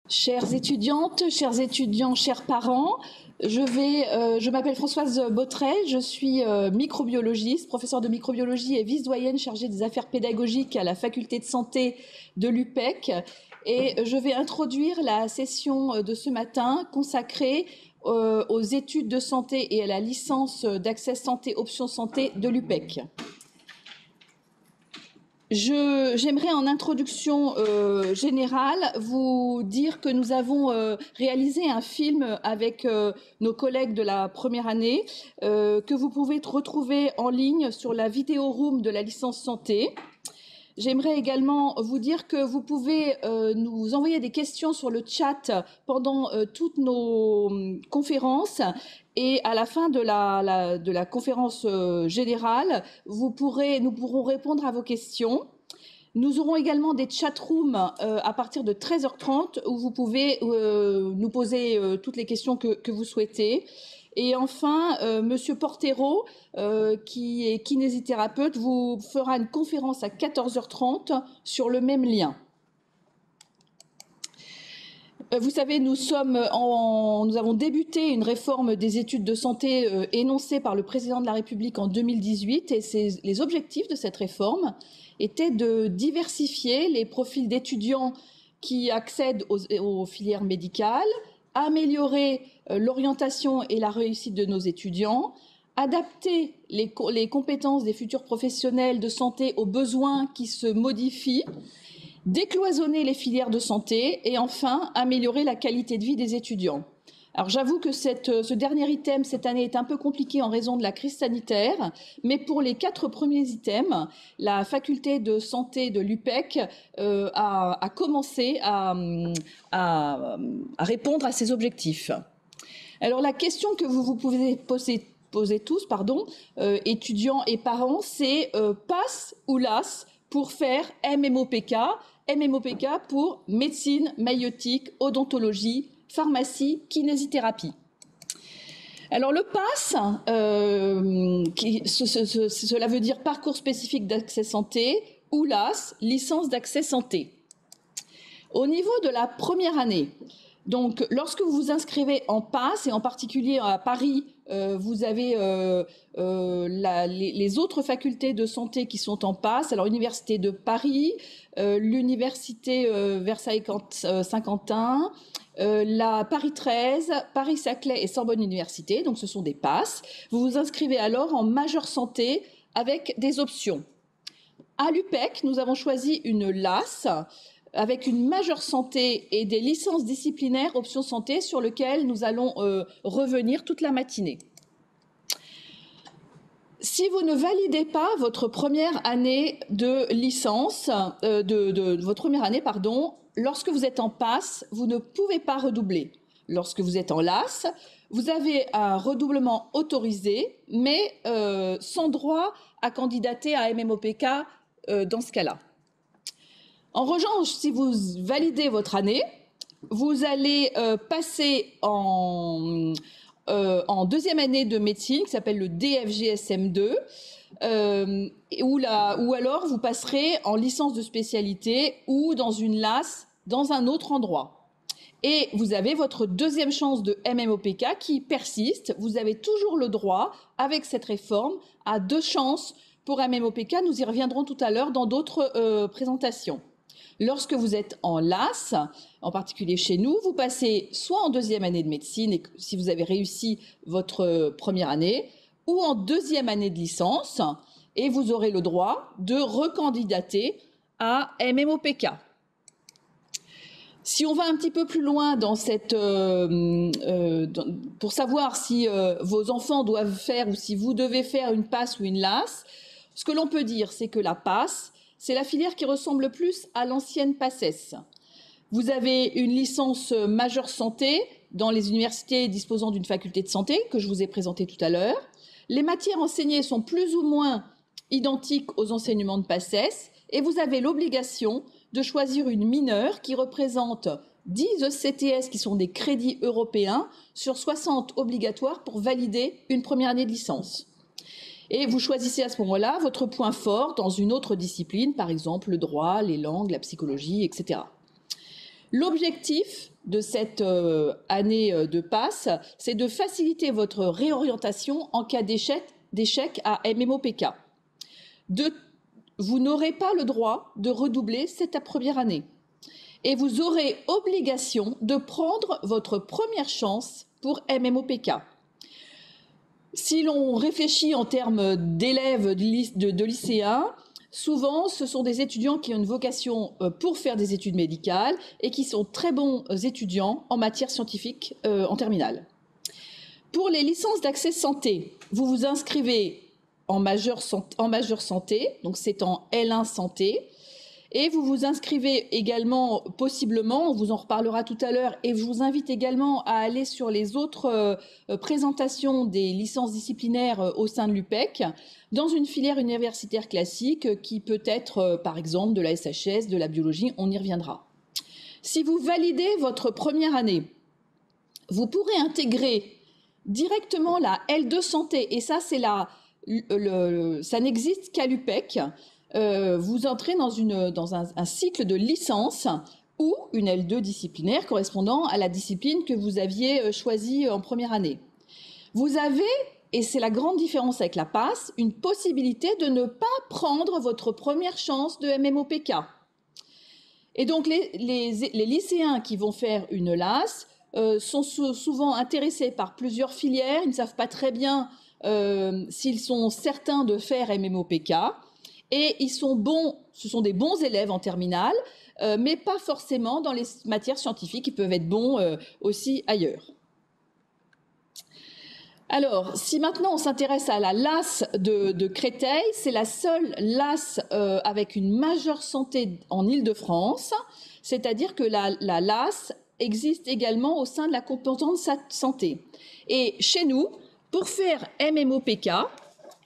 Chères étudiantes, chers étudiants, chers parents, je m'appelle Françoise Botrel, je suis microbiologiste, professeure de microbiologie et vice-doyenne chargée des affaires pédagogiques à la faculté de santé de l'UPEC. Et je vais introduire la session de ce matin consacrée aux études de santé et à la licence d'accès santé option santé de l'UPEC. J'aimerais en introduction générale vous dire que nous avons réalisé un film avec nos collègues de la première année que vous pouvez retrouver en ligne sur la vidéo room de la licence santé. J'aimerais également vous dire que vous pouvez nous envoyer des questions sur le chat pendant toutes nos conférences. Et à la fin de la conférence générale, nous pourrons répondre à vos questions. Nous aurons également des chatrooms à partir de 13h30 où vous pouvez nous poser toutes les questions que vous souhaitez. Et enfin, Monsieur Portero, qui est kinésithérapeute, vous fera une conférence à 14h30 sur le même lien. Vous savez, nous avons débuté une réforme des études de santé énoncée par le président de la République en 2018 et les objectifs de cette réforme étaient de diversifier les profils d'étudiants qui accèdent aux filières médicales, améliorer l'orientation et la réussite de nos étudiants, adapter les compétences des futurs professionnels de santé aux besoins qui se modifient, décloisonner les filières de santé et enfin améliorer la qualité de vie des étudiants. Alors j'avoue que ce dernier item cette année est un peu compliqué en raison de la crise sanitaire, mais pour les 4 premiers items, la faculté de santé de l'UPEC a commencé à répondre à ces objectifs. Alors la question que vous pouvez poser tous, étudiants et parents, c'est PASS ou LAS pour faire MMOPK, MMOPK pour médecine, maïeutique, odontologie, pharmacie, kinésithérapie. Alors le PASS, cela veut dire parcours spécifique d'accès santé, ou LAS, licence d'accès santé. Au niveau de la première année, donc lorsque vous vous inscrivez en PASS, et en particulier à Paris, vous avez les autres facultés de santé qui sont en PASS, alors l'Université de Paris, l'Université Versailles-Saint-Quentin, la Paris 13, Paris-Saclay et Sorbonne Université, donc ce sont des PASS. Vous vous inscrivez alors en majeure santé avec des options. À l'UPEC, nous avons choisi une LAS avec une majeure santé et des licences disciplinaires options santé sur lesquelles nous allons revenir toute la matinée. Si vous ne validez pas votre première année de licence, votre première année, lorsque vous êtes en PASS, vous ne pouvez pas redoubler. Lorsque vous êtes en LAS, vous avez un redoublement autorisé, mais sans droit à candidater à MMOPK dans ce cas-là. En revanche, si vous validez votre année, vous allez passer en deuxième année de médecine qui s'appelle le DFGSM2 ou alors vous passerez en licence de spécialité ou dans une LAS dans un autre endroit. Et vous avez votre deuxième chance de MMOPK qui persiste. Vous avez toujours le droit, avec cette réforme, à 2 chances pour MMOPK. Nous y reviendrons tout à l'heure dans d'autres présentations. Lorsque vous êtes en LAS, en particulier chez nous, vous passez soit en deuxième année de médecine, et si vous avez réussi votre première année, ou en deuxième année de licence, et vous aurez le droit de recandidater à MMOPK. Si on va un petit peu plus loin dans pour savoir si vos enfants doivent faire ou si vous devez faire une PASS ou une LAS, ce que l'on peut dire, c'est que la PASS, c'est la filière qui ressemble le plus à l'ancienne PACES. Vous avez une licence majeure santé dans les universités disposant d'une faculté de santé que je vous ai présentée tout à l'heure. Les matières enseignées sont plus ou moins identiques aux enseignements de PACES et vous avez l'obligation de choisir une mineure qui représente 10 ECTS qui sont des crédits européens sur 60 obligatoires pour valider une première année de licence. Et vous choisissez à ce moment-là votre point fort dans une autre discipline, par exemple le droit, les langues, la psychologie, etc. L'objectif de cette année de passe, c'est de faciliter votre réorientation en cas d'échec à MMOPK. Vous n'aurez pas le droit de redoubler cette première année. Et vous aurez obligation de prendre votre première chance pour MMOPK. Si l'on réfléchit en termes d'élèves, de lycéens, souvent ce sont des étudiants qui ont une vocation pour faire des études médicales et qui sont très bons étudiants en matière scientifique en terminale. Pour les licences d'accès santé, vous vous inscrivez en majeure santé, donc c'est en L1 santé. Et vous vous inscrivez également, possiblement, on vous en reparlera tout à l'heure, et je vous invite également à aller sur les autres présentations des licences disciplinaires au sein de l'UPEC, dans une filière universitaire classique qui peut être, par exemple, de la SHS, de la biologie, on y reviendra. Si vous validez votre première année, vous pourrez intégrer directement la L2 santé, et ça, c'est ça n'existe qu'à l'UPEC. Vous entrez dans un cycle de licence ou une L2 disciplinaire correspondant à la discipline que vous aviez choisie en première année. Vous avez, et c'est la grande différence avec la PASS, une possibilité de ne pas prendre votre première chance de MMOPK. Et donc les lycéens qui vont faire une LAS sont souvent intéressés par plusieurs filières, ils ne savent pas très bien s'ils sont certains de faire MMOPK. Et ils sont bons, ce sont des bons élèves en terminale, mais pas forcément dans les matières scientifiques, ils peuvent être bons aussi ailleurs. Alors, si maintenant on s'intéresse à la LAS de Créteil, c'est la seule LAS avec une majeure santé en Île-de-France, c'est-à-dire que la LAS existe également au sein de la composante santé. Et chez nous, pour faire MMOPK,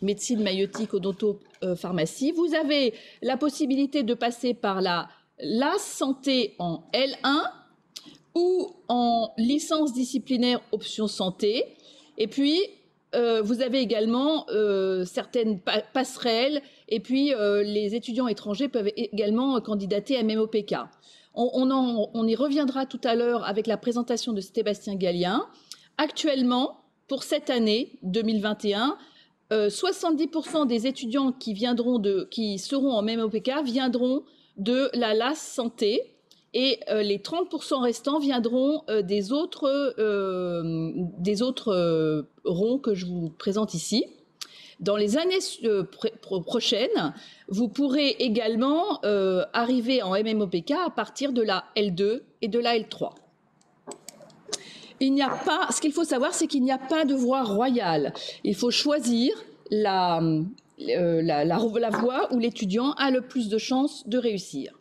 médecine maïeutique, odonto-pharmacie, vous avez la possibilité de passer par la LAS santé en L1 ou en licence disciplinaire option santé. Et puis, vous avez également certaines passerelles. Et puis, les étudiants étrangers peuvent également candidater à MMOPK. On y reviendra tout à l'heure avec la présentation de Sébastien Gallien. Actuellement, pour cette année 2021, 70% des étudiants qui seront en MMOPK viendront de la LAS santé et les 30% restants viendront des autres ronds que je vous présente ici. Dans les années prochaines, vous pourrez également arriver en MMOPK à partir de la L2 et de la L3. Ce qu'il faut savoir, c'est qu'il n'y a pas de voie royale. Il faut choisir la voie où l'étudiant a le plus de chances de réussir.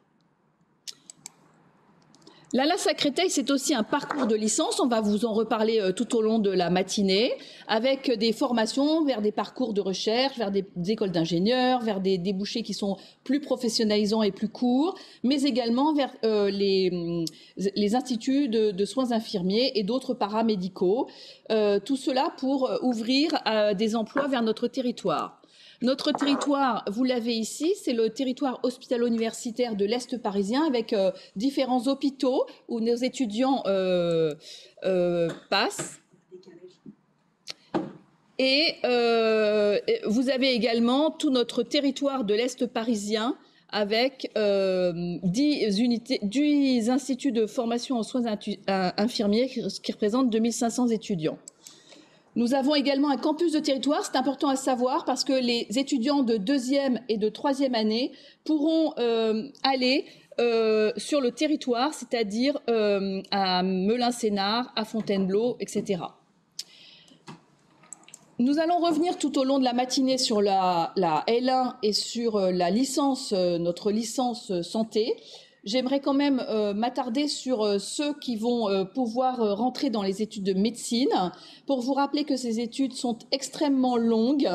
La LAS à Créteil, c'est aussi un parcours de licence. On va vous en reparler tout au long de la matinée, avec des formations vers des parcours de recherche, vers des écoles d'ingénieurs, vers des débouchés qui sont plus professionnalisants et plus courts, mais également vers les instituts de soins infirmiers et d'autres paramédicaux. Tout cela pour ouvrir des emplois vers notre territoire. Notre territoire, vous l'avez ici, c'est le territoire hospitalo-universitaire de l'Est parisien avec différents hôpitaux où nos étudiants passent. Et vous avez également tout notre territoire de l'Est parisien avec 10 instituts de formation en soins infirmiers qui représentent 2500 étudiants. Nous avons également un campus de territoire, c'est important à savoir parce que les étudiants de 2e et de 3e année pourront aller sur le territoire, c'est-à-dire à Melun-Sénard, à Fontainebleau, etc. Nous allons revenir tout au long de la matinée sur la L1 et sur la licence, notre licence santé. J'aimerais quand même m'attarder sur ceux qui vont pouvoir rentrer dans les études de médecine pour vous rappeler que ces études sont extrêmement longues.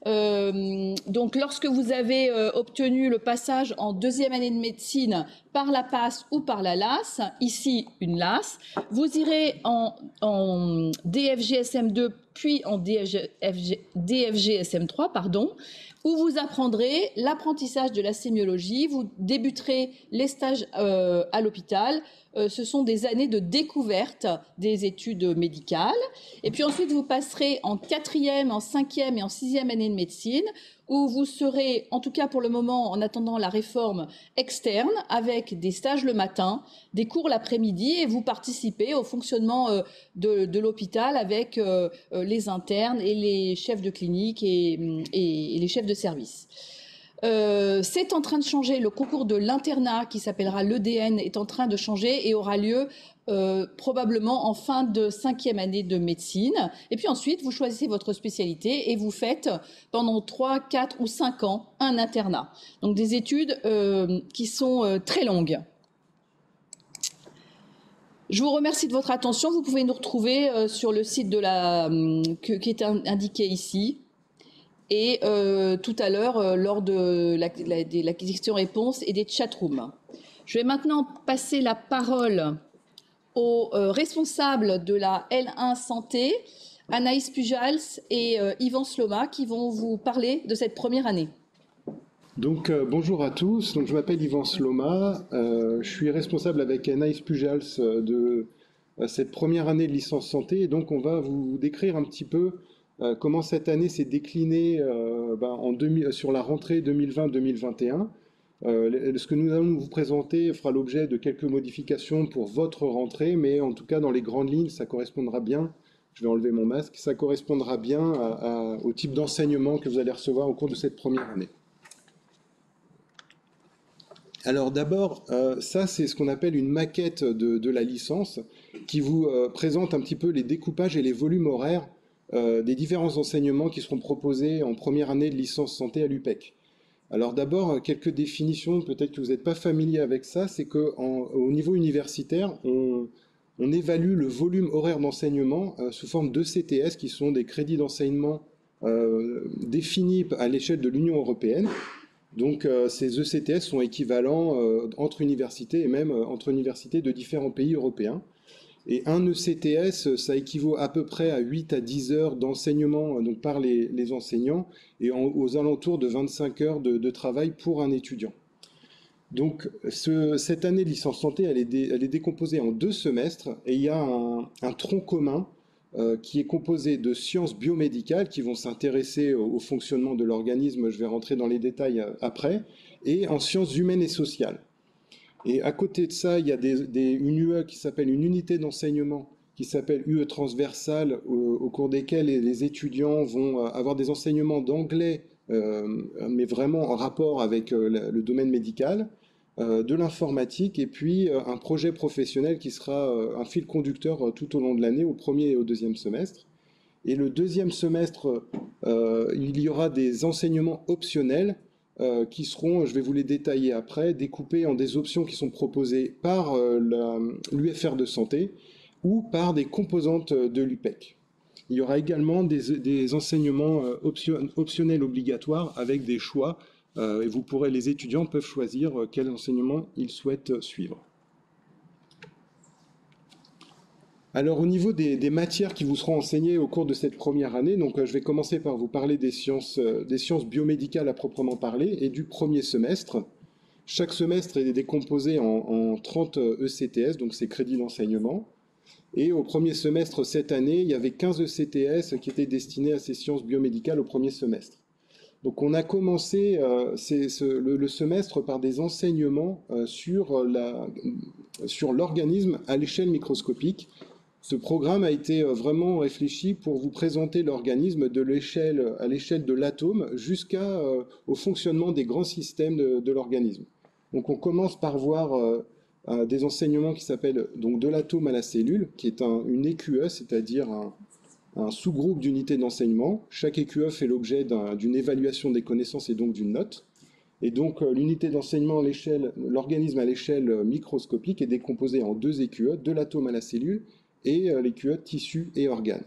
Donc, lorsque vous avez obtenu le passage en deuxième année de médecine par la PASS ou par la LAS, ici une LAS, vous irez en DFGSM2 puis en DFGSM3, pardon, où vous apprendrez l'apprentissage de la sémiologie, vous débuterez les stages à l'hôpital. Ce sont des années de découverte des études médicales. Et puis ensuite, vous passerez en quatrième, en cinquième et en sixième année de médecine, où vous serez, en tout cas pour le moment, en attendant la réforme externe, avec des stages le matin, des cours l'après-midi, et vous participez au fonctionnement de l'hôpital avec les internes et les chefs de clinique et les chefs de service. C'est en train de changer. Le concours de l'internat, qui s'appellera l'EDN, est en train de changer et aura lieu probablement en fin de cinquième année de médecine. Et puis ensuite, vous choisissez votre spécialité et vous faites pendant 3, 4 ou 5 ans un internat. Donc des études qui sont très longues. Je vous remercie de votre attention. Vous pouvez nous retrouver sur le site de qui est indiqué ici. Et tout à l'heure, lors de la question-réponse et des chatrooms. Je vais maintenant passer la parole aux responsables de la L1 Santé, Anaïs Pujals et Yvan Sloma, qui vont vous parler de cette première année. Donc bonjour à tous, donc, je m'appelle Yvan Sloma, je suis responsable avec Anaïs Pujals de cette première année de licence santé, et donc on va vous décrire un petit peu comment cette année s'est déclinée sur la rentrée 2020-2021. Ce que nous allons vous présenter fera l'objet de quelques modifications pour votre rentrée, mais en tout cas dans les grandes lignes, ça correspondra bien, je vais enlever mon masque, ça correspondra bien au type d'enseignement que vous allez recevoir au cours de cette première année. Alors d'abord, ça c'est ce qu'on appelle une maquette de la licence qui vous présente un petit peu les découpages et les volumes horaires des différents enseignements qui seront proposés en première année de licence santé à l'UPEC. Alors d'abord, quelques définitions, peut-être que vous n'êtes pas familier avec ça, c'est qu'au niveau universitaire, on évalue le volume horaire d'enseignement sous forme de CTS, qui sont des crédits d'enseignement définis à l'échelle de l'Union européenne. Donc ces ECTS sont équivalents entre universités et même entre universités de différents pays européens. Et un ECTS, ça équivaut à peu près à 8 à 10 heures d'enseignement donc par les enseignants et aux alentours de 25 heures de travail pour un étudiant. Donc cette année de licence santé, elle est décomposée en 2 semestres et il y a un tronc commun qui est composé de sciences biomédicales qui vont s'intéresser au fonctionnement de l'organisme, je vais rentrer dans les détails après, et en sciences humaines et sociales. Et à côté de ça, il y a une UE qui s'appelle une unité d'enseignement, qui s'appelle UE transversale, au cours desquelles les étudiants vont avoir des enseignements d'anglais, mais vraiment en rapport avec le domaine médical, de l'informatique, et puis un projet professionnel qui sera un fil conducteur tout au long de l'année, au premier et au deuxième semestre. Et le deuxième semestre, il y aura des enseignements optionnels, qui seront, je vais vous les détailler après, découpés en des options qui sont proposées par l'UFR de santé ou par des composantes de l'UPEC. Il y aura également des enseignements optionnels obligatoires avec des choix, et les étudiants peuvent choisir quel enseignement ils souhaitent suivre. Alors au niveau des matières qui vous seront enseignées au cours de cette première année, donc je vais commencer par vous parler des sciences biomédicales à proprement parler et du premier semestre. Chaque semestre est décomposé en 30 ECTS, donc c'est crédits d'enseignement. Et au premier semestre cette année, il y avait 15 ECTS qui étaient destinés à ces sciences biomédicales au premier semestre. Donc on a commencé le semestre par des enseignements sur l'organisme à l'échelle microscopique. Ce programme a été vraiment réfléchi pour vous présenter l'organisme à l'échelle de l'atome jusqu'au fonctionnement des grands systèmes de l'organisme. Donc on commence par voir des enseignements qui s'appellent donc de l'atome à la cellule, qui est une EQE, c'est-à-dire un sous-groupe d'unités d'enseignement. Chaque EQE fait l'objet d'une évaluation des connaissances et donc d'une note. Et donc l'unité d'enseignement, l'organisme à l'échelle microscopique est décomposé en 2 EQE, de l'atome à la cellule, et les QE tissus et organes.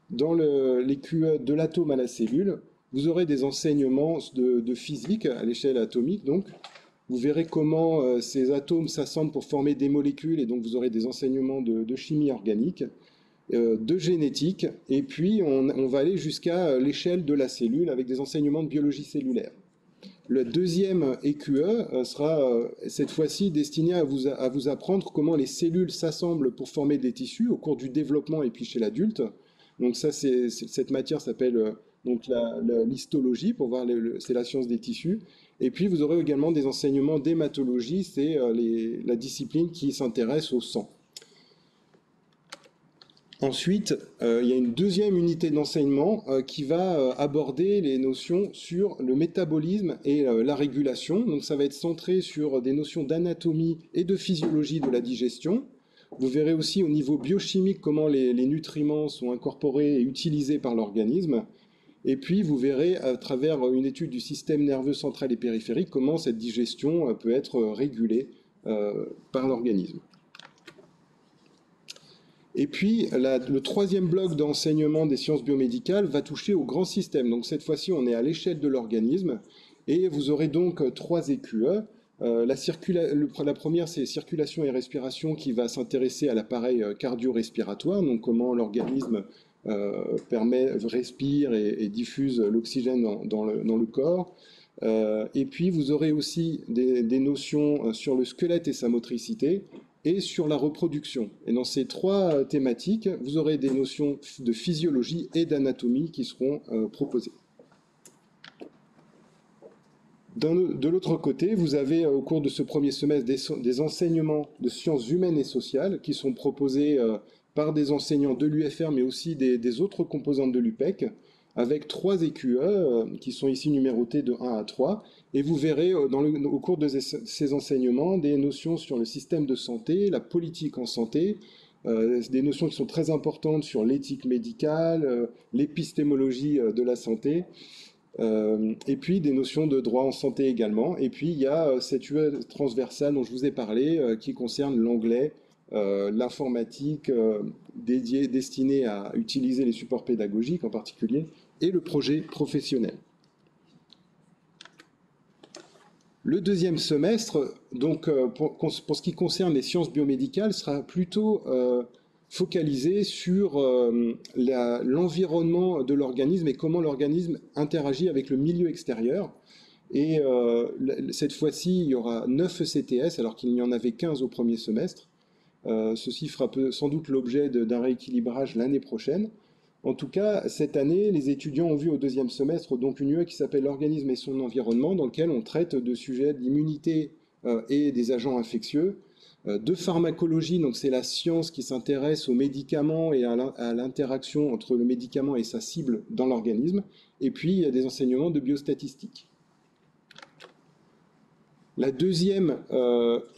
Dans les QE de l'atome à la cellule, Vous aurez des enseignements de physique à l'échelle atomique, donc. Vous verrez comment ces atomes s'assemblent pour former des molécules, et donc vous aurez des enseignements de chimie organique, de génétique, et puis on va aller jusqu'à l'échelle de la cellule avec des enseignements de biologie cellulaire. Le deuxième EQE sera cette fois-ci destiné à vous apprendre comment les cellules s'assemblent pour former des tissus au cours du développement et puis chez l'adulte. Donc ça, cette matière s'appelle donc l'histologie, pour voir c'est la science des tissus. Et puis vous aurez également des enseignements d'hématologie, c'est la discipline qui s'intéresse au sang. Ensuite, il y a une deuxième unité d'enseignement qui va aborder les notions sur le métabolisme et la régulation. Donc ça va être centré sur des notions d'anatomie et de physiologie de la digestion. Vous verrez aussi au niveau biochimique comment les nutriments sont incorporés et utilisés par l'organisme. Et puis vous verrez à travers une étude du système nerveux central et périphérique comment cette digestion peut être régulée par l'organisme. Et puis, le troisième bloc d'enseignement des sciences biomédicales va toucher au grand système. Donc cette fois-ci, on est à l'échelle de l'organisme. Et vous aurez donc 3 EQE. La première, c'est circulation et respiration qui va s'intéresser à l'appareil cardio-respiratoire, donc comment l'organisme respire et diffuse l'oxygène dans le corps. Et puis, vous aurez aussi des notions sur le squelette et sa motricité, et sur la reproduction. Et dans ces 3 thématiques, vous aurez des notions de physiologie et d'anatomie qui seront proposées. De l'autre côté, vous avez au cours de ce premier semestre des enseignements de sciences humaines et sociales qui sont proposés par des enseignants de l'UFR, mais aussi des autres composantes de l'UPEC, avec 3 EQE qui sont ici numérotés de 1 à 3. Et vous verrez au cours de ces enseignements des notions sur le système de santé, la politique en santé, des notions qui sont très importantes sur l'éthique médicale, l'épistémologie de la santé, et puis des notions de droit en santé également. Et puis il y a cette UE transversale dont je vous ai parlé qui concerne l'anglais, l'informatique destinée à utiliser les supports pédagogiques en particulier, et le projet professionnel. Le deuxième semestre, donc, pour ce qui concerne les sciences biomédicales, sera plutôt focalisé sur l'environnement de l'organisme et comment l'organisme interagit avec le milieu extérieur. Et cette fois-ci, il y aura 9 ECTS, alors qu'il n'y en avait 15 au premier semestre. Ceci fera sans doute l'objet d'un rééquilibrage l'année prochaine. En tout cas, cette année, les étudiants ont vu au deuxième semestre donc une UE qui s'appelle l'organisme et son environnement, dans lequel on traite de sujets d'immunité et des agents infectieux, de pharmacologie, donc c'est la science qui s'intéresse aux médicaments et à l'interaction entre le médicament et sa cible dans l'organisme, et puis il y a des enseignements de biostatistique. La deuxième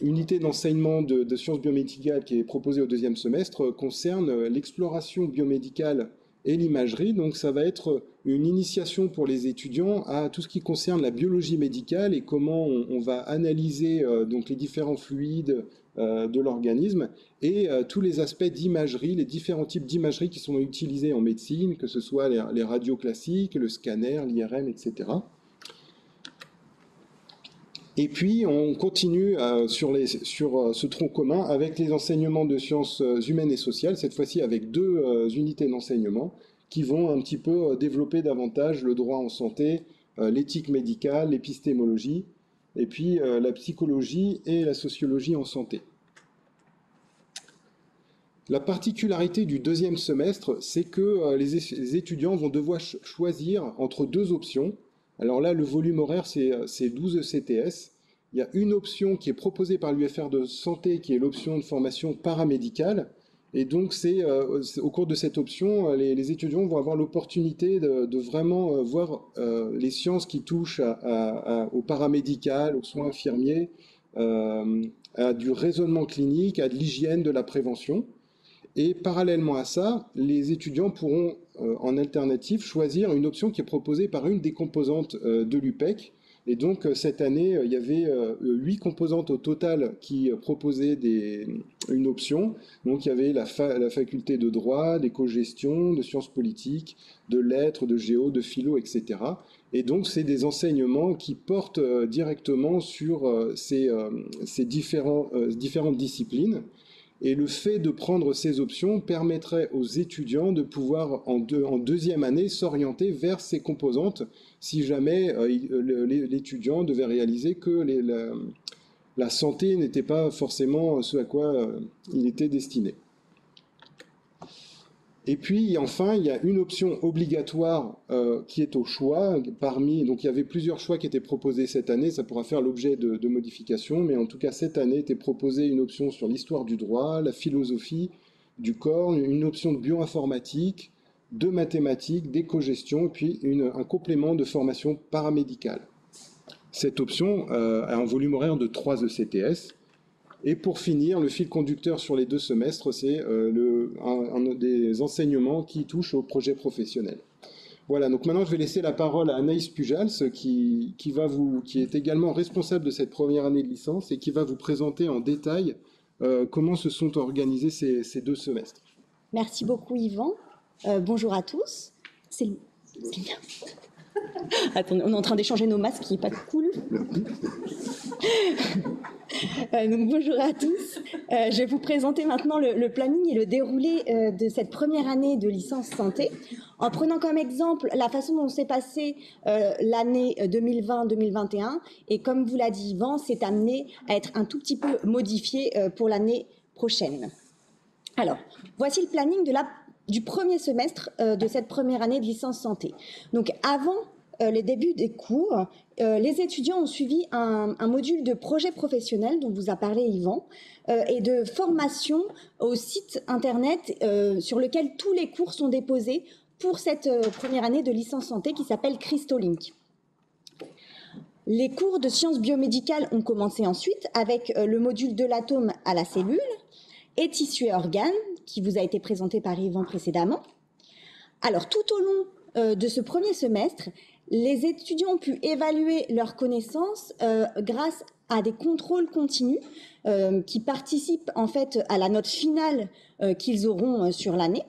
unité d'enseignement de sciences biomédicales qui est proposée au deuxième semestre concerne l'exploration biomédicale et l'imagerie. Donc ça va être une initiation pour les étudiants à tout ce qui concerne la biologie médicale et comment on va analyser donc les différents fluides de l'organisme et tous les aspects d'imagerie, les différents types d'imagerie qui sont utilisés en médecine, que ce soit les radios classiques, le scanner, l'IRM, etc. Et puis, on continue sur ce tronc commun avec les enseignements de sciences humaines et sociales, cette fois-ci avec 2 unités d'enseignement qui vont un petit peu développer davantage le droit en santé, l'éthique médicale, l'épistémologie, et puis la psychologie et la sociologie en santé. La particularité du deuxième semestre, c'est que les étudiants vont devoir choisir entre 2 options. Alors là, le volume horaire, c'est 12 ECTS. Il y a une option qui est proposée par l'UFR de santé, qui est l'option de formation paramédicale. Et donc, au cours de cette option, les étudiants vont avoir l'opportunité de vraiment voir les sciences qui touchent au paramédical, aux soins infirmiers, à du raisonnement clinique, à de l'hygiène, de la prévention. Et parallèlement à ça, les étudiants pourront, en alternative, choisir une option qui est proposée par une des composantes de l'UPEC. Et donc, cette année, il y avait 8 composantes au total qui proposaient une option. Donc, il y avait la faculté de droit, d'éco-gestion, de sciences politiques, de lettres, de géo, de philo, etc. Et donc, c'est des enseignements qui portent directement sur ces différentes disciplines. Et le fait de prendre ces options permettrait aux étudiants de pouvoir, en deuxième année, s'orienter vers ces composantes si jamais l'étudiant devait réaliser que la santé n'était pas forcément ce à quoi il était destiné. Et puis, enfin, il y a une option obligatoire qui est au choix. Donc, il y avait plusieurs choix qui étaient proposés cette année. Ça pourra faire l'objet de modifications. Mais en tout cas, cette année était proposée une option sur l'histoire du droit, la philosophie du corps, une option de bioinformatique, de mathématiques, d'éco-gestion, et puis un complément de formation paramédicale. Cette option a un volume horaire de 3 ECTS. Et pour finir, le fil conducteur sur les 2 semestres, c'est un des enseignements qui touchent au projet professionnel. Voilà, donc maintenant je vais laisser la parole à Anaïs Pujals, qui est également responsable de cette première année de licence et qui va vous présenter en détail comment se sont organisés ces 2 semestres. Merci beaucoup Yvan. Bonjour à tous. C'est bien. Attendez, on est en train d'échanger nos masques, qui n'est pas cool. Donc bonjour à tous. Je vais vous présenter maintenant le planning et le déroulé de cette première année de licence santé, en prenant comme exemple la façon dont s'est passée l'année 2020-2021. Et comme vous l'a dit Yvan, c'est amené à être un tout petit peu modifié pour l'année prochaine. Alors, voici le planning du premier semestre de cette première année de licence santé. Donc avant les débuts des cours, les étudiants ont suivi un module de projet professionnel dont vous a parlé Yvan et de formation au site internet sur lequel tous les cours sont déposés pour cette première année de licence santé qui s'appelle Crystolink. Les cours de sciences biomédicales ont commencé ensuite avec le module de l'atome à la cellule et tissu et organes qui vous a été présenté par Yvan précédemment. Alors tout au long de ce premier semestre, les étudiants ont pu évaluer leurs connaissances grâce à des contrôles continus qui participent en fait à la note finale qu'ils auront sur l'année.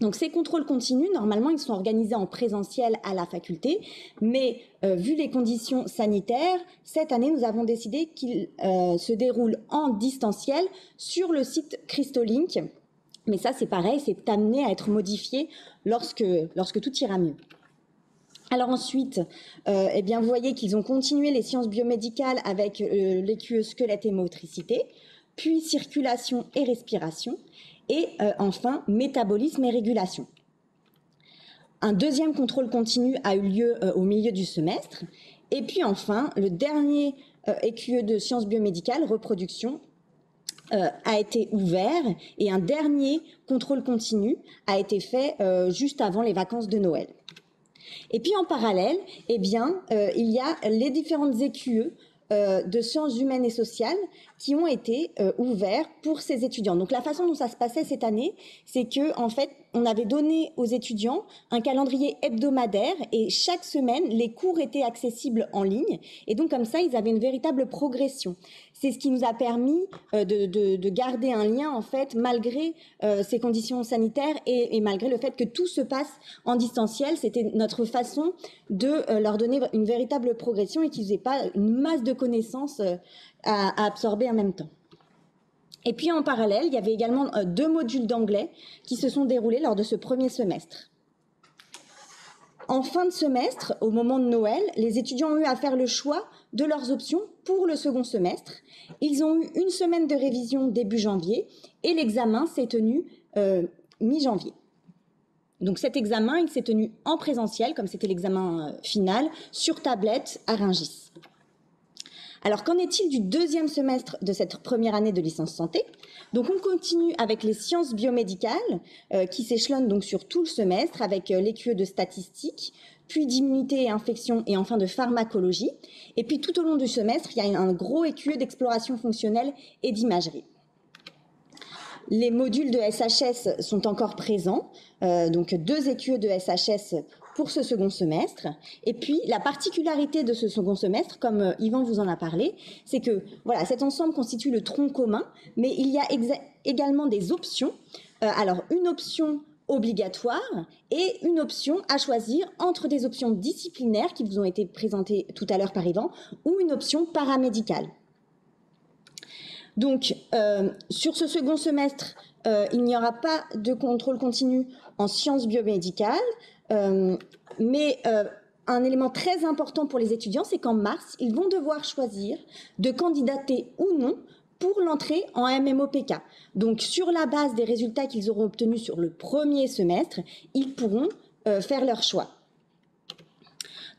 Donc ces contrôles continus, normalement, ils sont organisés en présentiel à la faculté, mais vu les conditions sanitaires, cette année, nous avons décidé qu'ils se déroulent en distanciel sur le site Crystolink. Mais ça, c'est pareil, c'est amené à être modifié lorsque tout ira mieux. Alors ensuite, eh bien, vous voyez qu'ils ont continué les sciences biomédicales avec l'EQE squelette et motricité, puis circulation et respiration, et enfin métabolisme et régulation. Un deuxième contrôle continu a eu lieu au milieu du semestre, et puis enfin, le dernier EQE de sciences biomédicales, reproduction, a été ouvert, et un dernier contrôle continu a été fait juste avant les vacances de Noël. Et puis en parallèle, eh bien, il y a les différentes EQE de sciences humaines et sociales qui ont été ouverts pour ces étudiants. Donc la façon dont ça se passait cette année, c'est que en fait, on avait donné aux étudiants un calendrier hebdomadaire et chaque semaine, les cours étaient accessibles en ligne. Et donc comme ça, ils avaient une véritable progression. C'est ce qui nous a permis de garder un lien en fait malgré ces conditions sanitaires et malgré le fait que tout se passe en distanciel. C'était notre façon de leur donner une véritable progression et qu'ils n'aient pas une masse de connaissances à absorber en même temps. Et puis en parallèle, il y avait également 2 modules d'anglais qui se sont déroulés lors de ce premier semestre. En fin de semestre, au moment de Noël, les étudiants ont eu à faire le choix de leurs options pour le second semestre. Ils ont eu une semaine de révision début janvier et l'examen s'est tenu mi-janvier. Donc cet examen, il s'est tenu en présentiel, comme c'était l'examen final, sur tablette à Rungis. Alors, qu'en est-il du deuxième semestre de cette première année de licence santé? Donc, on continue avec les sciences biomédicales qui s'échelonnent donc sur tout le semestre avec l'EQE de statistique, puis d'immunité et infection et enfin de pharmacologie. Et puis, tout au long du semestre, il y a un gros EQE d'exploration fonctionnelle et d'imagerie. les modules de SHS sont encore présents, donc 2 écueils de SHS pour ce second semestre. Et puis, la particularité de ce second semestre, comme Yvan vous en a parlé, c'est que voilà, cet ensemble constitue le tronc commun, mais il y a également des options. Alors, une option obligatoire et une option à choisir entre des options disciplinaires qui vous ont été présentées tout à l'heure par Yvan ou une option paramédicale. Donc, sur ce second semestre, il n'y aura pas de contrôle continu en sciences biomédicales, mais un élément très important pour les étudiants, c'est qu'en mars, ils vont devoir choisir de candidater ou non pour l'entrée en MMOPK. Donc, sur la base des résultats qu'ils auront obtenus sur le premier semestre, ils pourront faire leur choix.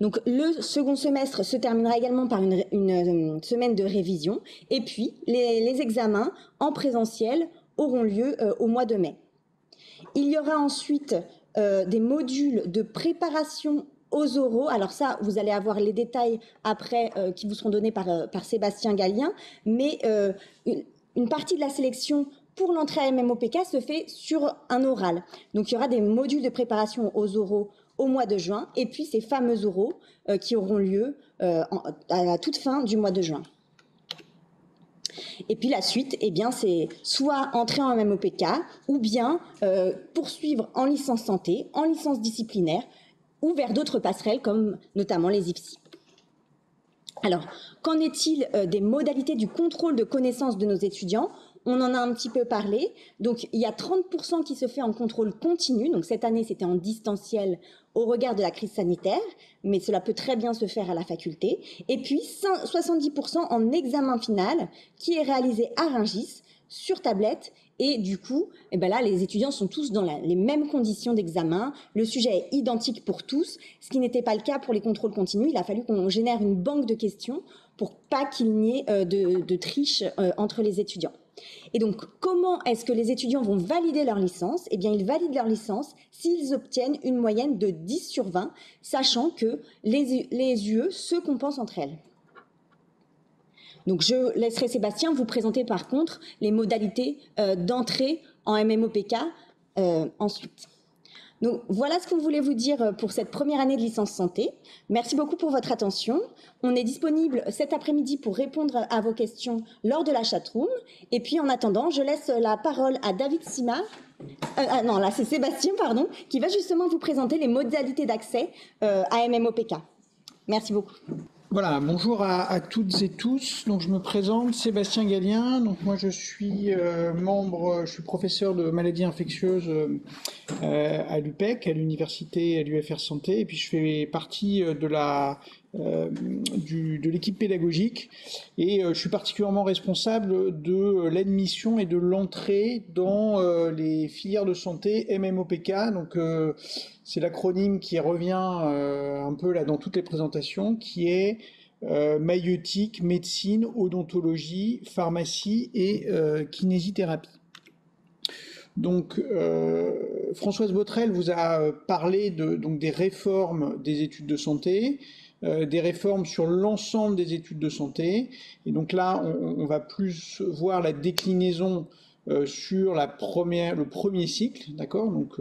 Donc, le second semestre se terminera également par une semaine de révision. Et puis, les examens en présentiel auront lieu au mois de mai. Il y aura ensuite des modules de préparation aux oraux. Alors ça, vous allez avoir les détails après qui vous seront donnés par Sébastien Gallien. Mais une partie de la sélection pour l'entrée à MMOPK se fait sur un oral. Donc, il y aura des modules de préparation aux oraux au mois de juin, et puis ces fameux oraux qui auront lieu à la toute fin du mois de juin. Et puis la suite, eh bien, c'est soit entrer en MMOPK, ou bien poursuivre en licence santé, en licence disciplinaire, ou vers d'autres passerelles, comme notamment les IFSI. Alors, qu'en est-il des modalités du contrôle de connaissances de nos étudiants ? On en a un petit peu parlé. Donc, il y a 30% qui se fait en contrôle continu. Donc, cette année, c'était en distanciel au regard de la crise sanitaire, mais cela peut très bien se faire à la faculté. Et puis, 70% en examen final qui est réalisé à Rungis, sur tablette. Et du coup, eh ben là, les étudiants sont tous dans les mêmes conditions d'examen. Le sujet est identique pour tous, ce qui n'était pas le cas pour les contrôles continus. Il a fallu qu'on génère une banque de questions pour pas qu'il n'y ait de triche entre les étudiants. Et donc, comment est-ce que les étudiants vont valider leur licence ? Eh bien, ils valident leur licence s'ils obtiennent une moyenne de 10 sur 20, sachant que les UE se compensent entre elles. Donc, je laisserai Sébastien vous présenter par contre les modalités d'entrée en MMOPK ensuite. Donc, voilà ce qu'on voulait vous dire pour cette première année de licence santé. Merci beaucoup pour votre attention. On est disponible cet après-midi pour répondre à vos questions lors de la chatroom. Et puis, en attendant, je laisse la parole à David Simard. Non, là, c'est Sébastien, pardon, qui va justement vous présenter les modalités d'accès à MMOPK. Merci beaucoup. Voilà, bonjour à toutes et tous. Donc je me présente, Sébastien Gallien. Donc moi je suis je suis professeur de maladies infectieuses à l'UPEC, à l'université, à l'UFR Santé, et puis je fais partie de l'équipe pédagogique et je suis particulièrement responsable de l'admission et de l'entrée dans les filières de santé MMOPK. Donc c'est l'acronyme qui revient un peu là dans toutes les présentations, qui est maïeutique, médecine, odontologie, pharmacie et kinésithérapie. Donc, Françoise Botrel vous a parlé donc des réformes des études de santé, des réformes sur l'ensemble des études de santé. Et donc là, on va plus voir la déclinaison sur le premier cycle, d'accord, donc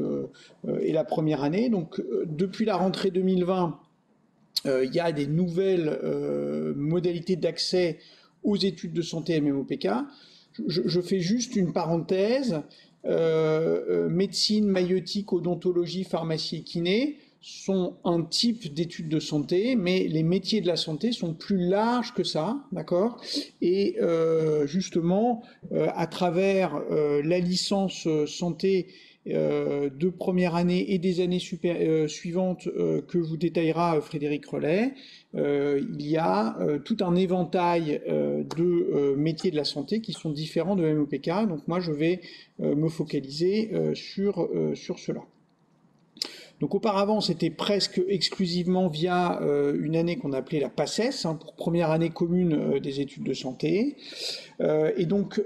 et la première année. Donc, depuis la rentrée 2020, il y a des nouvelles modalités d'accès aux études de santé MMOPK. Je fais juste une parenthèse. Médecine, maïeutique, odontologie, pharmacie et kiné sont un type d'études de santé, mais les métiers de la santé sont plus larges que ça, d'accord ? Et justement, à travers la licence santé de première année et des années suivantes que vous détaillera Frédéric Relais, il y a tout un éventail de métiers de la santé qui sont différents de MMOPK. Donc moi, je vais me focaliser sur cela. Donc auparavant, c'était presque exclusivement via une année qu'on appelait la PACES, pour première année commune des études de santé. Et donc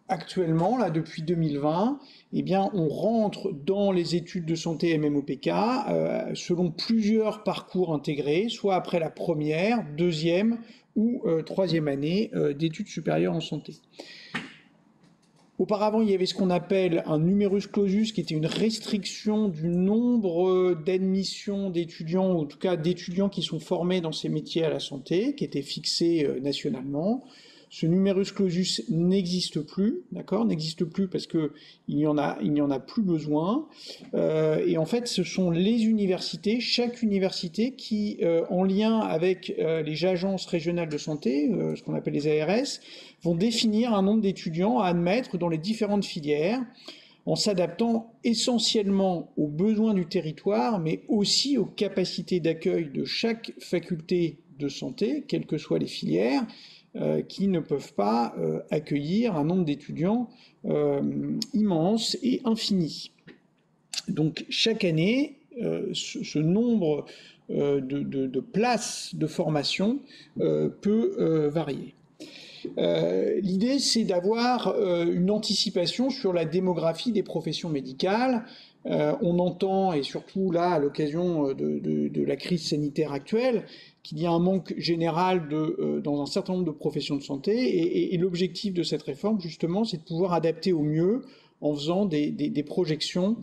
actuellement, là, depuis 2020, eh bien, on rentre dans les études de santé MMOPK selon plusieurs parcours intégrés, soit après la première, deuxième ou troisième année d'études supérieures en santé. Auparavant, il y avait ce qu'on appelle un numerus clausus, qui était une restriction du nombre d'admissions d'étudiants, ou en tout cas d'étudiants qui sont formés dans ces métiers à la santé, qui était fixé nationalement. Ce numerus clausus n'existe plus, d'accord, n'existe plus parce que il n'y en a plus besoin. Et en fait, ce sont les universités, chaque université qui, en lien avec les agences régionales de santé, ce qu'on appelle les ARS, vont définir un nombre d'étudiants à admettre dans les différentes filières, en s'adaptant essentiellement aux besoins du territoire, mais aussi aux capacités d'accueil de chaque faculté de santé, quelles que soient les filières, qui ne peuvent pas accueillir un nombre d'étudiants immense et infini. Donc chaque année, ce nombre de places de formation peut varier. L'idée, c'est d'avoir une anticipation sur la démographie des professions médicales. On entend, et surtout là, à l'occasion de la crise sanitaire actuelle, qu'il y a un manque général dans un certain nombre de professions de santé, et l'objectif de cette réforme, justement, c'est de pouvoir adapter au mieux en faisant des projections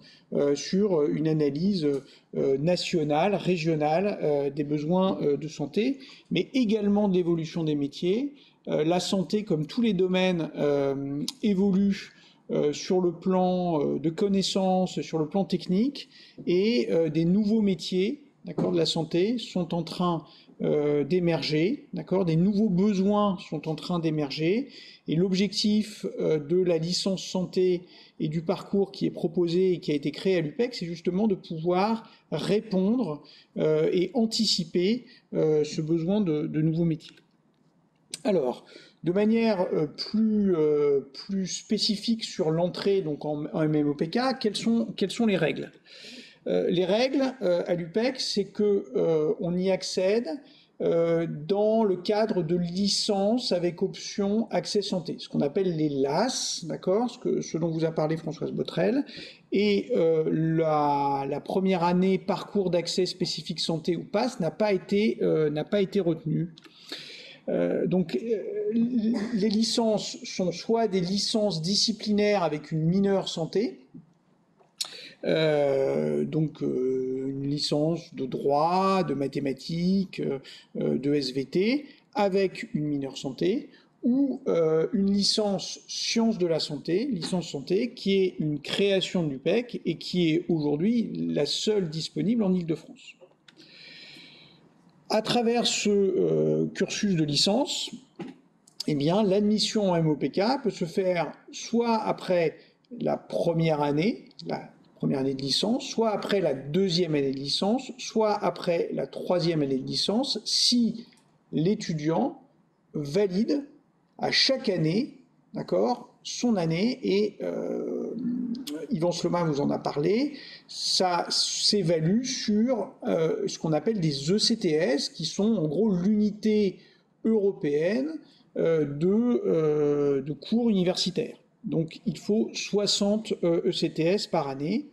sur une analyse nationale, régionale des besoins de santé, mais également de l'évolution des métiers. La santé, comme tous les domaines, évolue sur le plan de connaissances, sur le plan technique, et des nouveaux métiers, d'accord, de la santé sont en train d'émerger, d'accord, des nouveaux besoins sont en train d'émerger, et l'objectif de la licence santé et du parcours qui est proposé et qui a été créé à l'UPEC, c'est justement de pouvoir répondre et anticiper ce besoin de nouveaux métiers. Alors, de manière plus spécifique sur l'entrée donc en MMOPK, quelles sont les règles? Les règles à l'UPEC, c'est qu'on y accède dans le cadre de licences avec option accès santé, ce qu'on appelle les LAS, d'accord, ce dont vous a parlé Françoise Botrel, et la première année parcours d'accès spécifique santé ou PASS n'a pas été retenue. Donc, les licences sont soit des licences disciplinaires avec une mineure santé, donc une licence de droit, de mathématiques, de SVT, avec une mineure santé, ou une licence sciences de la santé, licence santé, qui est une création de l'UPEC et qui est aujourd'hui la seule disponible en Île-de-France. À travers ce cursus de licence, eh bien, l'admission en MOPK peut se faire soit après la première année de licence, soit après la deuxième année de licence, soit après la troisième année de licence, si l'étudiant valide à chaque année, d'accord, son année, et Yvan Slomin vous en a parlé, ça s'évalue sur ce qu'on appelle des ECTS, qui sont en gros l'unité européenne de cours universitaires. Donc il faut 60 ECTS par année,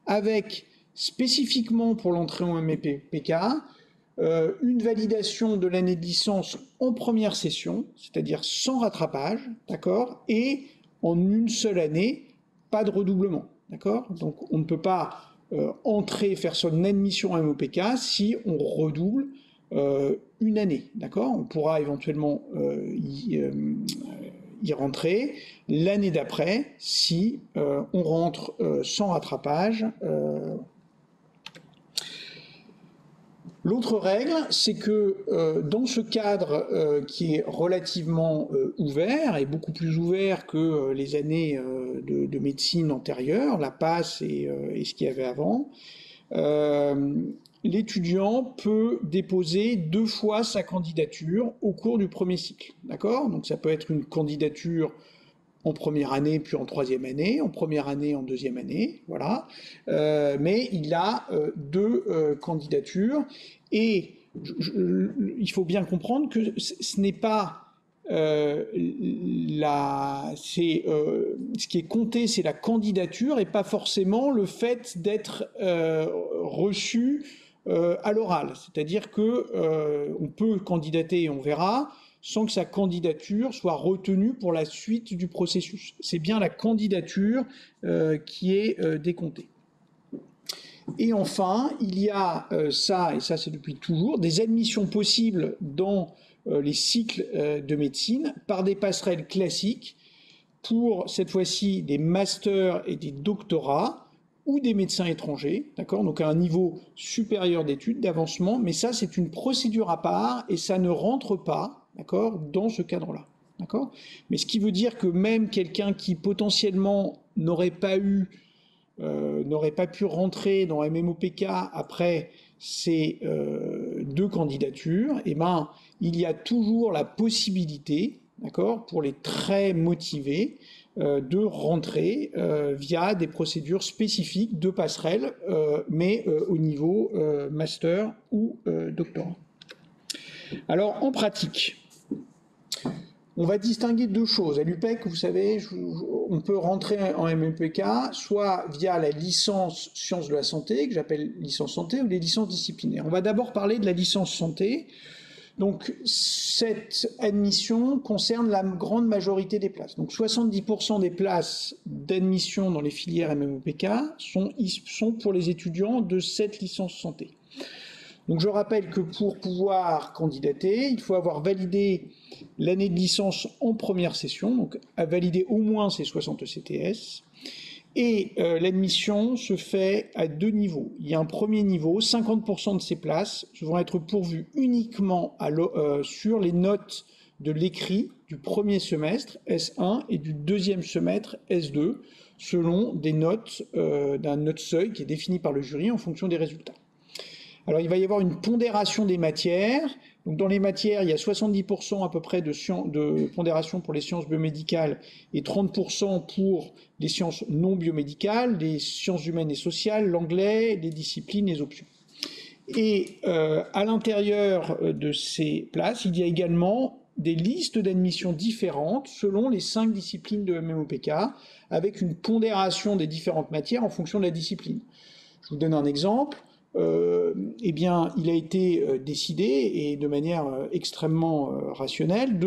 avec spécifiquement pour l'entrée en MPK, une validation de l'année de licence en première session, c'est-à-dire sans rattrapage, d'accord, et en une seule année, pas de redoublement, d'accord. Donc on ne peut pas faire son admission en MOPK si on redouble une année, d'accord. On pourra éventuellement y rentrer l'année d'après si on rentre sans rattrapage. L'autre règle, c'est que dans ce cadre qui est relativement ouvert, et beaucoup plus ouvert que les années de médecine antérieures, la PASS et ce qu'il y avait avant, l'étudiant peut déposer 2 fois sa candidature au cours du premier cycle. D'accord ? Donc ça peut être une candidature en première année, puis en troisième année, en première année, en deuxième année, voilà. Mais il a 2 candidatures, et il faut bien comprendre que ce n'est pas ce qui est compté, c'est la candidature, et pas forcément le fait d'être reçu à l'oral. C'est-à-dire que on peut candidater, on verra, sans que sa candidature soit retenue pour la suite du processus. C'est bien la candidature qui est décomptée. Et enfin, il y a ça, et ça c'est depuis toujours, des admissions possibles dans les cycles de médecine par des passerelles classiques pour, cette fois-ci, des masters et des doctorats ou des médecins étrangers, d'accord, donc à un niveau supérieur d'études, d'avancement, mais ça c'est une procédure à part et ça ne rentre pas, d'accord, dans ce cadre-là, d'accord. Mais ce qui veut dire que même quelqu'un qui potentiellement n'aurait pas pu rentrer dans MMOPK après ces deux candidatures, eh ben, il y a toujours la possibilité, d'accord, pour les très motivés, de rentrer via des procédures spécifiques de passerelle, mais au niveau master ou doctorat. Alors, en pratique, on va distinguer deux choses. À l'UPEC, vous savez, on peut rentrer en MEPK soit via la licence sciences de la santé, que j'appelle licence santé, ou les licences disciplinaires. On va d'abord parler de la licence santé. Donc, cette admission concerne la grande majorité des places. Donc, 70% des places d'admission dans les filières MMOPK sont pour les étudiants de cette licence santé. Donc, je rappelle que pour pouvoir candidater, il faut avoir validé l'année de licence en première session, donc à valider au moins ses 60 ECTS. Et l'admission se fait à deux niveaux. Il y a un premier niveau, 50% de ces places vont être pourvues uniquement sur les notes de l'écrit du premier semestre, S1, et du deuxième semestre, S2, selon des notes d'un note seuil qui est défini par le jury en fonction des résultats. Alors il va y avoir une pondération des matières. Donc dans les matières, il y a 70% à peu près de pondération pour les sciences biomédicales et 30% pour les sciences non biomédicales, les sciences humaines et sociales, l'anglais, les disciplines, les options. Et à l'intérieur de ces places, il y a également des listes d'admission différentes selon les 5 disciplines de MMOPK, avec une pondération des différentes matières en fonction de la discipline. Je vous donne un exemple. Eh bien, il a été décidé, et de manière extrêmement rationnelle,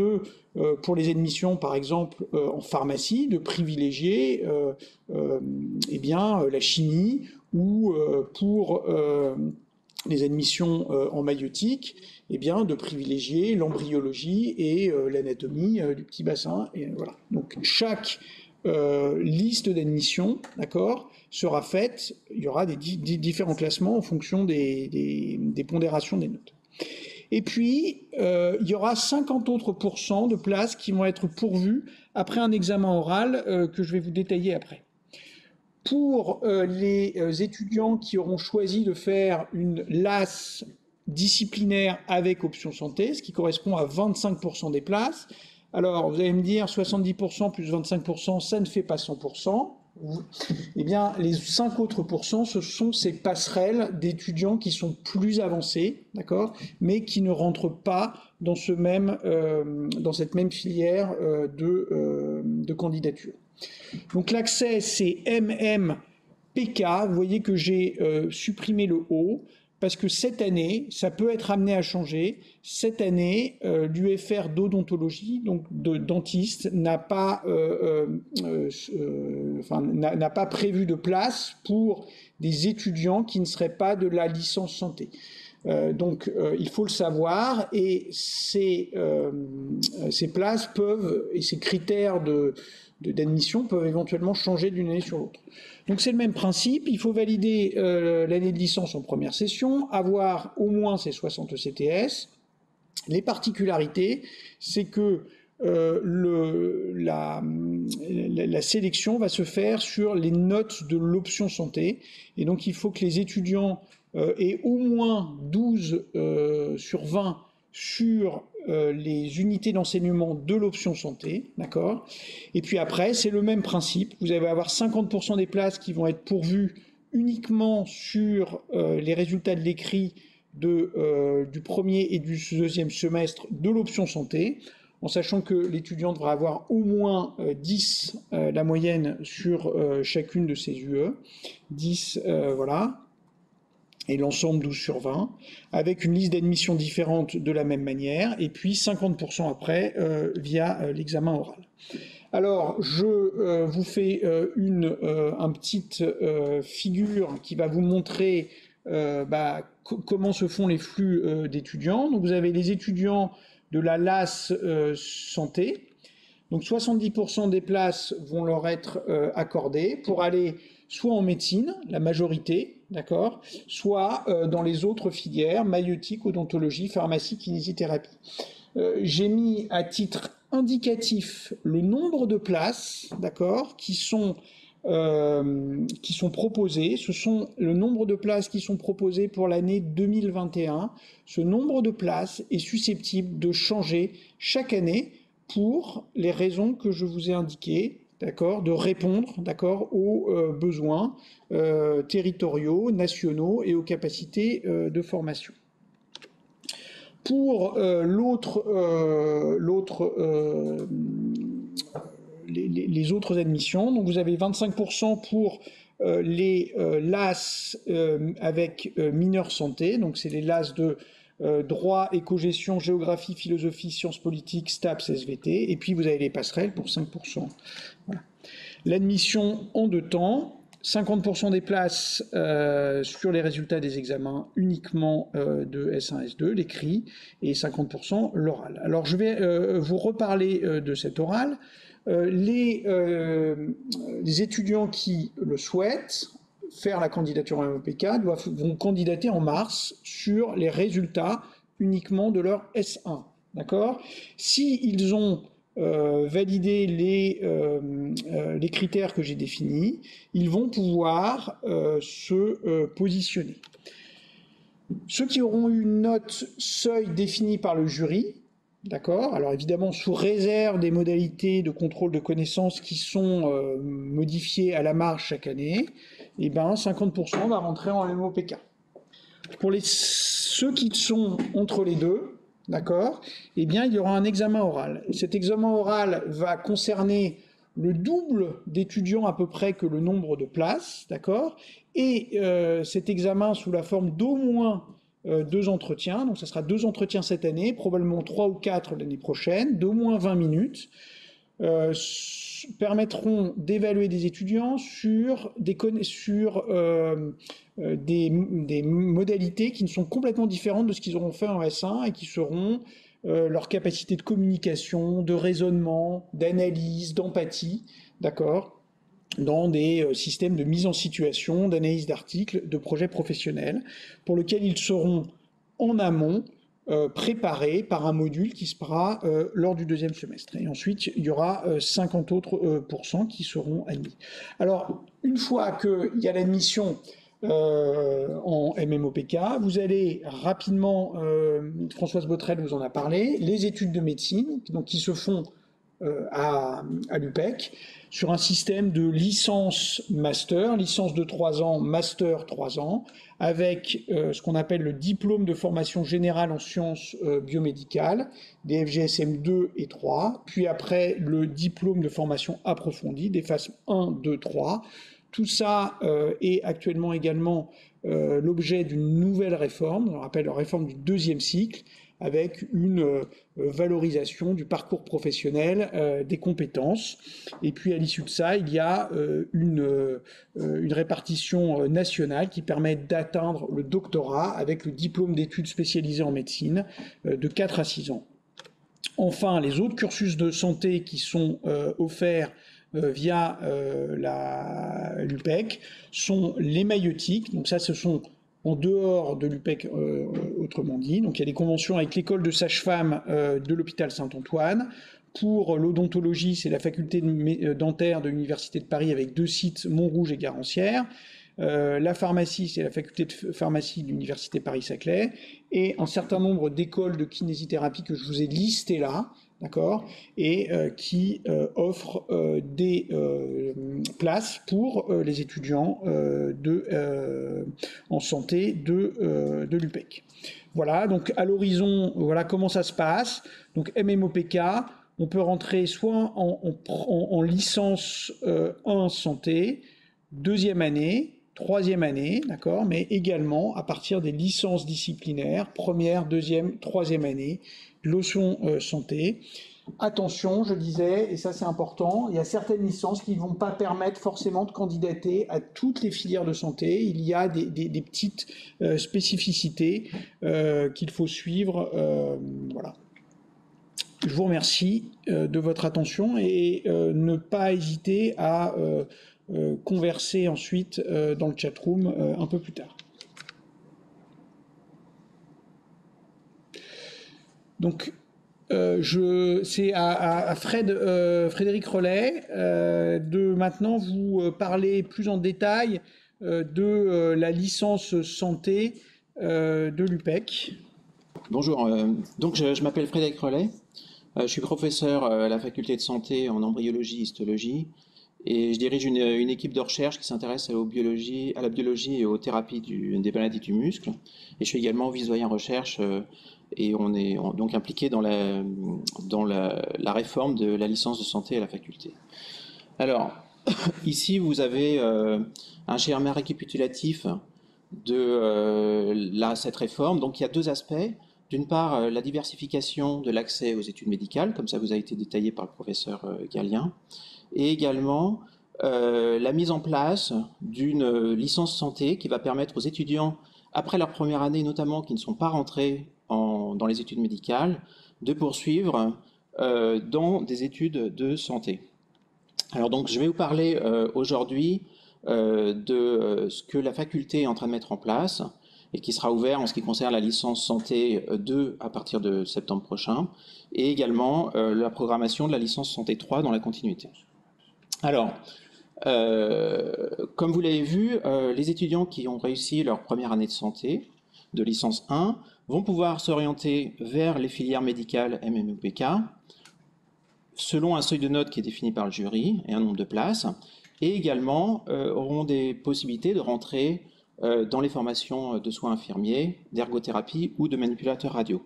pour les admissions, par exemple, en pharmacie, de privilégier eh bien, la chimie, ou pour les admissions en maïeutique, eh bien, de privilégier l'embryologie et l'anatomie du petit bassin. Et voilà. Donc, chaque liste d'admission, d'accord, sera faite, il y aura des différents classements en fonction des pondérations des notes. Et puis, il y aura 50 autres % de places qui vont être pourvues après un examen oral que je vais vous détailler après. Pour les étudiants qui auront choisi de faire une LAS disciplinaire avec option santé, ce qui correspond à 25% des places, alors vous allez me dire 70% plus 25%, ça ne fait pas 100%. Eh bien, les 5 autres %, ce sont ces passerelles d'étudiants qui sont plus avancés, d'accord, mais qui ne rentrent pas dans cette même filière de candidature. Donc l'accès, c'est MMPK. Vous voyez que j'ai supprimé le O, parce que cette année, ça peut être amené à changer. Cette année, l'UFR d'odontologie, donc de dentiste, n'a pas prévu de place pour des étudiants qui ne seraient pas de la licence santé. Donc, il faut le savoir, et ces places peuvent, et ces critères d'admission peuvent éventuellement changer d'une année sur l'autre. Donc c'est le même principe, il faut valider l'année de licence en première session, avoir au moins ses 60 ECTS. Les particularités, c'est que la sélection va se faire sur les notes de l'option santé, et donc il faut que les étudiants aient au moins 12 sur 20 sur les unités d'enseignement de l'option santé, d'accord. Et puis après, c'est le même principe. Vous allez avoir 50% des places qui vont être pourvues uniquement sur les résultats de l'écrit du premier et du deuxième semestre de l'option santé, en sachant que l'étudiant devra avoir au moins 10, la moyenne sur chacune de ces UE. 10, voilà. et l'ensemble 12 sur 20, avec une liste d'admission différente de la même manière, et puis 50% après via l'examen oral. Alors, je vous fais une petite figure qui va vous montrer comment se font les flux d'étudiants. Donc, vous avez les étudiants de la LAS santé. Donc, 70% des places vont leur être accordées pour aller soit en médecine, la majorité, d'accord, soit dans les autres filières, maïeutique, odontologie, pharmacie, kinésithérapie. J'ai mis à titre indicatif le nombre de places, d'accord, qui sont proposées. Ce sont le nombre de places qui sont proposées pour l'année 2021. Ce nombre de places est susceptible de changer chaque année pour les raisons que je vous ai indiquées, d'accord, de répondre, d'accord, aux besoins territoriaux, nationaux et aux capacités de formation. Pour les autres admissions, donc vous avez 25% pour les LAS avec mineurs santé, donc c'est les LAS de droit, éco-gestion, géographie, philosophie, sciences politiques, STAPS, SVT, et puis vous avez les passerelles pour 5%. Voilà. L'admission en 2 temps. 50% des places sur les résultats des examens uniquement de S1, S2, l'écrit, et 50% l'oral. Alors je vais vous reparler de cet oral. Les étudiants qui le souhaitent faire la candidature à MOPK vont candidater en mars sur les résultats uniquement de leur S1. D'accord ? S'ils ont valider les critères que j'ai définis, ils vont pouvoir se positionner. Ceux qui auront eu une note seuil définie par le jury, d'accord, alors évidemment sous réserve des modalités de contrôle de connaissances qui sont modifiées à la marge chaque année, et ben 50% va rentrer en MOPK. Pour ceux qui sont entre les deux, d'accord, eh bien, il y aura un examen oral. Cet examen oral va concerner le double d'étudiants à peu près que le nombre de places, d'accord, et cet examen sous la forme d'au moins 2 entretiens, donc ça sera 2 entretiens cette année, probablement 3 ou 4 l'année prochaine, d'au moins 20 minutes, permettront d'évaluer des étudiants sur des modalités qui ne sont complètement différentes de ce qu'ils auront fait en S1 et qui seront leur capacité de communication, de raisonnement, d'analyse, d'empathie, d'accord, dans des systèmes de mise en situation, d'analyse d'articles, de projets professionnels, pour lesquels ils seront en amont préparés par un module qui se fera lors du 2e semestre. Et ensuite, il y aura 50 autres % qui seront admis. Alors, une fois qu'il y a l'admission en MMOPK, vous allez rapidement, Françoise Botrel vous en a parlé, les études de médecine, donc qui se font à l'UPEC, sur un système de licence-master, licence de 3 ans, master 3 ans, avec ce qu'on appelle le diplôme de formation générale en sciences biomédicales, des FGSM 2 et 3, puis après le diplôme de formation approfondie, des phases 1, 2, 3. Tout ça est actuellement également l'objet d'une nouvelle réforme, on rappelle la réforme du 2e cycle, avec une valorisation du parcours professionnel, des compétences. Et puis à l'issue de ça, il y a une répartition nationale qui permet d'atteindre le doctorat avec le diplôme d'études spécialisées en médecine de 4 à 6 ans. Enfin, les autres cursus de santé qui sont offerts via l'UPEC sont les maïeutiques. Donc ça, ce sont en dehors de l'UPEC, autrement dit. Donc il y a des conventions avec l'école de sage-femme de l'hôpital Saint-Antoine. Pour l'odontologie, c'est la faculté dentaire de l'Université de Paris avec 2 sites, Montrouge et Garancières. La pharmacie, c'est la faculté de pharmacie de l'Université Paris-Saclay. Et un certain nombre d'écoles de kinésithérapie que je vous ai listées là, d'accord, et qui offrent des places pour les étudiants en santé de l'UPEC. Voilà, donc à l'horizon, voilà comment ça se passe. Donc MMOPK, on peut rentrer soit en licence 1 santé, 2e année, troisième année, d'accord, mais également à partir des licences disciplinaires, première, deuxième, troisième année, lotion santé. Attention, je disais, et ça c'est important, il y a certaines licences qui ne vont pas permettre forcément de candidater à toutes les filières de santé. Il y a des petites spécificités qu'il faut suivre. Voilà. Je vous remercie de votre attention et ne pas hésiter à converser ensuite dans le chatroom un peu plus tard. Donc, c'est à Frédéric Rollet de maintenant vous parler plus en détail de la licence santé de l'UPEC. Bonjour, donc je m'appelle Frédéric Rollet, je suis professeur à la faculté de santé en embryologie et histologie et je dirige une équipe de recherche qui s'intéresse à la biologie et aux thérapies des maladies du muscle. Et je suis également vice-doyen recherche et on est donc impliqué dans la réforme de la licence de santé à la faculté. Alors, ici vous avez un schéma récapitulatif de cette réforme. Donc il y a deux aspects. D'une part, la diversification de l'accès aux études médicales, comme ça vous a été détaillé par le professeur Gallien, et également la mise en place d'une licence santé qui va permettre aux étudiants, après leur première année notamment, qui ne sont pas rentrés dans les études médicales, de poursuivre dans des études de santé. Alors donc je vais vous parler aujourd'hui de ce que la faculté est en train de mettre en place et qui sera ouvert en ce qui concerne la licence santé 2 à partir de septembre prochain, et également la programmation de la licence santé 3 dans la continuité. Alors, comme vous l'avez vu, les étudiants qui ont réussi leur première année de santé, de licence 1, vont pouvoir s'orienter vers les filières médicales MMOPK, selon un seuil de notes qui est défini par le jury et un nombre de places, et également auront des possibilités de rentrer dans les formations de soins infirmiers, d'ergothérapie ou de manipulateurs radio.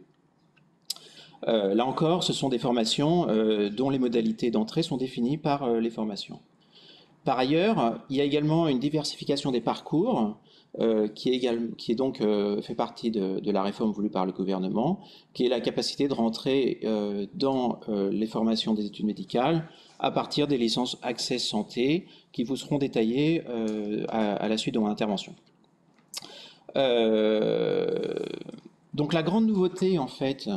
Là encore, ce sont des formations dont les modalités d'entrée sont définies par les formations. Par ailleurs, il y a également une diversification des parcours qui est donc fait partie de la réforme voulue par le gouvernement, qui est la capacité de rentrer dans les formations des études médicales à partir des licences accès santé qui vous seront détaillées à la suite de mon intervention. Donc la grande nouveauté en fait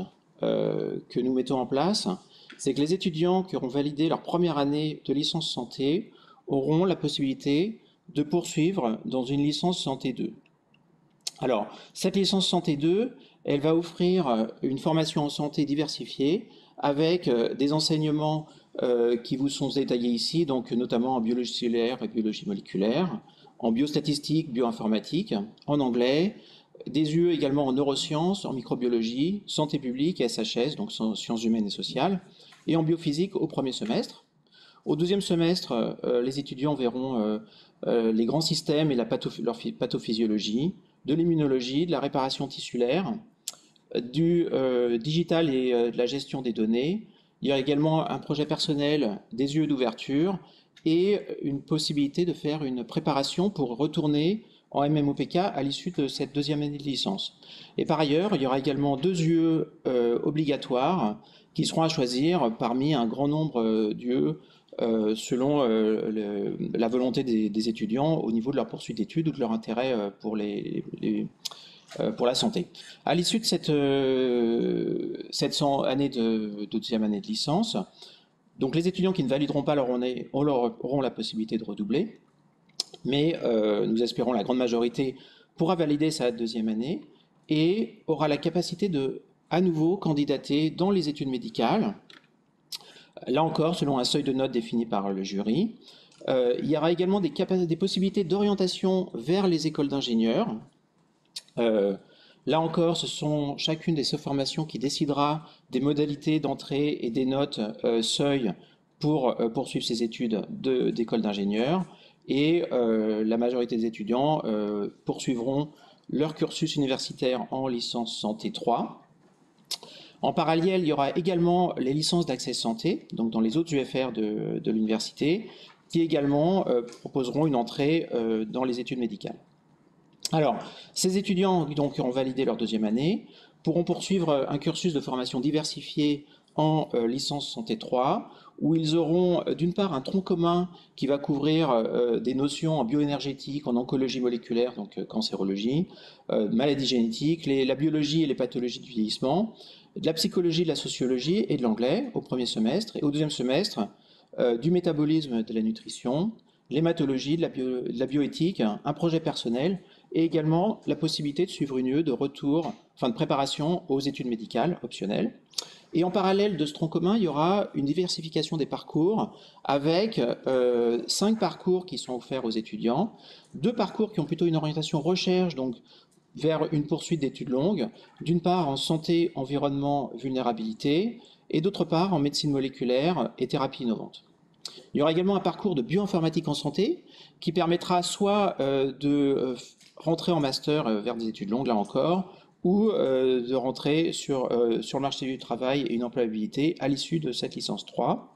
que nous mettons en place, c'est que les étudiants qui auront validé leur première année de licence santé auront la possibilité de poursuivre dans une licence santé 2. Alors, cette licence santé 2, elle va offrir une formation en santé diversifiée avec des enseignements qui vous sont détaillés ici, donc notamment en biologie cellulaire et biologie moléculaire, en biostatistique, bioinformatique, en anglais, des UE également en neurosciences, en microbiologie, santé publique et SHS, donc sciences humaines et sociales, et en biophysique au premier semestre. Au deuxième semestre, les étudiants verront les grands systèmes et leur pathophysiologie, de l'immunologie, de la réparation tissulaire, du digital et de la gestion des données. Il y a également un projet personnel des UE d'ouverture et une possibilité de faire une préparation pour retourner en MMOPK à l'issue de cette deuxième année de licence. Et par ailleurs, il y aura également 2 UE obligatoires qui seront à choisir parmi un grand nombre d'UE selon la volonté des étudiants au niveau de leur poursuite d'études ou de leur intérêt pour la santé. À l'issue de cette année de deuxième année de licence, donc les étudiants qui ne valideront pas leur année auront la possibilité de redoubler, mais nous espérons la grande majorité pourra valider sa deuxième année et aura la capacité de à nouveau candidater dans les études médicales. Là encore, selon un seuil de notes défini par le jury. Il y aura également des possibilités d'orientation vers les écoles d'ingénieurs. Là encore, ce sont chacune des formations qui décidera des modalités d'entrée et des notes seuil pour poursuivre ces études d'école d'ingénieurs. Et la majorité des étudiants poursuivront leur cursus universitaire en licence santé 3. En parallèle, il y aura également les licences d'accès santé, donc dans les autres UFR de l'université, qui également proposeront une entrée dans les études médicales. Alors, ces étudiants donc, qui ont validé leur deuxième année pourront poursuivre un cursus de formation diversifié en licence santé 3, où ils auront d'une part un tronc commun qui va couvrir des notions en bioénergétique, en oncologie moléculaire, donc cancérologie, maladies génétiques, la biologie et les pathologies du vieillissement, de la psychologie, de la sociologie et de l'anglais au premier semestre, et au deuxième semestre, du métabolisme, de la nutrition, l'hématologie, de la bioéthique, un projet personnel, et également la possibilité de suivre une UE de retour, enfin de préparation aux études médicales optionnelles. Et en parallèle de ce tronc commun, il y aura une diversification des parcours avec 5 parcours qui sont offerts aux étudiants, 2 parcours qui ont plutôt une orientation recherche, donc vers une poursuite d'études longues, d'une part en santé, environnement, vulnérabilité, et d'autre part en médecine moléculaire et thérapie innovante. Il y aura également un parcours de bioinformatique en santé qui permettra soit de rentrer en master vers des études longues, là encore, ou de rentrer sur le marché du travail et une employabilité à l'issue de cette licence 3.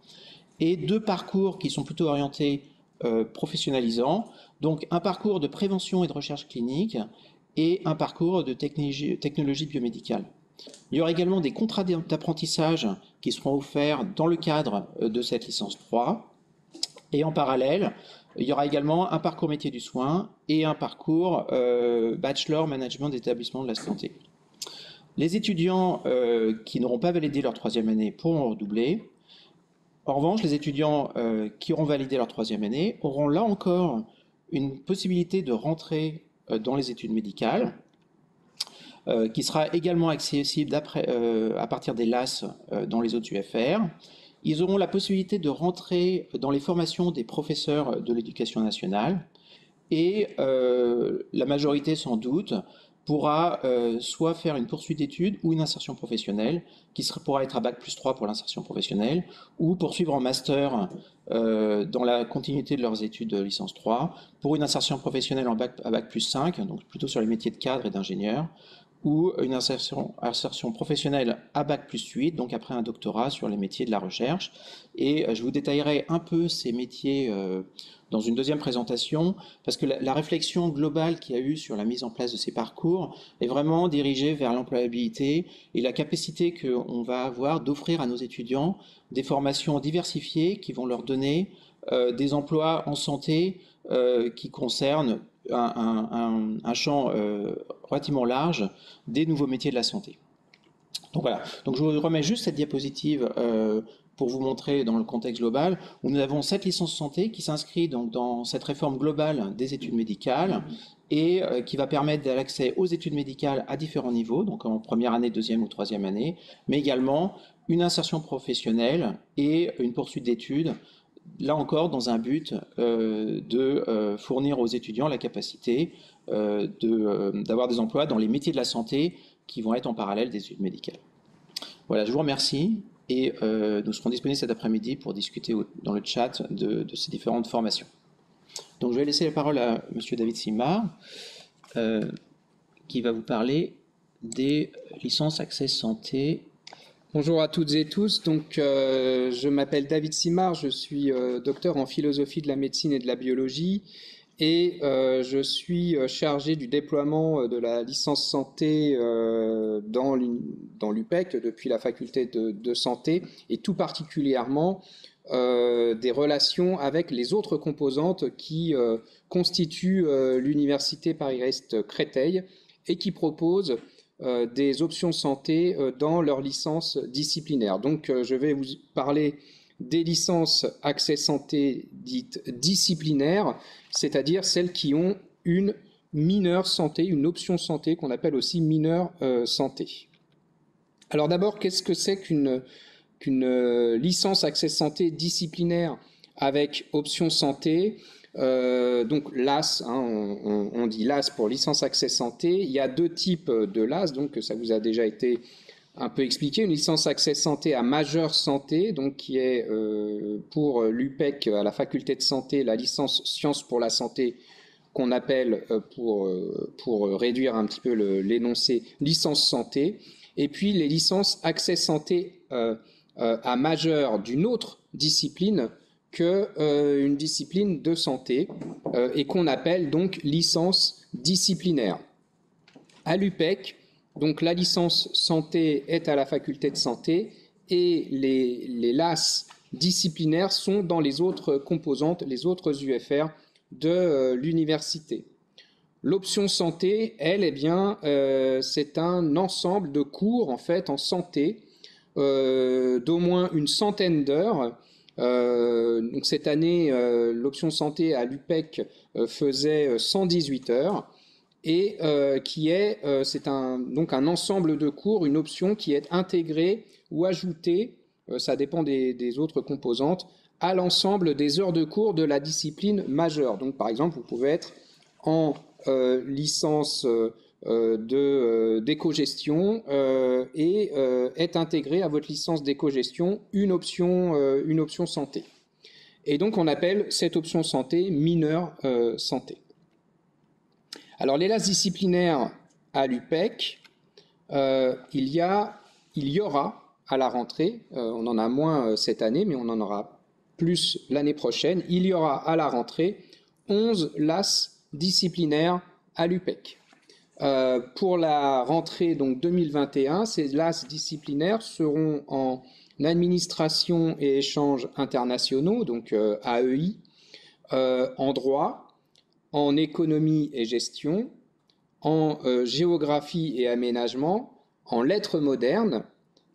Et 2 parcours qui sont plutôt orientés professionnalisants, donc un parcours de prévention et de recherche clinique et un parcours de technologie biomédicale. Il y aura également des contrats d'apprentissage qui seront offerts dans le cadre de cette licence 3. Et en parallèle, il y aura également un parcours métier du soin et un parcours bachelor management d'établissement de la santé. Les étudiants qui n'auront pas validé leur troisième année pourront redoubler. En revanche, les étudiants qui auront validé leur troisième année auront là encore une possibilité de rentrer dans les études médicales, qui sera également accessible à partir des LAS dans les autres UFR. Ils auront la possibilité de rentrer dans les formations des professeurs de l'éducation nationale et la majorité sans doute pourra soit faire une poursuite d'études ou une insertion professionnelle qui pourra être à Bac+3 pour l'insertion professionnelle ou poursuivre en master dans la continuité de leurs études de licence 3 pour une insertion professionnelle à Bac+5, donc plutôt sur les métiers de cadre et d'ingénieur, ou une insertion professionnelle à Bac+8, donc après un doctorat sur les métiers de la recherche. Et je vous détaillerai un peu ces métiers dans une deuxième présentation, parce que la réflexion globale qu'il y a eu sur la mise en place de ces parcours est vraiment dirigée vers l'employabilité et la capacité qu'on va avoir d'offrir à nos étudiants des formations diversifiées qui vont leur donner des emplois en santé qui concernent un champ relativement large des nouveaux métiers de la santé. Donc voilà, donc je vous remets juste cette diapositive pour vous montrer dans le contexte global, où nous avons cette licence santé qui s'inscrit donc dans cette réforme globale des études médicales et qui va permettre l'accès aux études médicales à différents niveaux, donc en première année, deuxième ou troisième année, mais également une insertion professionnelle et une poursuite d'études, là encore dans un but de fournir aux étudiants la capacité d'avoir des emplois dans les métiers de la santé qui vont être en parallèle des études médicales. Voilà, je vous remercie et nous serons disponibles cet après-midi pour discuter dans le chat de ces différentes formations. Donc je vais laisser la parole à M. David Simard qui va vous parler des licences accès santé. Bonjour à toutes et tous, donc je m'appelle David Simard, je suis docteur en philosophie de la médecine et de la biologie et je suis chargé du déploiement de la licence santé dans l'UPEC depuis la faculté de santé et tout particulièrement des relations avec les autres composantes qui constituent l'université Paris-Est Créteil et qui proposent des options santé dans leur licence disciplinaire. Donc je vais vous parler des licences accès santé dites disciplinaires, c'est-à-dire celles qui ont une mineure santé, une option santé qu'on appelle aussi mineure santé. Alors d'abord, qu'est-ce que c'est qu'une licence accès santé disciplinaire avec option santé? Donc LAS, on dit LAS pour licence accès santé. Il y a 2 types de LAS, donc ça vous a déjà été un peu expliqué. Une licence accès santé à majeure santé, donc qui est pour l'UPEC à la faculté de santé, la licence sciences pour la santé qu'on appelle pour réduire un petit peu l'énoncé licence santé. Et puis les licences accès santé à majeure d'une autre discipline qu'une discipline de santé et qu'on appelle donc licence disciplinaire. À l'UPEC, donc la licence santé est à la faculté de santé et les LAS disciplinaires sont dans les autres composantes, les autres UFR de l'université. L'option santé, elle, eh bien, c'est un ensemble de cours en fait en santé d'au moins une centaine d'heures. Donc cette année, l'option santé à l'UPEC faisait 118 heures et c'est donc un ensemble de cours, une option qui est intégrée ou ajoutée, ça dépend des autres composantes, à l'ensemble des heures de cours de la discipline majeure. Donc par exemple, vous pouvez être en licence d'éco-gestion et est intégré à votre licence d'éco-gestion une option santé. Et donc on appelle cette option santé mineure santé. Alors les LAS disciplinaires à l'UPEC, il y aura à la rentrée, on en a moins cette année, mais on en aura plus l'année prochaine, il y aura à la rentrée 11 LAS disciplinaires à l'UPEC. Pour la rentrée donc 2021, ces LAS disciplinaires seront en administration et échanges internationaux, donc AEI, en droit, en économie et gestion, en géographie et aménagement, en lettres modernes,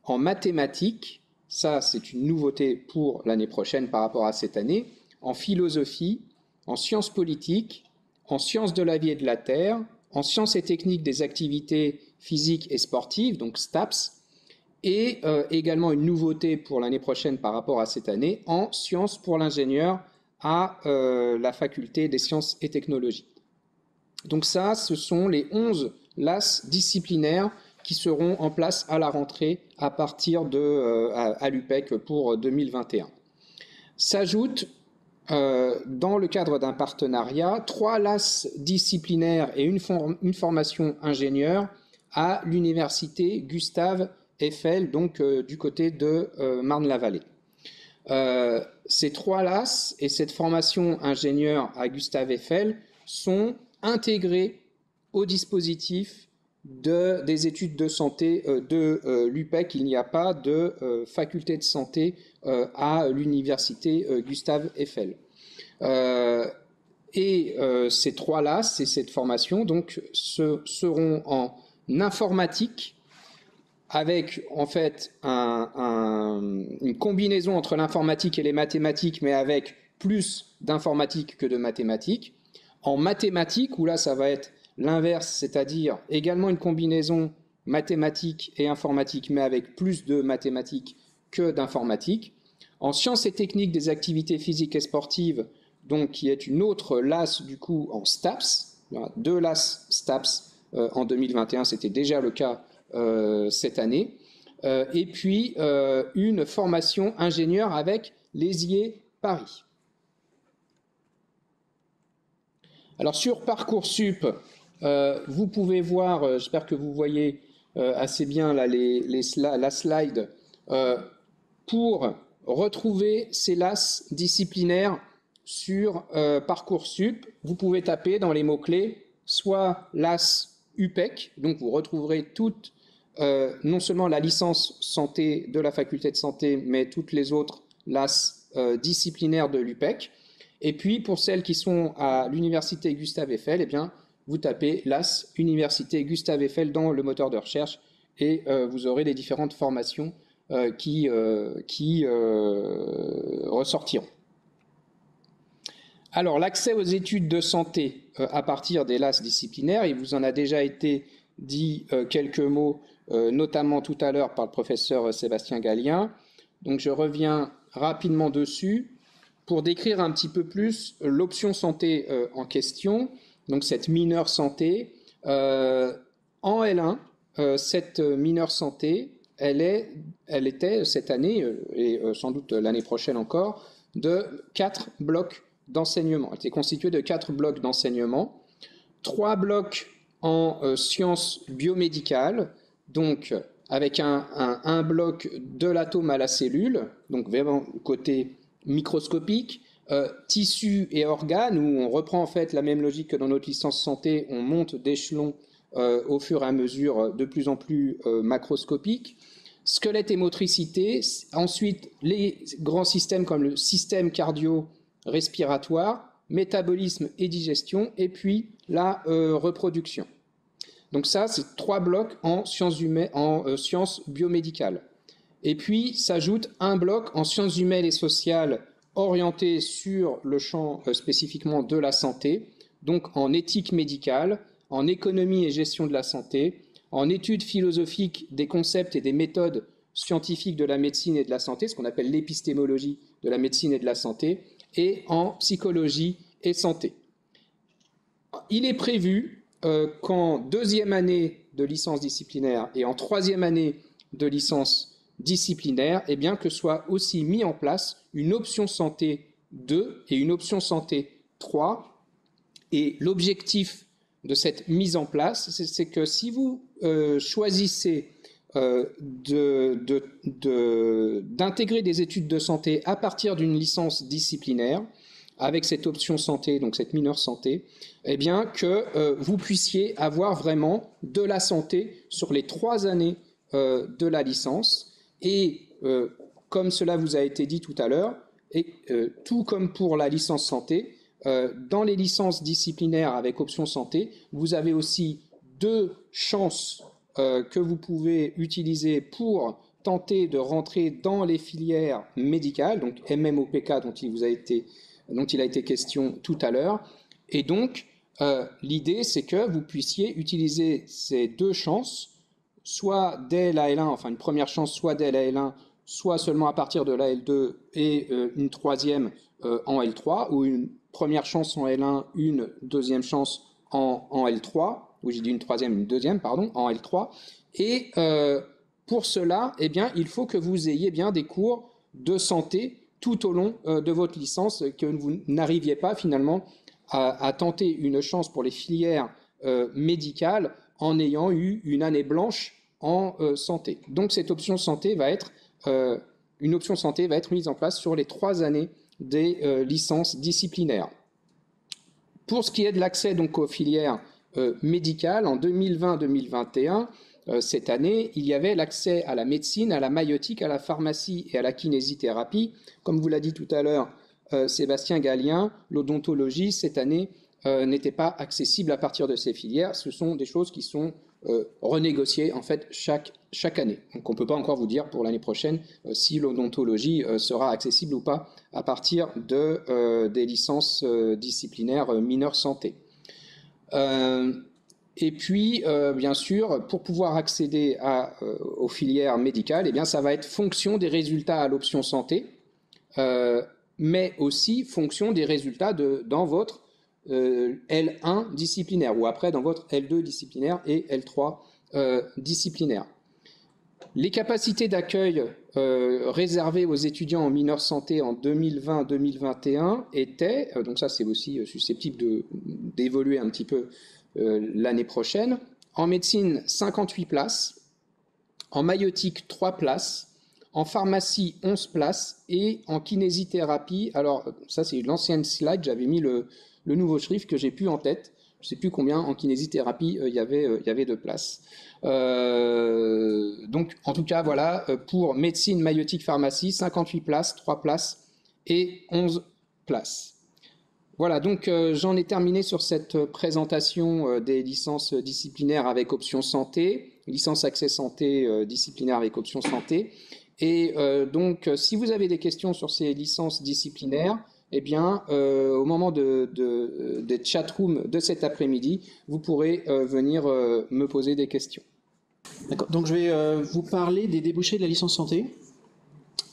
en mathématiques, ça c'est une nouveauté pour l'année prochaine par rapport à cette année, en philosophie, en sciences politiques, en sciences de la vie et de la terre, en sciences et techniques des activités physiques et sportives, donc STAPS, et également une nouveauté pour l'année prochaine par rapport à cette année, en sciences pour l'ingénieur à la faculté des sciences et technologies. Donc ça, ce sont les 11 LAS disciplinaires qui seront en place à la rentrée à partir à l'UPEC pour 2021. S'ajoutent dans le cadre d'un partenariat 3 LAS disciplinaires et une formation ingénieur à l'université Gustave Eiffel, donc du côté de Marne-la-Vallée. Ces 3 LAS et cette formation ingénieur à Gustave Eiffel sont intégrés au dispositif des études de santé de l'UPEC. Il n'y a pas de faculté de santé à l'université Gustave Eiffel. Ces 3 LAS et cette formation donc, seront en informatique, avec en fait une combinaison entre l'informatique et les mathématiques, mais avec plus d'informatique que de mathématiques. En mathématiques, où là ça va être l'inverse, c'est-à-dire également une combinaison mathématiques et informatique, mais avec plus de mathématiques que d'informatique. En sciences et techniques des activités physiques et sportives, donc qui est une autre LAS du coup en STAPS, 2 LAS STAPS en 2021, c'était déjà le cas cette année, et puis une formation ingénieur avec l'ESIE Paris. Alors sur Parcoursup, vous pouvez voir, j'espère que vous voyez assez bien là, la slide, pour retrouver ces LAS disciplinaires sur Parcoursup, vous pouvez taper dans les mots-clés soit LAS UPEC, donc vous retrouverez toutes, non seulement la licence santé de la faculté de santé, mais toutes les autres LAS disciplinaires de l'UPEC. Et puis, pour celles qui sont à l'université Gustave Eiffel, eh bien, vous tapez LAS Université Gustave Eiffel dans le moteur de recherche et vous aurez les différentes formations qui ressortiront. Alors, l'accès aux études de santé à partir des LAS disciplinaires, il vous en a déjà été dit quelques mots, notamment tout à l'heure par le professeur Sébastien Gallien. Donc, je reviens rapidement dessus pour décrire un petit peu plus l'option santé en question, donc cette mineure santé. En L1, cette mineure santé, elle était cette année, et sans doute l'année prochaine encore, de 4 blocs d'enseignement. Elle était constituée de 4 blocs d'enseignement, 3 blocs en sciences biomédicales, donc avec un bloc de l'atome à la cellule, donc vraiment côté microscopiques, tissus et organes, où on reprend en fait la même logique que dans notre licence santé, on monte d'échelon au fur et à mesure de plus en plus macroscopiques. Squelette et motricité, ensuite les grands systèmes comme le système cardio-respiratoire, métabolisme et digestion, et puis la reproduction. Donc ça, c'est 3 blocs en sciences biomédicales. Et puis s'ajoute un bloc en sciences humaines et sociales orienté sur le champ spécifiquement de la santé, donc en éthique médicale, en économie et gestion de la santé, en études philosophiques des concepts et des méthodes scientifiques de la médecine et de la santé, ce qu'on appelle l'épistémologie de la médecine et de la santé, et en psychologie et santé. Il est prévu qu'en 2e année de licence disciplinaire et en 3e année de licence disciplinaire, eh bien, que soit aussi mis en place une option santé 2 et une option santé 3. Et l'objectif de cette mise en place, c'est que si vous choisissez d'intégrer des études de santé à partir d'une licence disciplinaire, avec cette option santé, donc cette mineure santé, eh bien que vous puissiez avoir vraiment de la santé sur les 3 années de la licence. Et comme cela vous a été dit tout à l'heure, et tout comme pour la licence santé, dans les licences disciplinaires avec option santé, vous avez aussi 2 chances que vous pouvez utiliser pour tenter de rentrer dans les filières médicales, donc MMOPK dont il a été question tout à l'heure. Et donc, l'idée, c'est que vous puissiez utiliser ces 2 chances, soit dès la L1, enfin une première chance, soit dès la L1, soit seulement à partir de la L2 et une 3e en L3, ou une première chance en L1, une 2e chance en L3, ou j'ai dit une 3e, une 2e, pardon, en L3. Et pour cela, eh bien, il faut que vous ayez bien des cours de santé tout au long de votre licence, que vous n'arriviez pas finalement à tenter une chance pour les filières médicales en ayant eu une année blanche en santé. Donc cette option santé va être mise en place sur les 3 années des licences disciplinaires. Pour ce qui est de l'accès donc aux filières médicales, en 2020-2021, cette année, il y avait l'accès à la médecine, à la maïeutique, à la pharmacie et à la kinésithérapie. Comme vous l'a dit tout à l'heure Sébastien Gallien, l'odontologie, cette année, n'était pas accessible à partir de ces filières. Ce sont des choses qui sont renégociées en fait chaque année. Donc on ne peut pas encore vous dire pour l'année prochaine si l'odontologie sera accessible ou pas à partir des licences disciplinaires mineures santé. Et puis, bien sûr, pour pouvoir accéder aux filières médicales, eh bien, ça va être fonction des résultats à l'option santé, mais aussi fonction des résultats dans votre L1 disciplinaire, ou après dans votre L2 disciplinaire et L3 disciplinaire. Les capacités d'accueil réservées aux étudiants en mineure santé en 2020-2021 étaient, donc ça c'est aussi susceptible d'évoluer un petit peu l'année prochaine, en médecine 58 places, en maïeutique 3 places, en pharmacie 11 places et en kinésithérapie, alors ça c'est l'ancienne slide, j'avais mis le nouveau chiffre que j'ai plus en tête, je ne sais plus combien en kinésithérapie il y avait de places. Donc en tout cas voilà, pour médecine, maïeutique, pharmacie, 58 places, 3 places et 11 places. Voilà, donc j'en ai terminé sur cette présentation des licences disciplinaires avec option santé, licence accès santé disciplinaire avec option santé. Et donc, si vous avez des questions sur ces licences disciplinaires, eh bien, au moment des chatrooms de cet après-midi, vous pourrez venir me poser des questions. D'accord, donc je vais vous parler des débouchés de la licence santé.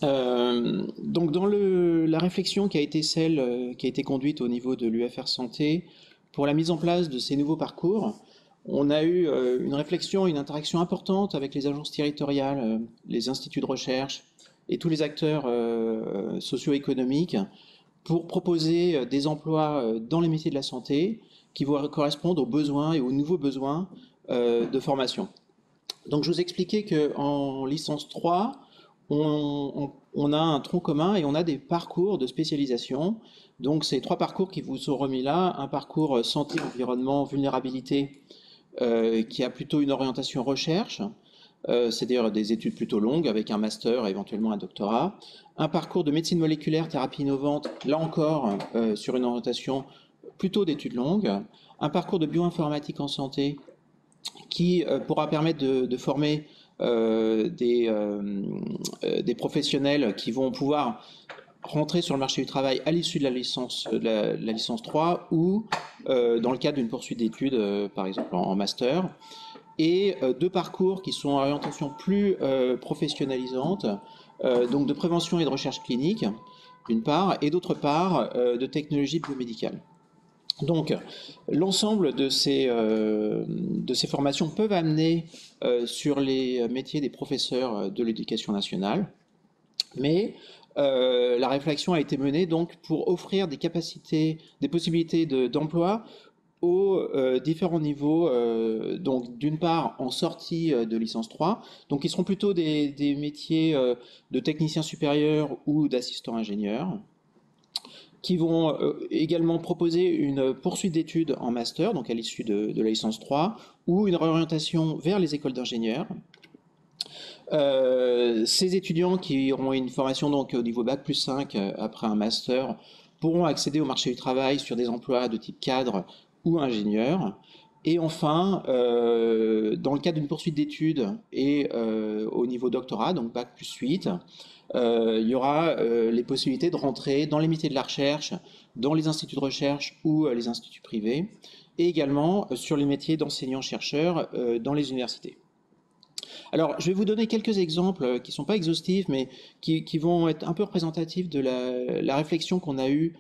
Donc dans la réflexion qui a été conduite au niveau de l'UFR Santé pour la mise en place de ces nouveaux parcours, on a eu une réflexion, une interaction importante avec les agences territoriales, les instituts de recherche et tous les acteurs socio-économiques pour proposer des emplois dans les métiers de la santé qui vont correspondre aux besoins et aux nouveaux besoins de formation. Donc je vous expliquais qu'en licence 3, on a un tronc commun et on a des parcours de spécialisation. Donc, c'est 3 parcours qui vous sont remis là. Un parcours santé, environnement, vulnérabilité, qui a plutôt une orientation recherche, c'est-à-dire des études plutôt longues avec un master et éventuellement un doctorat. Un parcours de médecine moléculaire, thérapie innovante, là encore sur une orientation plutôt d'études longues. Un parcours de bioinformatique en santé qui pourra permettre de former des professionnels qui vont pouvoir rentrer sur le marché du travail à l'issue de la licence 3 ou dans le cadre d'une poursuite d'études, par exemple en master. Et 2 parcours qui sont à orientation plus professionnalisante, donc de prévention et de recherche clinique, d'une part, et d'autre part, de technologie biomédicale. Donc, l'ensemble de ces formations peuvent amener sur les métiers des professeurs de l'éducation nationale, mais la réflexion a été menée donc pour offrir des capacités, des possibilités d'emploi aux différents niveaux, donc d'une part en sortie de licence 3, donc ils seront plutôt des métiers de technicien supérieur ou d'assistant ingénieur, qui vont également proposer une poursuite d'études en master, donc à l'issue de la licence 3, ou une réorientation vers les écoles d'ingénieurs. Ces étudiants qui auront une formation donc au niveau Bac plus 5 après un master pourront accéder au marché du travail sur des emplois de type cadre ou ingénieur. Et enfin, dans le cadre d'une poursuite d'études et au niveau doctorat, donc Bac plus 8, il y aura les possibilités de rentrer dans les métiers de la recherche, dans les instituts de recherche ou les instituts privés, et également sur les métiers d'enseignants-chercheurs dans les universités. Alors, je vais vous donner quelques exemples qui ne sont pas exhaustifs, mais qui vont être un peu représentatifs de la réflexion qu'on a eue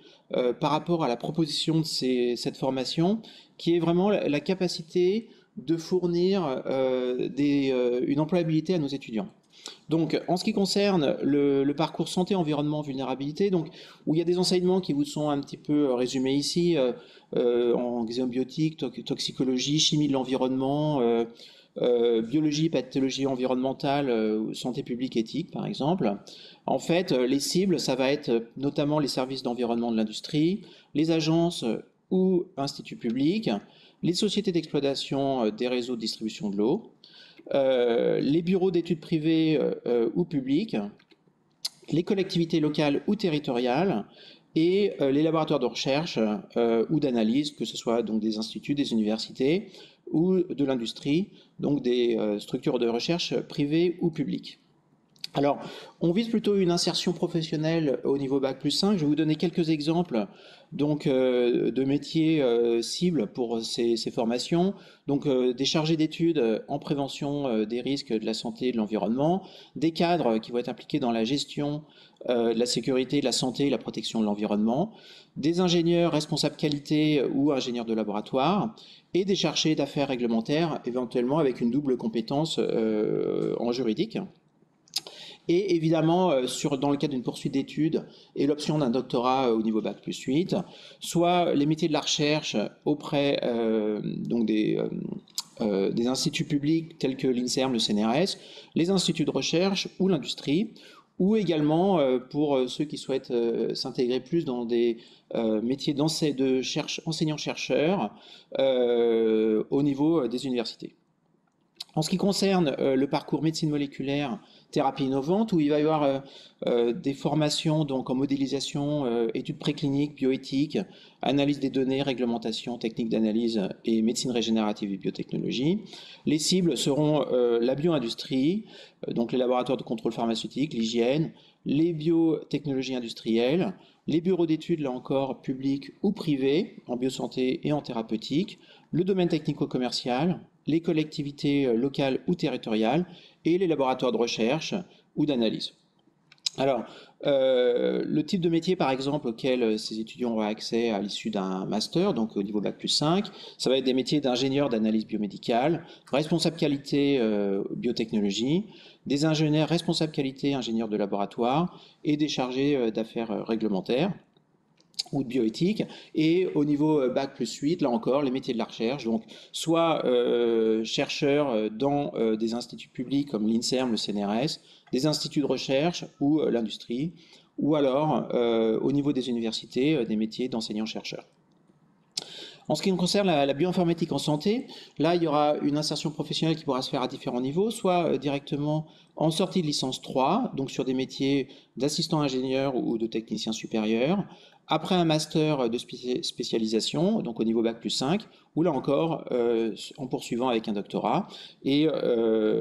par rapport à la proposition de cette formation, qui est vraiment la capacité de fournir une employabilité à nos étudiants. Donc, en ce qui concerne le parcours santé, environnement, vulnérabilité, donc, où il y a des enseignements qui vous sont un petit peu résumés ici, en xénobiotique, toxicologie, chimie de l'environnement, biologie, pathologie environnementale, santé publique, éthique, par exemple. En fait, les cibles, ça va être notamment les services d'environnement de l'industrie, les agences ou instituts publics, les sociétés d'exploitation des réseaux de distribution de l'eau, les bureaux d'études privées ou publiques, les collectivités locales ou territoriales, et les laboratoires de recherche ou d'analyse, que ce soit donc des instituts, des universités ou de l'industrie, donc des structures de recherche privées ou publiques. Alors, on vise plutôt une insertion professionnelle au niveau Bac plus 5. Je vais vous donner quelques exemples donc, de métiers cibles pour ces formations. Donc, des chargés d'études en prévention des risques de la santé et de l'environnement, des cadres qui vont être impliqués dans la gestion de la sécurité, de la santé et la protection de l'environnement, des ingénieurs responsables qualité ou ingénieurs de laboratoire, et des chargés d'affaires réglementaires, éventuellement avec une double compétence en juridique. Et évidemment, dans le cadre d'une poursuite d'études et l'option d'un doctorat au niveau Bac plus 8, soit les métiers de la recherche auprès donc des instituts publics tels que l'INSERM, le CNRS, les instituts de recherche ou l'industrie, ou également pour ceux qui souhaitent s'intégrer plus dans des métiers d'enseignants-chercheurs au niveau des universités. En ce qui concerne le parcours médecine moléculaire, thérapie innovante, où il va y avoir des formations donc en modélisation, études précliniques, bioéthique, analyse des données, réglementation, technique d'analyse et médecine régénérative et biotechnologie. Les cibles seront la bio-industrie, donc les laboratoires de contrôle pharmaceutique, l'hygiène, les biotechnologies industrielles, les bureaux d'études, là encore, publics ou privés, en biosanté et en thérapeutique, le domaine technico-commercial, les collectivités locales ou territoriales et les laboratoires de recherche ou d'analyse. Alors, le type de métier, par exemple, auquel ces étudiants auront accès à l'issue d'un master, donc au niveau Bac plus 5, ça va être des métiers d'ingénieur d'analyse biomédicale, responsable qualité biotechnologie, des ingénieurs responsables qualité ingénieurs de laboratoire et des chargés d'affaires réglementaires. ou de bioéthique, et au niveau Bac plus 8, là encore, les métiers de la recherche, donc soit chercheurs dans des instituts publics comme l'INSERM, le CNRS, des instituts de recherche ou l'industrie, ou alors au niveau des universités, des métiers d'enseignants-chercheurs. En ce qui concerne la bioinformatique en santé, là, il y aura une insertion professionnelle qui pourra se faire à différents niveaux, soit directement en sortie de licence 3, donc sur des métiers d'assistant ingénieur ou de technicien supérieur, après un master de spécialisation, donc au niveau Bac plus 5, ou là encore en poursuivant avec un doctorat. Et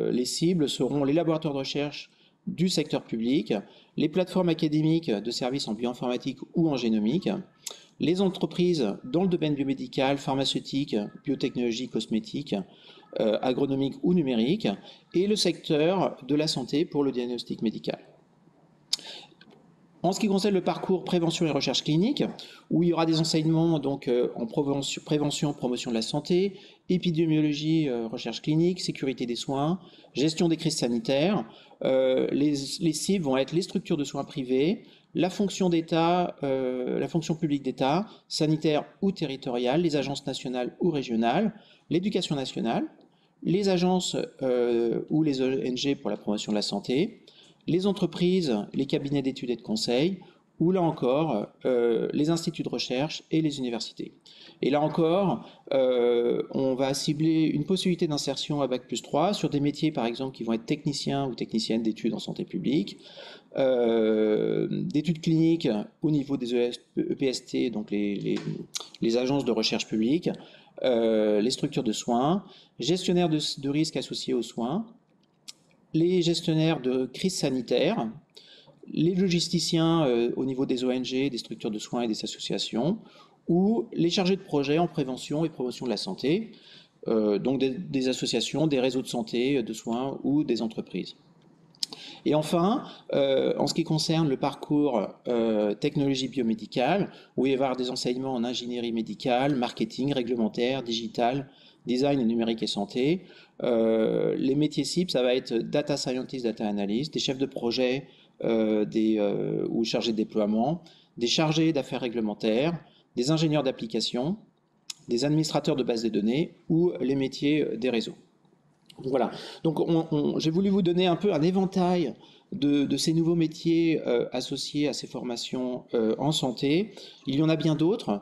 les cibles seront les laboratoires de recherche du secteur public, les plateformes académiques de services en bioinformatique ou en génomique, les entreprises dans le domaine biomédical, pharmaceutique, biotechnologie, cosmétique, agronomique ou numérique, et le secteur de la santé pour le diagnostic médical. En ce qui concerne le parcours prévention et recherche clinique, où il y aura des enseignements donc, en prévention, promotion de la santé, épidémiologie, recherche clinique, sécurité des soins, gestion des crises sanitaires, les cibles vont être les structures de soins privées, la fonction d'État, la fonction publique d'État, sanitaire ou territoriale, les agences nationales ou régionales, l'éducation nationale, les agences ou les ONG pour la promotion de la santé, les entreprises, les cabinets d'études et de conseil, ou là encore, les instituts de recherche et les universités. Et là encore, on va cibler une possibilité d'insertion à Bac plus 3 sur des métiers, par exemple, qui vont être techniciens ou techniciennes d'études en santé publique, d'études cliniques au niveau des EPST, donc les agences de recherche publique, les structures de soins, gestionnaires de risques associés aux soins, les gestionnaires de crise sanitaire, les logisticiens au niveau des ONG, des structures de soins et des associations, ou les chargés de projet en prévention et promotion de la santé, donc des associations, des réseaux de santé, de soins ou des entreprises. Et enfin, en ce qui concerne le parcours technologie biomédicale, où il va y avoir des enseignements en ingénierie médicale, marketing, réglementaire, digital, design et numérique et santé, les métiers cibles, ça va être data scientist, data analyst, des chefs de projet ou chargés de déploiement, des chargés d'affaires réglementaires, des ingénieurs d'application, des administrateurs de bases de données ou les métiers des réseaux. Voilà, donc j'ai voulu vous donner un peu un éventail de ces nouveaux métiers associés à ces formations en santé. Il y en a bien d'autres,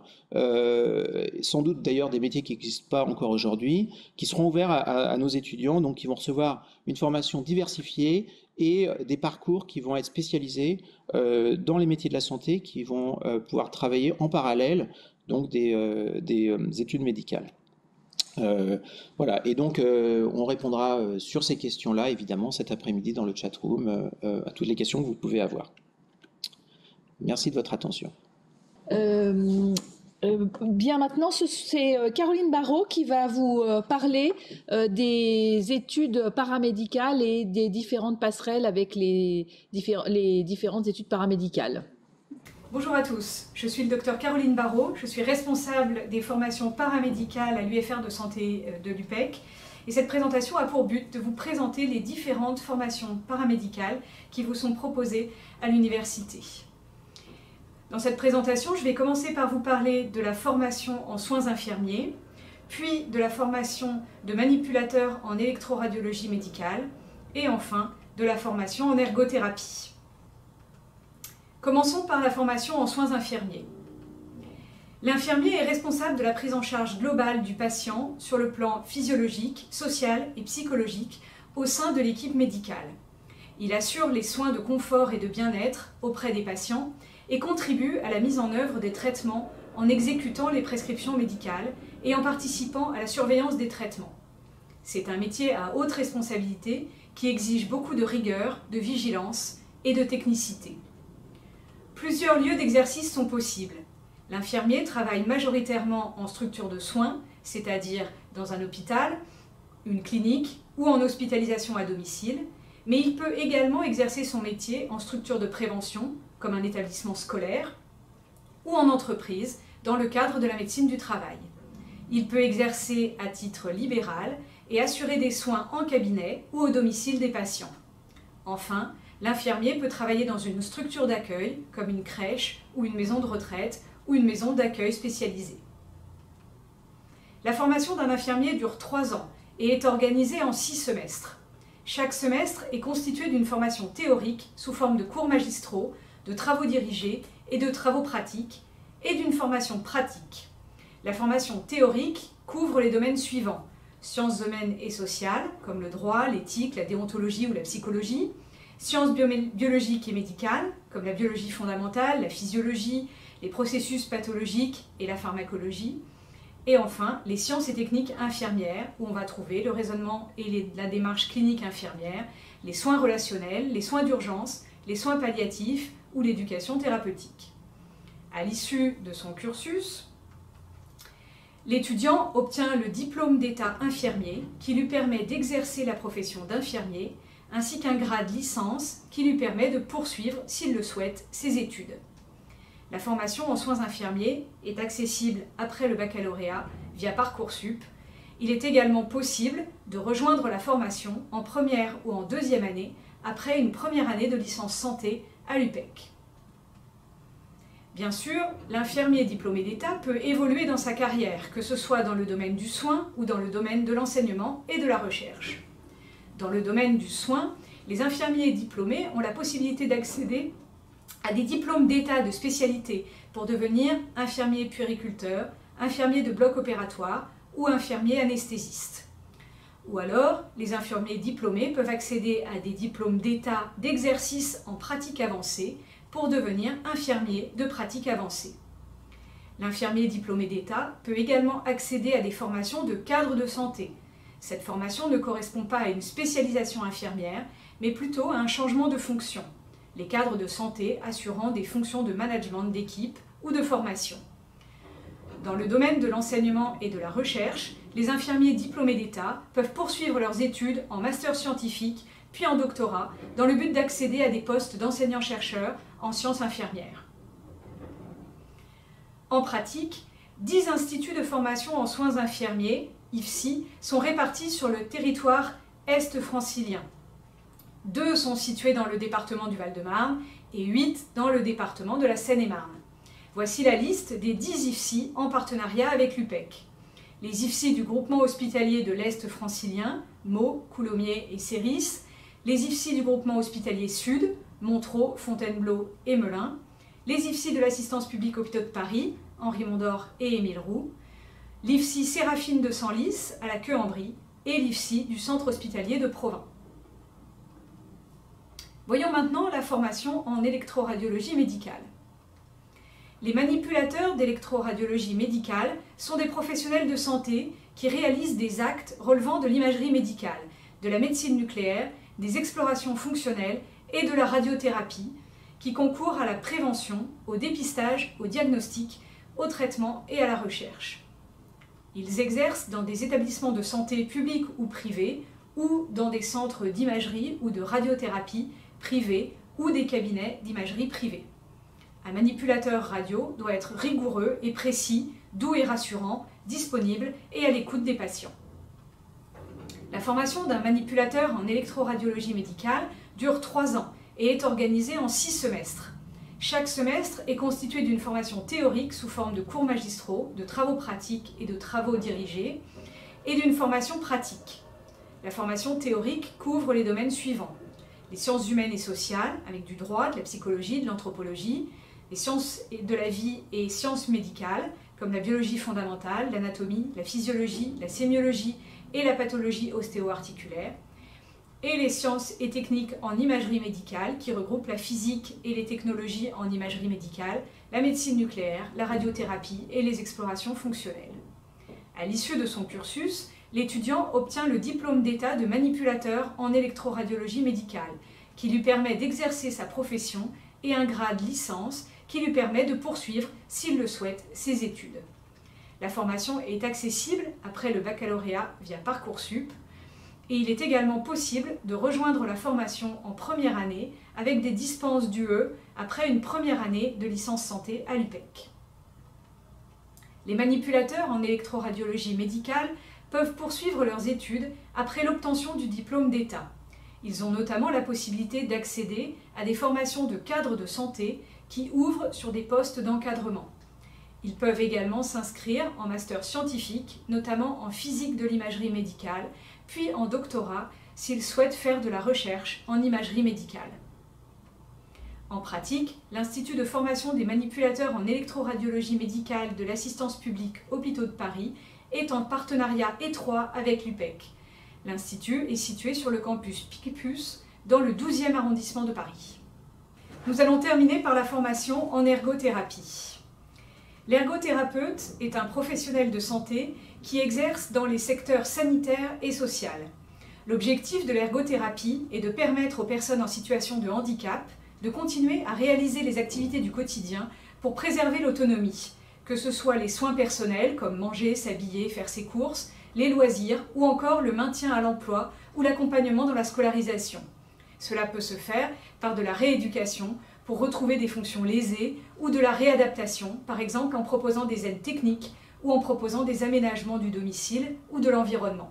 sans doute d'ailleurs des métiers qui n'existent pas encore aujourd'hui, qui seront ouverts à nos étudiants, donc qui vont recevoir une formation diversifiée et des parcours qui vont être spécialisés dans les métiers de la santé, qui vont pouvoir travailler en parallèle donc des études médicales. Voilà, et donc on répondra sur ces questions-là, évidemment, cet après-midi dans le chat-room, à toutes les questions que vous pouvez avoir. Merci de votre attention. Bien, maintenant, c'est Caroline Barraud qui va vous parler des études paramédicales et des différentes passerelles avec les différentes études paramédicales. Bonjour à tous, je suis le docteur Caroline Barraud, je suis responsable des formations paramédicales à l'UFR de santé de l'UPEC et cette présentation a pour but de vous présenter les différentes formations paramédicales qui vous sont proposées à l'université. Dans cette présentation, je vais commencer par vous parler de la formation en soins infirmiers, puis de la formation de manipulateur en électroradiologie médicale et enfin de la formation en ergothérapie. Commençons par la formation en soins infirmiers. L'infirmier est responsable de la prise en charge globale du patient sur le plan physiologique, social et psychologique au sein de l'équipe médicale. Il assure les soins de confort et de bien-être auprès des patients et contribue à la mise en œuvre des traitements en exécutant les prescriptions médicales et en participant à la surveillance des traitements. C'est un métier à haute responsabilité qui exige beaucoup de rigueur, de vigilance et de technicité. Plusieurs lieux d'exercice sont possibles. L'infirmier travaille majoritairement en structure de soins, c'est-à-dire dans un hôpital, une clinique ou en hospitalisation à domicile, mais il peut également exercer son métier en structure de prévention, comme un établissement scolaire, ou en entreprise, dans le cadre de la médecine du travail. Il peut exercer à titre libéral et assurer des soins en cabinet ou au domicile des patients. Enfin, l'infirmier peut travailler dans une structure d'accueil, comme une crèche ou une maison de retraite, ou une maison d'accueil spécialisée. La formation d'un infirmier dure 3 ans et est organisée en 6 semestres. Chaque semestre est constitué d'une formation théorique sous forme de cours magistraux, de travaux dirigés et de travaux pratiques, et d'une formation pratique. La formation théorique couvre les domaines suivants: sciences humaines et sociales, comme le droit, l'éthique, la déontologie ou la psychologie, sciences biologiques et médicales, comme la biologie fondamentale, la physiologie, les processus pathologiques et la pharmacologie, et enfin les sciences et techniques infirmières, où on va trouver le raisonnement et la démarche clinique infirmière, les soins relationnels, les soins d'urgence, les soins palliatifs ou l'éducation thérapeutique. À l'issue de son cursus, l'étudiant obtient le diplôme d'état infirmier qui lui permet d'exercer la profession d'infirmier, ainsi qu'un grade licence qui lui permet de poursuivre, s'il le souhaite, ses études. La formation en soins infirmiers est accessible après le baccalauréat via Parcoursup. Il est également possible de rejoindre la formation en première ou en deuxième année après une première année de licence santé à l'UPEC. Bien sûr, l'infirmier diplômé d'État peut évoluer dans sa carrière, que ce soit dans le domaine du soin ou dans le domaine de l'enseignement et de la recherche. Dans le domaine du soin, les infirmiers diplômés ont la possibilité d'accéder à des diplômes d'État de spécialité pour devenir infirmier puériculteur, infirmier de bloc opératoire ou infirmier anesthésiste. Ou alors, les infirmiers diplômés peuvent accéder à des diplômes d'État d'exercice en pratique avancée pour devenir infirmier de pratique avancée. L'infirmier diplômé d'État peut également accéder à des formations de cadre de santé. Cette formation ne correspond pas à une spécialisation infirmière, mais plutôt à un changement de fonction. Les cadres de santé assurant des fonctions de management d'équipe ou de formation. Dans le domaine de l'enseignement et de la recherche, les infirmiers diplômés d'État peuvent poursuivre leurs études en master scientifique puis en doctorat dans le but d'accéder à des postes d'enseignants-chercheurs en sciences infirmières. En pratique, 10 instituts de formation en soins infirmiers, IFSI, sont répartis sur le territoire est francilien. 2 sont situés dans le département du Val-de-Marne et 8 dans le département de la Seine-et-Marne. Voici la liste des 10 IFSI en partenariat avec l'UPEC. Les IFSI du groupement hospitalier de l'Est francilien, Meaux, Coulommiers et Séris, les IFSI du groupement hospitalier Sud, Montereau, Fontainebleau et Melun, les IFSI de l'assistance publique hôpitaux de Paris, Henri Mondor et Émile Roux, l'IFSI Séraphine de Senlis à la Queue-en-Brie et l'IFSI du centre hospitalier de Provins. Voyons maintenant la formation en électroradiologie médicale. Les manipulateurs d'électroradiologie médicale sont des professionnels de santé qui réalisent des actes relevant de l'imagerie médicale, de la médecine nucléaire, des explorations fonctionnelles et de la radiothérapie, qui concourent à la prévention, au dépistage, au diagnostic, au traitement et à la recherche. Ils exercent dans des établissements de santé publics ou privés, ou dans des centres d'imagerie ou de radiothérapie privés ou des cabinets d'imagerie privés. Un manipulateur radio doit être rigoureux et précis, doux et rassurant, disponible et à l'écoute des patients. La formation d'un manipulateur en électroradiologie médicale dure 3 ans et est organisée en 6 semestres. Chaque semestre est constitué d'une formation théorique sous forme de cours magistraux, de travaux pratiques et de travaux dirigés, et d'une formation pratique. La formation théorique couvre les domaines suivants: les sciences humaines et sociales, avec du droit, de la psychologie, de l'anthropologie, les sciences de la vie et sciences médicales, comme la biologie fondamentale, l'anatomie, la physiologie, la sémiologie et la pathologie ostéo-articulaire, et les sciences et techniques en imagerie médicale, qui regroupent la physique et les technologies en imagerie médicale, la médecine nucléaire, la radiothérapie et les explorations fonctionnelles. À l'issue de son cursus, l'étudiant obtient le diplôme d'état de manipulateur en électroradiologie médicale, qui lui permet d'exercer sa profession, et un grade licence qui lui permet de poursuivre, s'il le souhaite, ses études. La formation est accessible après le baccalauréat via Parcoursup, et il est également possible de rejoindre la formation en première année avec des dispenses d'UE après une première année de licence santé à l'UPEC. Les manipulateurs en électroradiologie médicale peuvent poursuivre leurs études après l'obtention du diplôme d'État. Ils ont notamment la possibilité d'accéder à des formations de cadres de santé qui ouvrent sur des postes d'encadrement. Ils peuvent également s'inscrire en master scientifique, notamment en physique de l'imagerie médicale, puis en doctorat s'ils souhaitent faire de la recherche en imagerie médicale. En pratique, l'Institut de formation des manipulateurs en électroradiologie médicale de l'assistance publique Hôpitaux de Paris est en partenariat étroit avec l'UPEC. L'Institut est situé sur le campus Picpus, dans le 12e arrondissement de Paris. Nous allons terminer par la formation en ergothérapie. L'ergothérapeute est un professionnel de santé qui exerce dans les secteurs sanitaire et social. L'objectif de l'ergothérapie est de permettre aux personnes en situation de handicap de continuer à réaliser les activités du quotidien pour préserver l'autonomie, que ce soit les soins personnels comme manger, s'habiller, faire ses courses, les loisirs ou encore le maintien à l'emploi ou l'accompagnement dans la scolarisation. Cela peut se faire par de la rééducation pour retrouver des fonctions lésées ou de la réadaptation, par exemple en proposant des aides techniques ou en proposant des aménagements du domicile ou de l'environnement.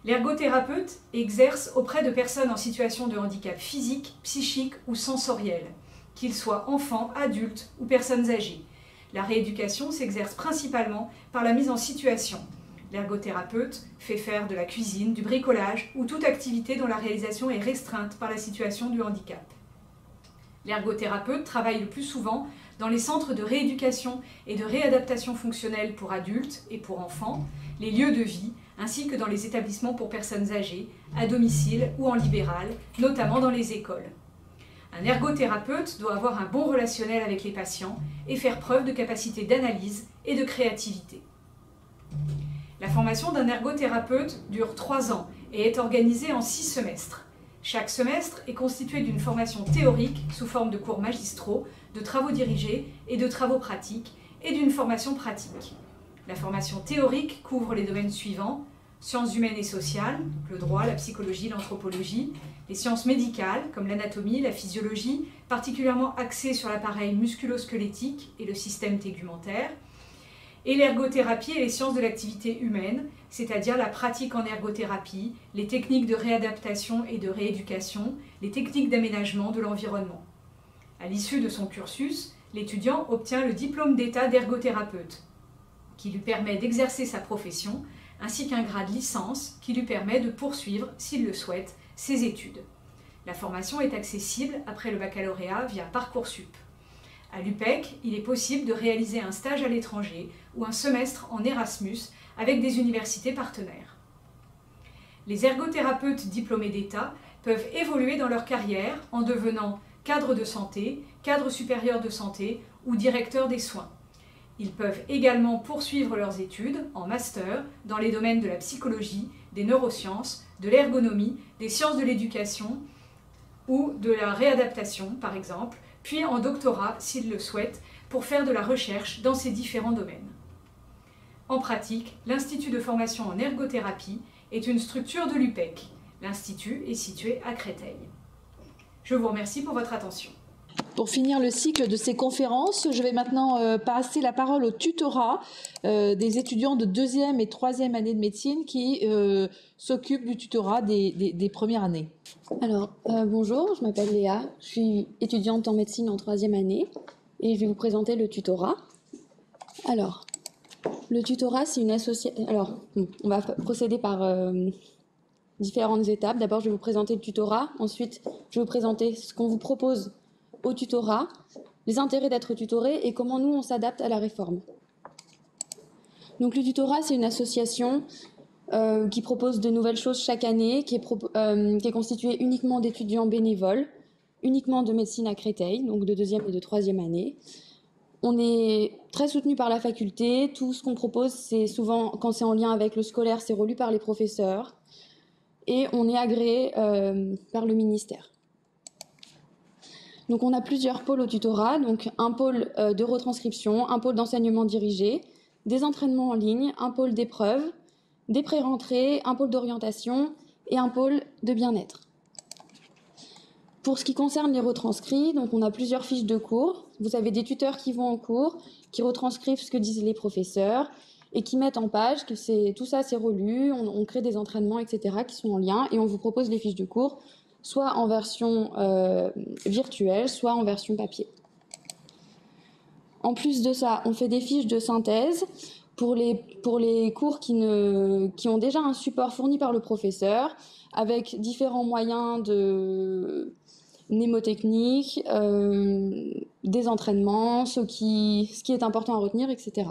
L'ergothérapeute exerce auprès de personnes en situation de handicap physique, psychique ou sensoriel, qu'ils soient enfants, adultes ou personnes âgées. La rééducation s'exerce principalement par la mise en situation. L'ergothérapeute fait faire de la cuisine, du bricolage ou toute activité dont la réalisation est restreinte par la situation du handicap. L'ergothérapeute travaille le plus souvent dans les centres de rééducation et de réadaptation fonctionnelle pour adultes et pour enfants, les lieux de vie, ainsi que dans les établissements pour personnes âgées, à domicile ou en libéral, notamment dans les écoles. Un ergothérapeute doit avoir un bon relationnel avec les patients et faire preuve de capacité d'analyse et de créativité. La formation d'un ergothérapeute dure 3 ans et est organisée en 6 semestres. Chaque semestre est constitué d'une formation théorique sous forme de cours magistraux, de travaux dirigés et de travaux pratiques, et d'une formation pratique. La formation théorique couvre les domaines suivants: sciences humaines et sociales, le droit, la psychologie, l'anthropologie, les sciences médicales comme l'anatomie, la physiologie, particulièrement axées sur l'appareil musculo-squelettique et le système tégumentaire, et l'ergothérapie et les sciences de l'activité humaine, c'est-à-dire la pratique en ergothérapie, les techniques de réadaptation et de rééducation, les techniques d'aménagement de l'environnement. À l'issue de son cursus, l'étudiant obtient le diplôme d'état d'ergothérapeute, qui lui permet d'exercer sa profession, ainsi qu'un grade licence qui lui permet de poursuivre, s'il le souhaite, ses études. La formation est accessible après le baccalauréat via Parcoursup. À l'UPEC, il est possible de réaliser un stage à l'étranger ou un semestre en Erasmus avec des universités partenaires. Les ergothérapeutes diplômés d'État peuvent évoluer dans leur carrière en devenant cadre de santé, cadre supérieur de santé ou directeur des soins. Ils peuvent également poursuivre leurs études en master dans les domaines de la psychologie, des neurosciences, de l'ergonomie, des sciences de l'éducation ou de la réadaptation par exemple, puis en doctorat s'ils le souhaitent pour faire de la recherche dans ces différents domaines. En pratique, l'Institut de formation en ergothérapie est une structure de l'UPEC. L'Institut est situé à Créteil. Je vous remercie pour votre attention. Pour finir le cycle de ces conférences, je vais maintenant passer la parole au tutorat des étudiants de 2e et 3e année de médecine qui s'occupent du tutorat des premières années. Alors, bonjour, je m'appelle Léa, je suis étudiante en médecine en 3e année et je vais vous présenter le tutorat. Alors, le tutorat, c'est une association... Alors, on va procéder par différentes étapes. D'abord, je vais vous présenter le tutorat. Ensuite, je vais vous présenter ce qu'on vous propose au tutorat, les intérêts d'être tutoré et comment nous, on s'adapte à la réforme. Donc, le tutorat, c'est une association qui propose de nouvelles choses chaque année, qui est constituée uniquement d'étudiants bénévoles, uniquement de médecine à Créteil, donc de 2e et de 3e année. On est très soutenu par la faculté. Tout ce qu'on propose, c'est souvent, quand c'est en lien avec le scolaire, c'est relu par les professeurs. Et on est agréé par le ministère. Donc on a plusieurs pôles au tutorat, donc un pôle de retranscription, un pôle d'enseignement dirigé, des entraînements en ligne, un pôle d'épreuves, des pré-rentrées, un pôle d'orientation et un pôle de bien-être. Pour ce qui concerne les retranscrits, donc on a plusieurs fiches de cours. Vous avez des tuteurs qui vont en cours, qui retranscrivent ce que disent les professeurs et qui mettent en page que tout ça c'est relu, on crée des entraînements, etc. qui sont en lien et on vous propose les fiches de cours, soit en version virtuelle, soit en version papier. En plus de ça, on fait des fiches de synthèse pour les cours qui ont déjà un support fourni par le professeur, avec différents moyens de mnémotechnique, des entraînements, ce qui est important à retenir, etc.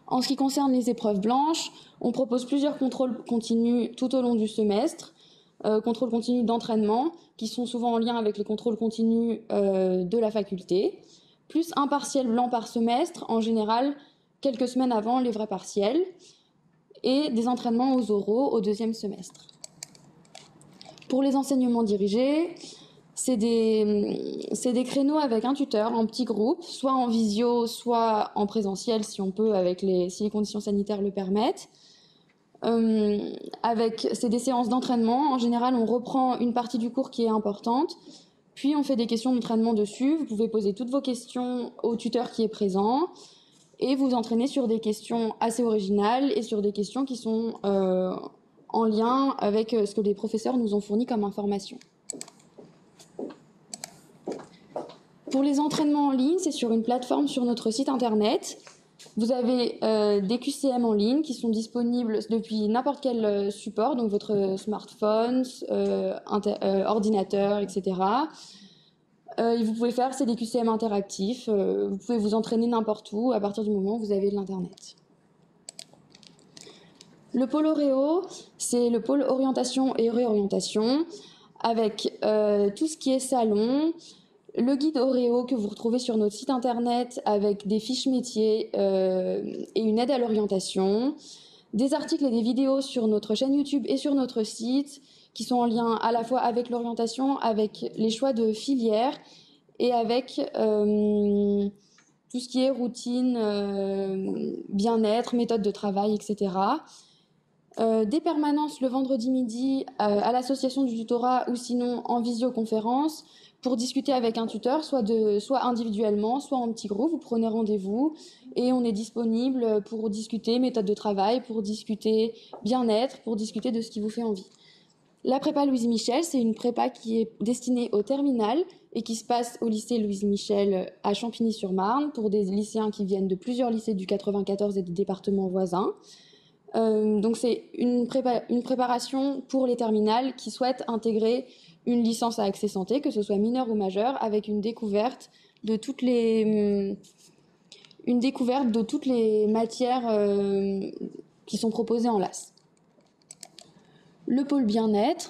En ce qui concerne les épreuves blanches, on propose plusieurs contrôles continus tout au long du semestre, contrôles continus d'entraînement, qui sont souvent en lien avec les contrôles continus de la faculté, plus un partiel blanc par semestre, en général quelques semaines avant les vrais partiels, et des entraînements aux oraux au deuxième semestre. Pour les enseignements dirigés, c'est des créneaux avec un tuteur en petits groupes, soit en visio, soit en présentiel si on peut, si les conditions sanitaires le permettent. C'est des séances d'entraînement. En général, on reprend une partie du cours qui est importante, puis on fait des questions d'entraînement dessus. Vous pouvez poser toutes vos questions au tuteur qui est présent et vous entraîner sur des questions assez originales et sur des questions qui sont en lien avec ce que les professeurs nous ont fourni comme information. Pour les entraînements en ligne, c'est sur une plateforme sur notre site internet. Vous avez des QCM en ligne qui sont disponibles depuis n'importe quel support, donc votre smartphone, ordinateur, etc. Et vous pouvez faire des QCM interactifs. Vous pouvez vous entraîner n'importe où à partir du moment où vous avez de l'internet. Le pôle Oréo, c'est le pôle orientation et réorientation, avec tout ce qui est salon, le guide Oréo que vous retrouvez sur notre site internet avec des fiches métiers et une aide à l'orientation, des articles et des vidéos sur notre chaîne YouTube et sur notre site qui sont en lien à la fois avec l'orientation, avec les choix de filières et avec tout ce qui est routine, bien-être, méthode de travail, etc. Des permanences le vendredi midi à l'association du tutorat ou sinon en visioconférence pour discuter avec un tuteur, soit individuellement, soit en petit groupe. Vous prenez rendez-vous et on est disponible pour discuter méthode de travail, pour discuter bien-être, pour discuter de ce qui vous fait envie. La prépa Louise Michel, c'est une prépa qui est destinée au terminal et qui se passe au lycée Louise Michel à Champigny-sur-Marne pour des lycéens qui viennent de plusieurs lycées du 94 et des départements voisins. Donc c'est une préparation pour les terminales qui souhaitent intégrer une licence à accès santé, que ce soit mineur ou majeur, avec une découverte de toutes les matières qui sont proposées en LAS. Le pôle bien-être,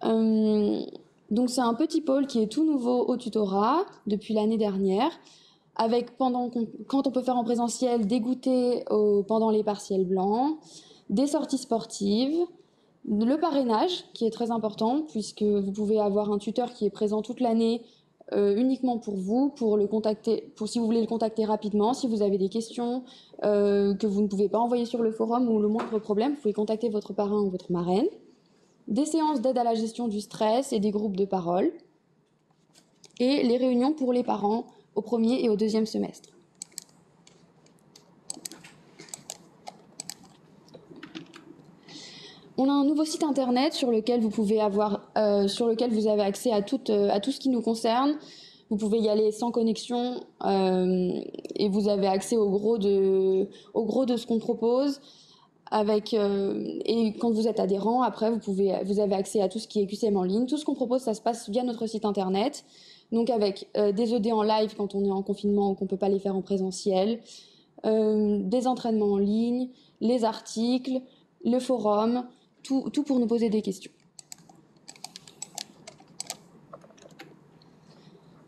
donc c'est un petit pôle qui est tout nouveau au tutorat depuis l'année dernière, avec quand on peut faire en présentiel, des goûters pendant les partiels blancs, des sorties sportives, le parrainage qui est très important puisque vous pouvez avoir un tuteur qui est présent toute l'année uniquement pour vous, pour si vous voulez le contacter rapidement, si vous avez des questions que vous ne pouvez pas envoyer sur le forum ou le moindre problème, vous pouvez contacter votre parrain ou votre marraine. Des séances d'aide à la gestion du stress et des groupes de parole. Et les réunions pour les parents au premier et au deuxième semestre. On a un nouveau site internet sur lequel vous avez accès à tout ce qui nous concerne. Vous pouvez y aller sans connexion et vous avez accès au gros de ce qu'on propose. Et quand vous êtes adhérent, après vous avez accès à tout ce qui est QCM en ligne. Tout ce qu'on propose, ça se passe via notre site internet. Donc avec des ED en live quand on est en confinement ou qu'on ne peut pas les faire en présentiel, des entraînements en ligne, les articles, le forum, tout pour nous poser des questions.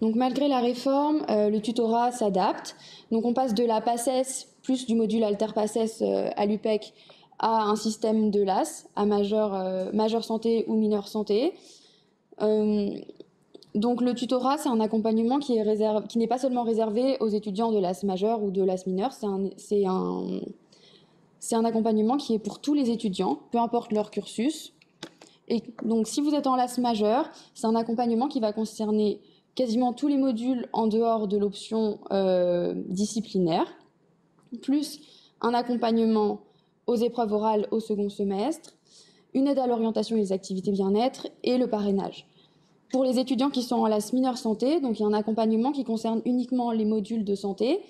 Donc malgré la réforme, le tutorat s'adapte. Donc on passe de la PACES plus du module Alter PACES à l'UPEC à un système de LAS, à majeur santé ou mineur santé. Donc le tutorat, c'est un accompagnement qui n'est pas seulement réservé aux étudiants de LAS majeur ou de LAS mineur, c'est un accompagnement qui est pour tous les étudiants, peu importe leur cursus. Et donc si vous êtes en LAS majeur, c'est un accompagnement qui va concerner quasiment tous les modules en dehors de l'option disciplinaire, plus un accompagnement aux épreuves orales au second semestre, une aide à l'orientation et les activités bien-être et le parrainage. Pour les étudiants qui sont en LAS mineure santé, donc il y a un accompagnement qui concerne uniquement les modules de santé.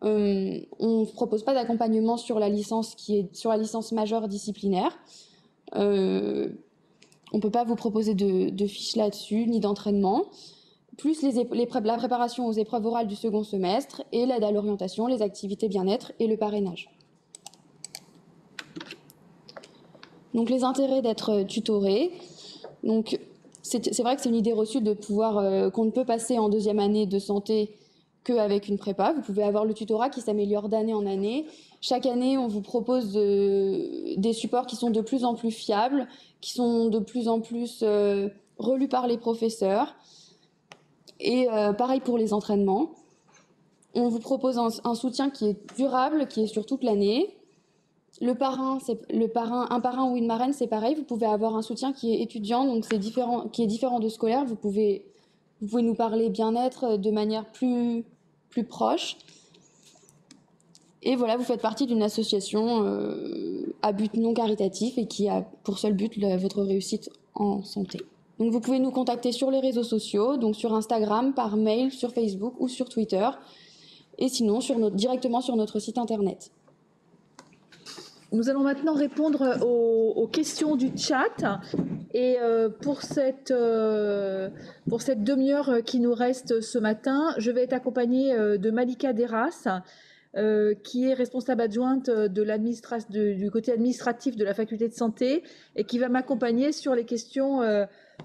On ne propose pas d'accompagnement sur la licence majeure disciplinaire. On ne peut pas vous proposer de fiches là-dessus, ni d'entraînement. Plus la préparation aux épreuves orales du second semestre et l'aide à l'orientation, les activités bien-être et le parrainage. Donc les intérêts d'être tutoré. Donc c'est vrai que c'est une idée reçue de pouvoir qu'on ne peut passer en deuxième année de santé qu'avec une prépa. Vous pouvez avoir le tutorat qui s'améliore d'année en année. Chaque année, on vous propose des supports qui sont de plus en plus fiables, qui sont de plus en plus relus par les professeurs. Et pareil pour les entraînements. On vous propose un soutien qui est durable, qui est sur toute l'année. Un parrain ou une marraine, c'est pareil. Vous pouvez avoir un soutien qui est étudiant, donc qui est différent de scolaire. Vous pouvez nous parler bien-être de manière plus proche. Et voilà, vous faites partie d'une association à but non caritatif et qui a pour seul but votre réussite en santé. Donc vous pouvez nous contacter sur les réseaux sociaux, donc sur Instagram, par mail, sur Facebook ou sur Twitter, et sinon directement sur notre site internet. Nous allons maintenant répondre aux questions du chat. Et pour cette demi-heure qui nous reste ce matin, je vais être accompagnée de Malika Deras, qui est responsable adjointe du côté administratif de la faculté de santé et qui va m'accompagner sur les questions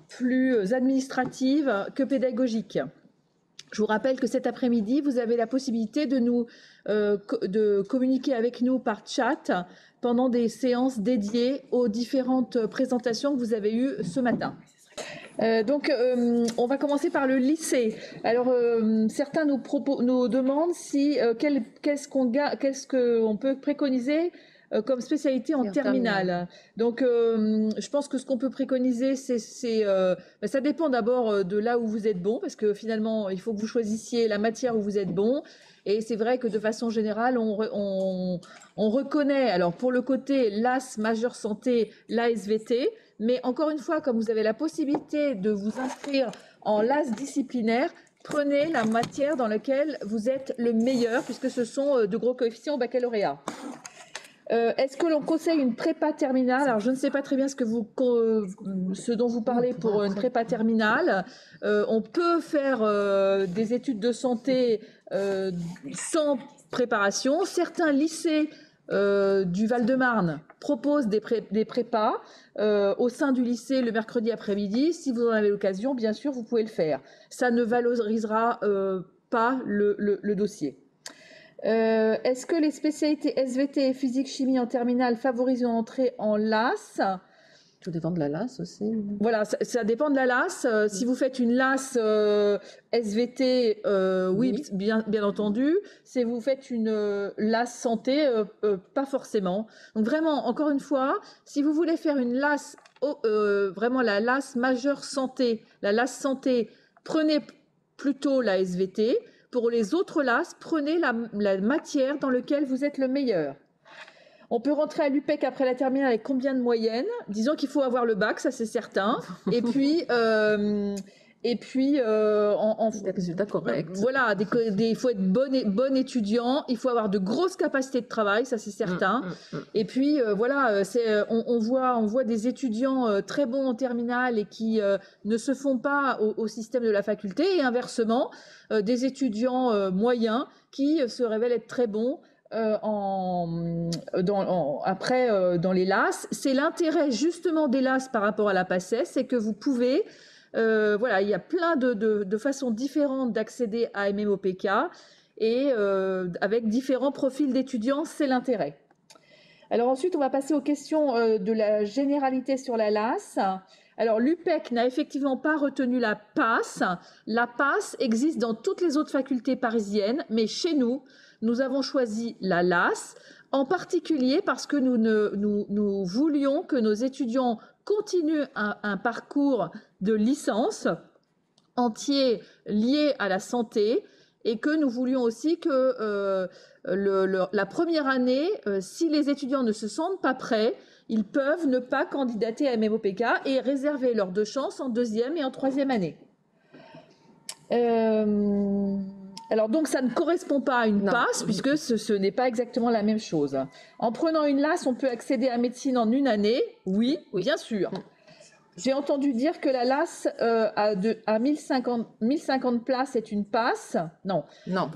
plus administratives que pédagogiques. Je vous rappelle que cet après-midi, vous avez la possibilité de communiquer avec nous par chat pendant des séances dédiées aux différentes présentations que vous avez eues ce matin. On va commencer par le lycée. Alors, certains nous demandent qu'est-ce qu'on peut préconiser comme spécialité en terminale. Donc, je pense que ce qu'on peut préconiser, ça dépend d'abord de là où vous êtes bon, parce que finalement, il faut que vous choisissiez la matière où vous êtes bon. Et c'est vrai que de façon générale, on reconnaît, alors pour le côté LAS majeure santé, l'ASVT, mais encore une fois, comme vous avez la possibilité de vous inscrire en LAS disciplinaire, prenez la matière dans laquelle vous êtes le meilleur, puisque ce sont de gros coefficients au baccalauréat. Est-ce que l'on conseille une prépa terminale? Alors, je ne sais pas très bien ce dont vous parlez pour une prépa terminale. On peut faire des études de santé sans préparation. Certains lycées du Val-de-Marne proposent des prépas au sein du lycée le mercredi après-midi. Si vous en avez l'occasion, bien sûr, vous pouvez le faire. Ça ne valorisera pas le dossier. Est-ce que les spécialités SVT et physique-chimie en terminale favorisent une entrée en LAS? Tout dépend de la LAS aussi. Voilà, ça dépend de la LAS. Si vous faites une LAS SVT, oui, bien entendu. Si vous faites une LAS santé, pas forcément. Donc vraiment, encore une fois, si vous voulez faire une LAS, vraiment la LAS majeure santé, la LAS santé, prenez plutôt la SVT. Pour les autres LAS, prenez la matière dans laquelle vous êtes le meilleur. On peut rentrer à l'UPEC après la terminale avec combien de moyenne? Disons qu'il faut avoir le bac, ça c'est certain. Et puis, des résultats corrects. Voilà, il faut être bon étudiant, il faut avoir de grosses capacités de travail, ça c'est certain. Et puis voilà, on voit des étudiants très bons en terminale et qui ne se font pas au système de la faculté, et inversement, des étudiants moyens qui se révèlent être très bons dans les LAS. C'est l'intérêt justement des LAS par rapport à la PACES, c'est que vous pouvez, voilà, il y a plein de façons différentes d'accéder à MMOPK et avec différents profils d'étudiants, c'est l'intérêt. Alors ensuite, on va passer aux questions de la généralité sur la LAS. Alors l'UPEC n'a effectivement pas retenu la PAS. La PAS existe dans toutes les autres facultés parisiennes, mais chez nous, nous avons choisi la LAS, en particulier parce que nous voulions que nos étudiants continuent un parcours de licence entier lié à la santé et que nous voulions aussi que la première année, si les étudiants ne se sentent pas prêts, ils peuvent ne pas candidater à MMOPK et réserver leurs 2 chances en 2e et en 3e année. Alors donc ça ne correspond pas à une passe puisque ce n'est pas exactement la même chose. En prenant une LAS, on peut accéder à médecine en 1 année. Oui, bien sûr. J'ai entendu dire que la LAS à 1050 places est une passe. Non.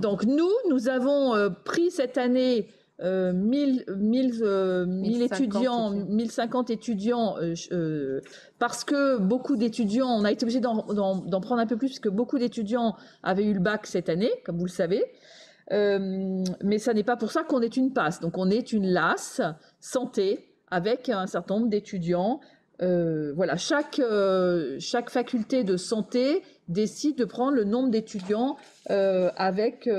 Donc nous avons pris cette année 1050 étudiants parce que beaucoup d'étudiants, on a été obligé d'en prendre un peu plus parce que beaucoup d'étudiants avaient eu le bac cette année, comme vous le savez. Mais ça n'est pas pour ça qu'on est une passe. Donc on est une LAS santé avec un certain nombre d'étudiants. Voilà, chaque faculté de santé décide de prendre le nombre d'étudiants avec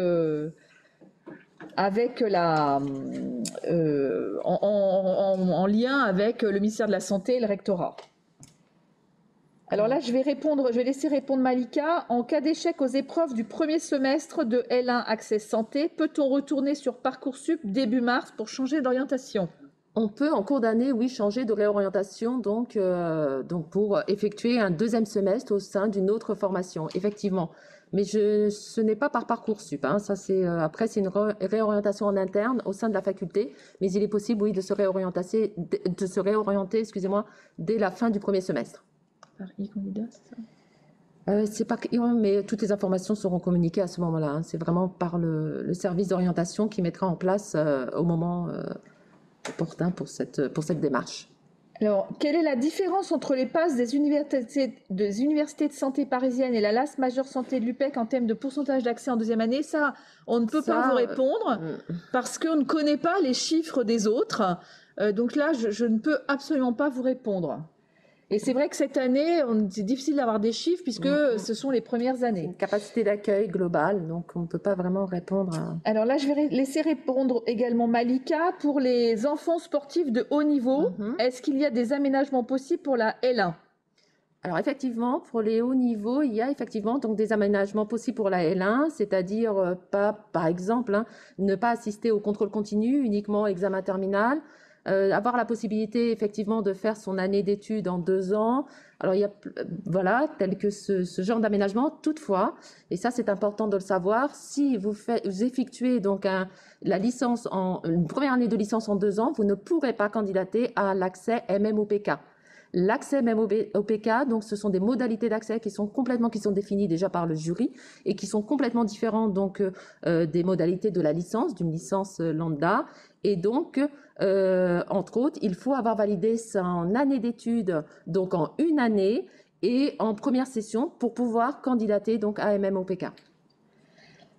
en lien avec le ministère de la Santé et le rectorat. Alors là, je vais laisser répondre Malika. En cas d'échec aux épreuves du premier semestre de L1 Access Santé, peut-on retourner sur Parcoursup début mars pour changer d'orientation ? On peut, en cours d'année, oui, changer de réorientation, donc pour effectuer un 2e semestre au sein d'une autre formation, effectivement. Mais ce n'est pas par Parcoursup. Hein. Ça, après, c'est une réorientation en interne au sein de la faculté. Mais il est possible, oui, de se réorienter, excusez-moi, dès la fin du premier semestre. Par e-candidat, c'est ça ? C'est pas, mais toutes les informations seront communiquées à ce moment-là. Hein. C'est vraiment par le service d'orientation qui mettra en place au moment opportun pour cette démarche. Alors, quelle est la différence entre les passes des universités de santé parisiennes et la LAS majeure santé de l'UPEC en termes de pourcentage d'accès en 2e année? Ça, on ne peut pas vous répondre parce qu'on ne connaît pas les chiffres des autres. Donc là, je ne peux absolument pas vous répondre. Et c'est vrai que cette année, c'est difficile d'avoir des chiffres puisque ce sont les premières années. Une capacité d'accueil globale, donc on ne peut pas vraiment répondre à... Alors là, je vais laisser répondre également Malika. Pour les enfants sportifs de haut niveau, est-ce qu'il y a des aménagements possibles pour la L1 ? Alors effectivement, pour les hauts niveaux, il y a effectivement donc des aménagements possibles pour la L1, c'est-à-dire par exemple, ne pas assister au contrôle continu, uniquement examen terminal. Avoir la possibilité effectivement de faire son année d'études en 2 ans. Alors il y a tel que ce genre d'aménagement. Toutefois, et ça c'est important de le savoir, si vous effectuez donc la licence une première année de licence en 2 ans, vous ne pourrez pas candidater à l'accès MMOPK. L'accès MMOPK, donc ce sont des modalités d'accès qui sont définies déjà par le jury et qui sont complètement différentes donc des modalités de la licence, d'une licence lambda. Et donc, entre autres, il faut avoir validé son année d'études donc en 1 année et en première session pour pouvoir candidater donc à MMOPK.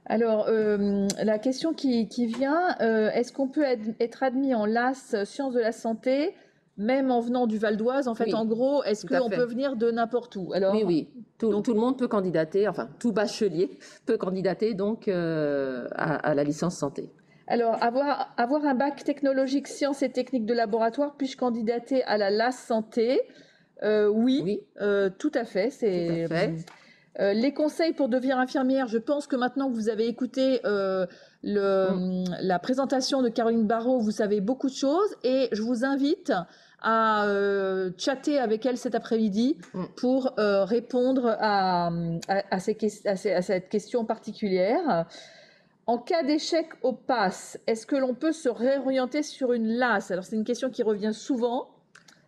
Alors, la question qui vient, est-ce qu'on peut être admis en LAS sciences de la santé même en venant du Val d'Oise? En fait, oui, en gros, est-ce qu'on peut venir de n'importe où? Alors, oui. Tout le monde peut candidater, enfin, tout bachelier peut candidater donc à la licence santé. Alors, avoir un bac technologique sciences et techniques de laboratoire, puis-je candidater à la LAS santé? Oui. Tout à fait. Tout à fait. Les conseils pour devenir infirmière, je pense que maintenant que vous avez écouté la présentation de Caroline Barraud, vous savez beaucoup de choses et je vous invite à chatter avec elle cet après-midi pour répondre à cette question particulière. En cas d'échec au PASS, est-ce que l'on peut se réorienter sur une LAS? Alors c'est une question qui revient souvent.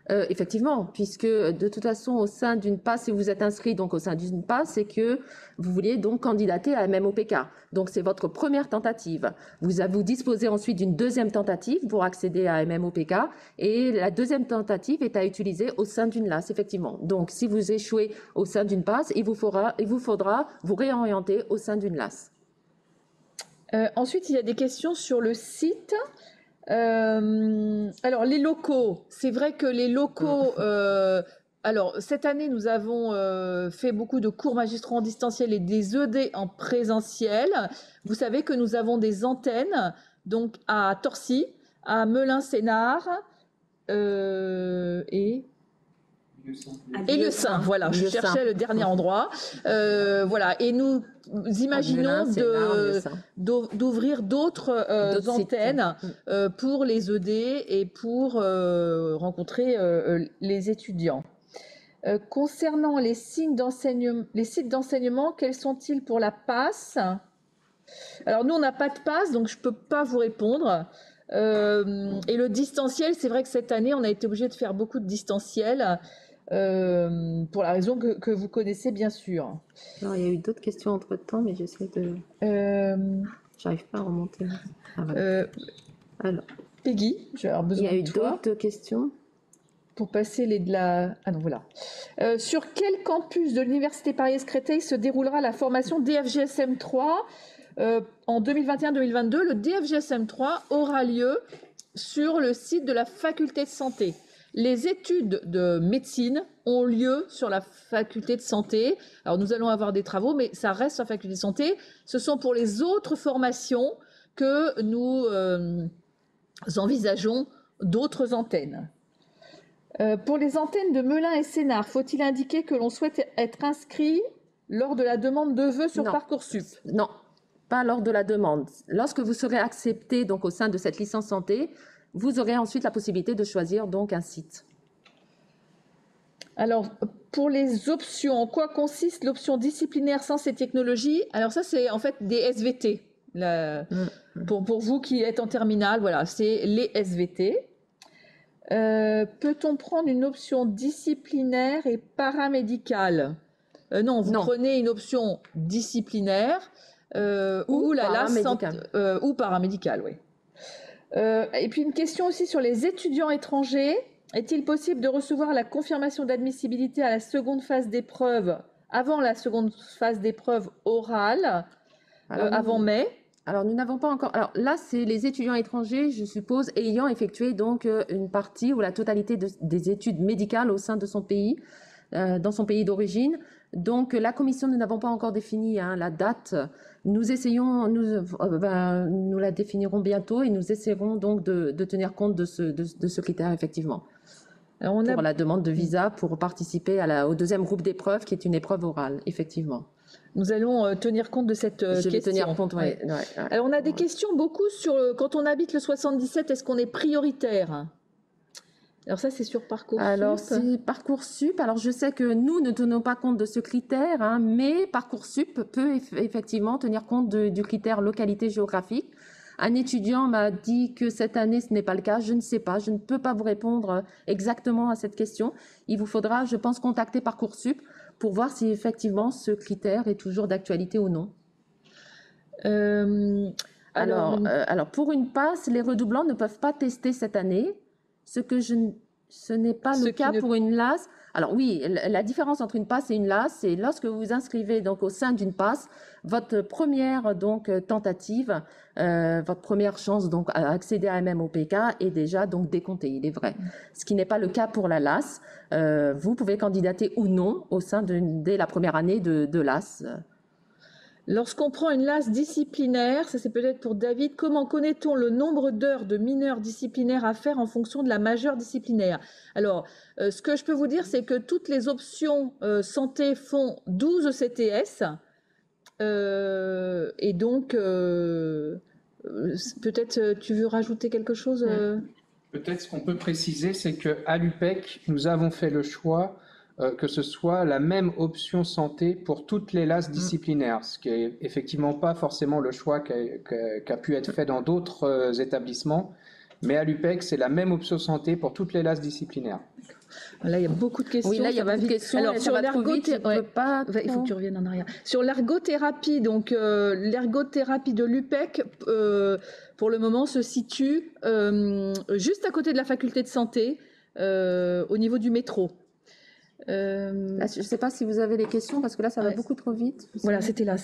Effectivement, puisque de toute façon, au sein d'une PASS, si vous êtes inscrit donc au sein d'une PASS, c'est que vous vouliez donc candidater à MMOPK. Donc c'est votre première tentative. Vous disposez ensuite d'une 2e tentative pour accéder à MMOPK et la 2e tentative est à utiliser au sein d'une LAS, effectivement. Donc si vous échouez au sein d'une PASS, il vous faudra vous réorienter au sein d'une LAS. Ensuite, il y a des questions sur le site. Alors, les locaux, c'est vrai que les locaux... alors, cette année, nous avons fait beaucoup de cours magistraux en distanciel et des ED en présentiel. Vous savez que nous avons des antennes, donc à Torcy, à Melun-Sénart et Et le sein, voilà, je cherchais le dernier endroit. Voilà, et nous imaginons d'ouvrir d'autres antennes pour les aider et pour rencontrer les étudiants. Concernant les sites d'enseignement, quels sont-ils pour la PASS? Alors nous, on n'a pas de PASS, donc je ne peux pas vous répondre. Et le distanciel, c'est vrai que cette année, on a été obligé de faire beaucoup de distanciel. Pour la raison que vous connaissez bien sûr. Alors, il y a eu d'autres questions entre-temps, mais j'essaie de... J'arrive pas à remonter. Ah, voilà. Alors, Peggy, je vais avoir besoin de toi. Il y a eu d'autres questions pour passer les de la... Ah non, voilà. Sur quel campus de l'Université Paris-Créteil se déroulera la formation DFGSM 3 en 2021-2022? Le DFGSM 3 aura lieu sur le site de la faculté de santé. Les études de médecine ont lieu sur la faculté de santé. Alors nous allons avoir des travaux, mais ça reste sur la faculté de santé. Ce sont pour les autres formations que nous envisageons d'autres antennes. Pour les antennes de Melun et Sénart, faut-il indiquer que l'on souhaite être inscrit lors de la demande de vœux sur Parcoursup? Non, pas lors de la demande. Lorsque vous serez accepté donc, au sein de cette licence santé, vous aurez ensuite la possibilité de choisir donc un site. Alors, pour les options, en quoi consiste l'option disciplinaire sciences et technologies? Alors ça, c'est en fait des SVT. Pour vous qui êtes en terminale, voilà, c'est les SVT. Peut-on prendre une option disciplinaire et paramédicale? Non, vous prenez une option disciplinaire ou paramédicale, oui. Et puis une question aussi sur les étudiants étrangers. Est-il possible de recevoir la confirmation d'admissibilité à la seconde phase d'épreuve avant la seconde phase d'épreuve orale, avant mai? Alors nous n'avons pas encore. Alors là, c'est les étudiants étrangers, je suppose, ayant effectué donc une partie ou la totalité des études médicales au sein de son pays, dans son pays d'origine. Donc la commission, nous n'avons pas encore défini la date. Nous essayons, nous la définirons bientôt et nous essaierons donc de tenir compte de ce critère effectivement. Alors pour la demande de visa pour participer au deuxième groupe d'épreuves qui est une épreuve orale, effectivement. Nous allons tenir compte de cette question. Je vais tenir compte, oui. Alors on a des questions beaucoup sur quand on habite le 77, est-ce qu'on est prioritaire? Alors ça, c'est sur Parcoursup. Alors, c'est Parcoursup. Alors, je sais que nous ne tenons pas compte de ce critère, mais Parcoursup peut effectivement tenir compte du critère localité géographique. Un étudiant m'a dit que cette année, ce n'est pas le cas. Je ne sais pas. Je ne peux pas vous répondre exactement à cette question. Il vous faudra, je pense, contacter Parcoursup pour voir si effectivement ce critère est toujours d'actualité ou non. Alors, pour une passe, les redoublants ne peuvent pas tester cette année. Ce n'est pas le cas pour une LAS. Alors oui, la différence entre une passe et une LAS, c'est lorsque vous vous inscrivez donc au sein d'une passe, votre première donc tentative, votre première chance donc à accéder à MMOPK est déjà donc décomptée, il est vrai. Ce qui n'est pas le cas pour la LAS. Vous pouvez candidater ou non au sein dès la première année de LAS. Lorsqu'on prend une LAS disciplinaire, ça c'est peut-être pour David, comment connaît-on le nombre d'heures de mineurs disciplinaires à faire en fonction de la majeure disciplinaire? Alors, ce que je peux vous dire, c'est que toutes les options santé font 12 ECTS. Et donc, peut-être tu veux rajouter quelque chose Peut-être ce qu'on peut préciser, c'est qu'à l'UPEC, nous avons fait le choix que ce soit la même option santé pour toutes les LAS disciplinaires, ce qui n'est effectivement pas forcément le choix qui a pu être fait dans d'autres établissements, mais à l'UPEC, c'est la même option santé pour toutes les LAS disciplinaires. Là, il y a beaucoup de questions. Oui, là, il y a beaucoup de questions. Alors, sur l'ergothérapie, il faut que tu reviennes en arrière. Sur l'ergothérapie, donc l'ergothérapie de l'UPEC, pour le moment, se situe juste à côté de la faculté de santé, au niveau du métro. Là, je ne sais pas si vous avez des questions parce que là ça va beaucoup trop vite. Voilà, c'était là.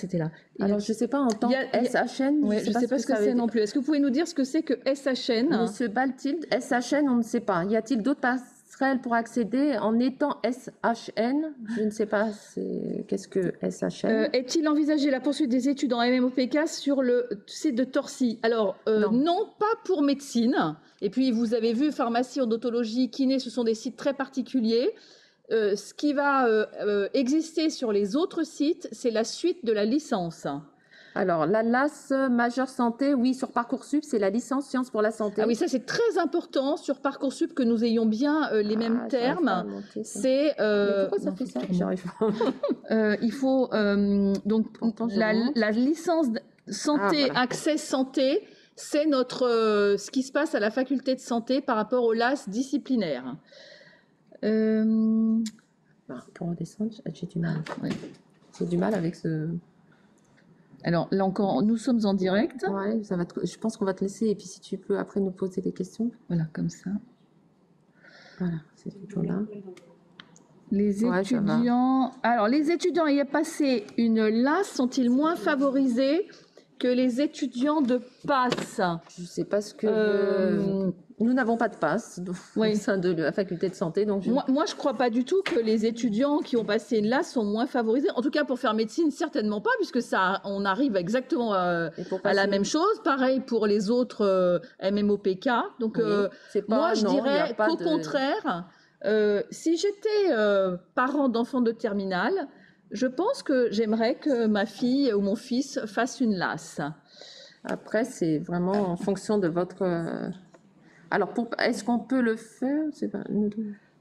Alors je ne sais pas en tant que SHN. Je ne sais pas ce que c'est non plus. Est-ce que vous pouvez nous dire ce que c'est que SHN? Monsieur Baltild, SHN, on ne sait pas. Y a-t-il d'autres passerelles pour accéder en étant SHN? Je ne sais pas. Qu'est-ce que SHN? Est-il envisagé la poursuite des études en MMOPK sur le site de Torcy? Alors non, pas pour médecine. Et puis vous avez vu pharmacie, odontologie, kiné, ce sont des sites très particuliers. ce qui va exister sur les autres sites, c'est la suite de la licence. Alors, la LAS majeure santé, oui, sur Parcoursup, c'est la licence sciences pour la santé. Ah oui, ça c'est très important sur Parcoursup que nous ayons bien les mêmes termes. C'est mais pourquoi ça fait ça? J'arrive pas. Il faut donc la licence santé, accès santé, c'est notre ce qui se passe à la faculté de santé par rapport au LAS disciplinaire. Pour redescendre, j'ai du mal. Oui. J'ai du mal avec ce. Alors là encore, nous sommes en direct. Ouais, ça va je pense qu'on va te laisser et puis si tu peux après nous poser des questions. Voilà, comme ça. Voilà, c'est toujours là. Les étudiants. Alors, les étudiants ayant passé une LAS sont-ils moins favorisés que les étudiants de PASS? Je ne sais pas ce que. Nous n'avons pas de PASS au sein de la faculté de santé. Donc moi, je ne crois pas du tout que les étudiants qui ont passé une LAS sont moins favorisés. En tout cas, pour faire médecine, certainement pas, puisque ça, on arrive exactement à la même chose. Pareil pour les autres MMOPK. Donc, moi, je dirais qu'au contraire, si j'étais parent d'enfants de terminale, je pense que j'aimerais que ma fille ou mon fils fasse une LAS. Après, c'est vraiment en fonction de votre... Alors, est-ce qu'on peut le faire?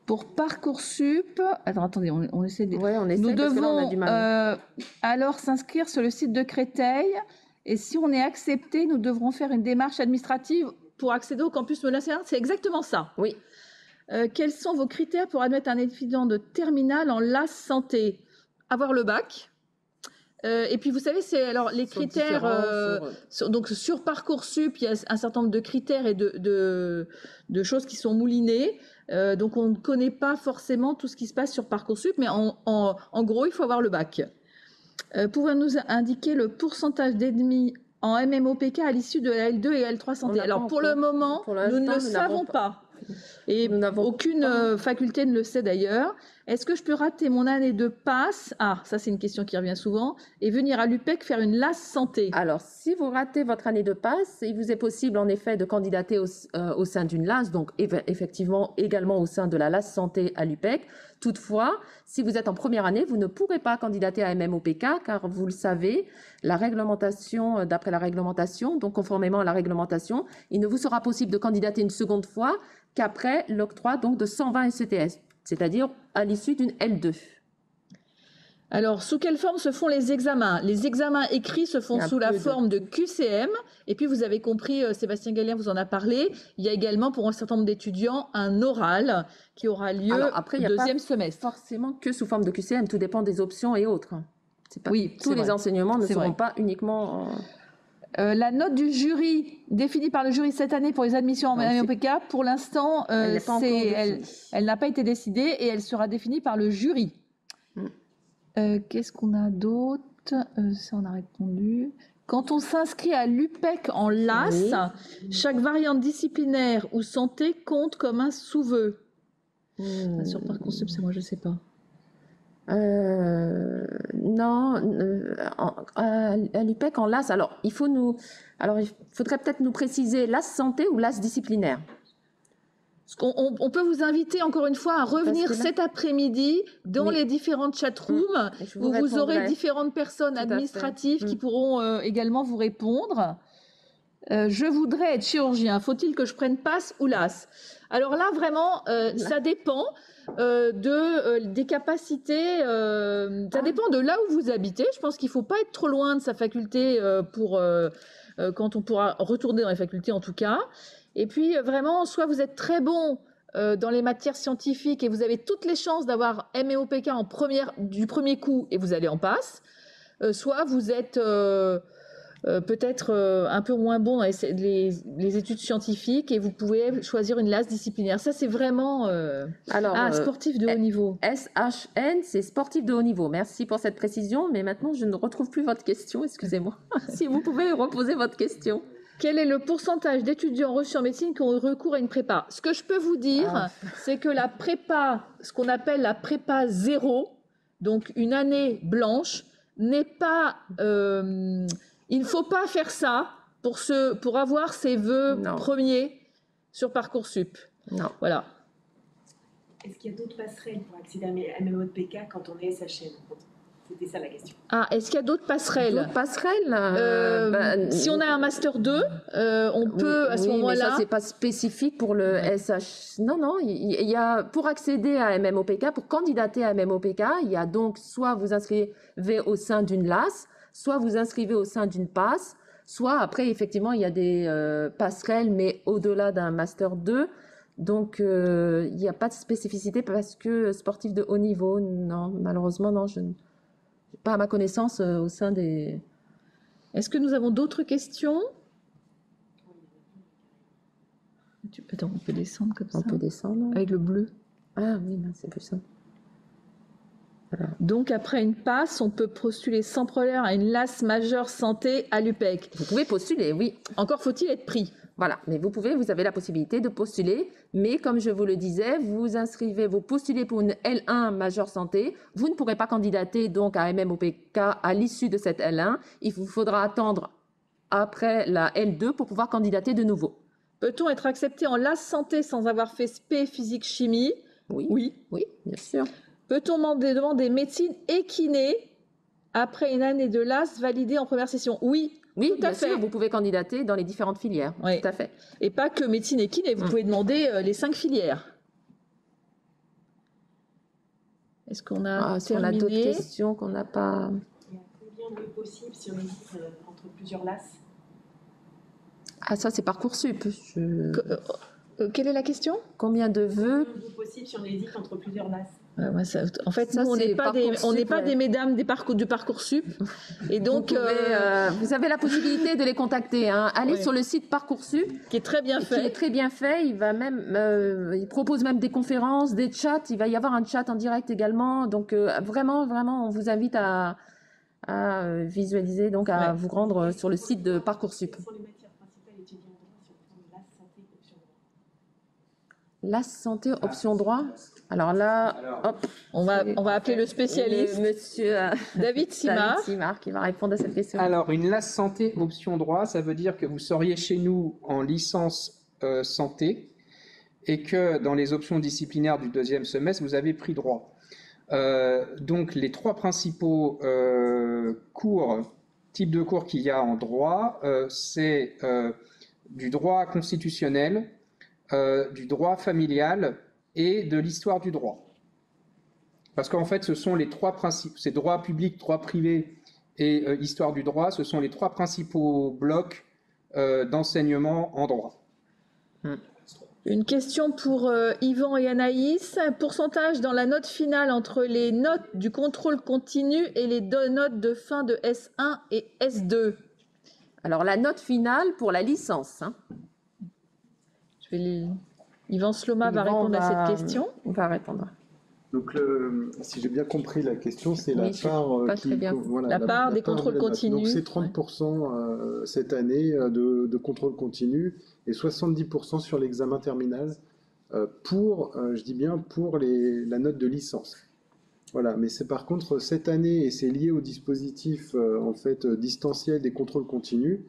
Pour Parcoursup... Attendez, on essaie de... Ouais, on essaie nous devons là, on a du mal. Alors s'inscrire sur le site de Créteil. Et si on est accepté, nous devrons faire une démarche administrative pour accéder au campus Melun-Sénart. C'est exactement ça. Oui. Quels sont vos critères pour admettre un étudiant de terminale en LAS santé? Avoir le bac. Et puis vous savez, c'est alors les critères. Donc sur Parcoursup, il y a un certain nombre de critères et de choses qui sont moulinées. Donc on ne connaît pas forcément tout ce qui se passe sur Parcoursup, mais en gros, il faut avoir le bac. Pouvez-vous nous indiquer le pourcentage d'admis en MMOPK à l'issue de la L2 et L3 santé? Alors pour le moment, nous ne le savons pas. Et aucune faculté ne le sait d'ailleurs. Est-ce que je peux rater mon année de PASS? Ah, ça c'est une question qui revient souvent. Et venir à l'UPEC faire une LAS santé? Alors, si vous ratez votre année de PASS, il vous est possible en effet de candidater au sein d'une LAS, donc effectivement également au sein de la LAS santé à l'UPEC. Toutefois, si vous êtes en première année, vous ne pourrez pas candidater à MMOPK car vous le savez, la réglementation, d'après la réglementation, donc conformément à la réglementation, il ne vous sera possible de candidater une seconde fois qu'après l'octroi donc de 120 ECTS, c'est-à-dire à l'issue d'une L2. Alors, sous quelle forme se font les examens? Les examens écrits se font sous la forme de QCM. Et puis, vous avez compris, Sébastien Galien vous en a parlé, il y a également pour un certain nombre d'étudiants un oral qui aura lieu au deuxième semestre. Forcément que sous forme de QCM, tout dépend des options et autres. Pas, oui, tous les enseignements ne seront pas uniquement... la note du jury définie par le jury cette année pour les admissions en MMOPK, pour l'instant, elle n'a pas été décidée et elle sera définie par le jury. Qu'est-ce qu'on a d'autre? Ça, on a répondu. Quand on s'inscrit à l'UPEC en LAS, chaque variante disciplinaire ou santé compte comme un sous-vœu. Sur Parcoursup, c'est moi, je ne sais pas. Non, à l'UPEC en LAS, alors il faudrait peut-être nous préciser LAS santé ou LAS disciplinaire. On peut vous inviter encore une fois à revenir cet après-midi dans les différentes chatrooms où vous aurez différentes personnes administratives qui pourront également vous répondre. Je voudrais être chirurgien, faut-il que je prenne PASS ou LAS? Alors là, vraiment, ça dépend des capacités, ça dépend de là où vous habitez. Je pense qu'il ne faut pas être trop loin de sa faculté quand on pourra retourner dans les facultés en tout cas. Et puis vraiment, soit vous êtes très bon dans les matières scientifiques et vous avez toutes les chances d'avoir MMOPK du premier coup et vous allez en PASS, soit vous êtes peut-être un peu moins bon dans les études scientifiques et vous pouvez choisir une LAS disciplinaire. Ça, c'est vraiment sportif de haut niveau. SHN, c'est sportif de haut niveau. Merci pour cette précision, mais maintenant, je ne retrouve plus votre question. Excusez-moi. Si vous pouvez reposer votre question. Quel est le pourcentage d'étudiants reçus en médecine qui ont recours à une prépa? Ce que je peux vous dire, c'est que la prépa, ce qu'on appelle la prépa 0, donc une année blanche, n'est pas... il ne faut pas faire ça pour avoir ses vœux premiers sur Parcoursup. Non. Voilà. Est-ce qu'il y a d'autres passerelles pour accéder à MMOPK quand on est SHM? C'était ça la question. Ah, est-ce qu'il y a d'autres passerelles? D'autres passerelles Si on a un Master 2, on peut à ce moment-là... mais ça, c'est pas spécifique pour le SH. Non, non, il y a, pour accéder à MMOPK, pour candidater à MMOPK, il y a donc soit vous inscrivez au sein d'une LAS, soit vous inscrivez au sein d'une PAS, soit après, effectivement, il y a des passerelles, mais au-delà d'un Master 2. Donc, il n'y a pas de spécificité parce que sportif de haut niveau, non, malheureusement, non, pas à ma connaissance au sein des... Est-ce que nous avons d'autres questions? Attends, on peut descendre comme ça. On peut descendre. Avec le bleu. Ah oui, non, c'est plus ça. Voilà. Donc, après une passe, on peut postuler sans problème à une LAS majeure santé à l'UPEC. Vous pouvez postuler, oui. Encore faut-il être pris. Voilà, mais vous avez la possibilité de postuler, mais comme je vous le disais, vous postulez pour une L1 majeure santé, vous ne pourrez pas candidater donc à MMOPK à l'issue de cette L1, il vous faudra attendre après la L2 pour pouvoir candidater de nouveau. Peut-on être accepté en LAS santé sans avoir fait spé physique chimie? Oui, bien sûr. Peut-on demander médecine et kiné après une année de LAS validée en première session? Oui. Oui, tout à fait. Sûr, vous pouvez candidater dans les différentes filières. Oui. Tout à fait. Et pas que médecine et kiné, vous pouvez demander les 5 filières. Est-ce qu'on a si on a d'autres questions qu'on n'a pas... Il y a combien de possibles si on hésite entre plusieurs LAS? Ah, ça, c'est Parcoursup. Quelle est la question? Combien de vœux possibles si on hésite entre plusieurs LAS? En fait, nous, on n'est pas des mesdames du Parcoursup. Et donc, vous avez la possibilité de les contacter. Hein. Allez sur le site Parcoursup. Qui est très bien fait. Qui est très bien fait. Il propose même des conférences, des chats. Il va y avoir un chat en direct également. Donc, vraiment, on vous invite à visualiser, donc à vous rendre sur le site de Parcoursup. Quelles sont les matières principales étudiées en droit si on prend LAS santé option droit? LAS santé option droit. Alors là, hop, on va appeler le spécialiste, monsieur David Simard. David Simard qui va répondre à cette question. Alors, une LAS santé option droit, ça veut dire que vous seriez chez nous en licence santé et que dans les options disciplinaires du deuxième semestre, vous avez pris droit. Donc, les 3 principaux types de cours qu'il y a en droit, c'est du droit constitutionnel, du droit familial et de l'histoire du droit. Parce qu'en fait, ce sont les 3 principes, c'est droit public, droit privé et histoire du droit, ce sont les 3 principaux blocs d'enseignement en droit. Une question pour Yvan et Anaïs. Pourcentage dans la note finale entre les notes du contrôle continu et les 2 notes de fin de S1 et S2? Alors, la note finale pour la licence. Hein. Yvan Sloma va répondre à cette question. On va répondre. Donc, si j'ai bien compris la question, c'est la part des contrôles continus. Donc, c'est 30% cette année de contrôle continu et 70% sur l'examen terminal pour, je dis bien, pour la note de licence. Voilà, mais c'est par contre cette année, et c'est lié au dispositif en fait distanciel des contrôles continus.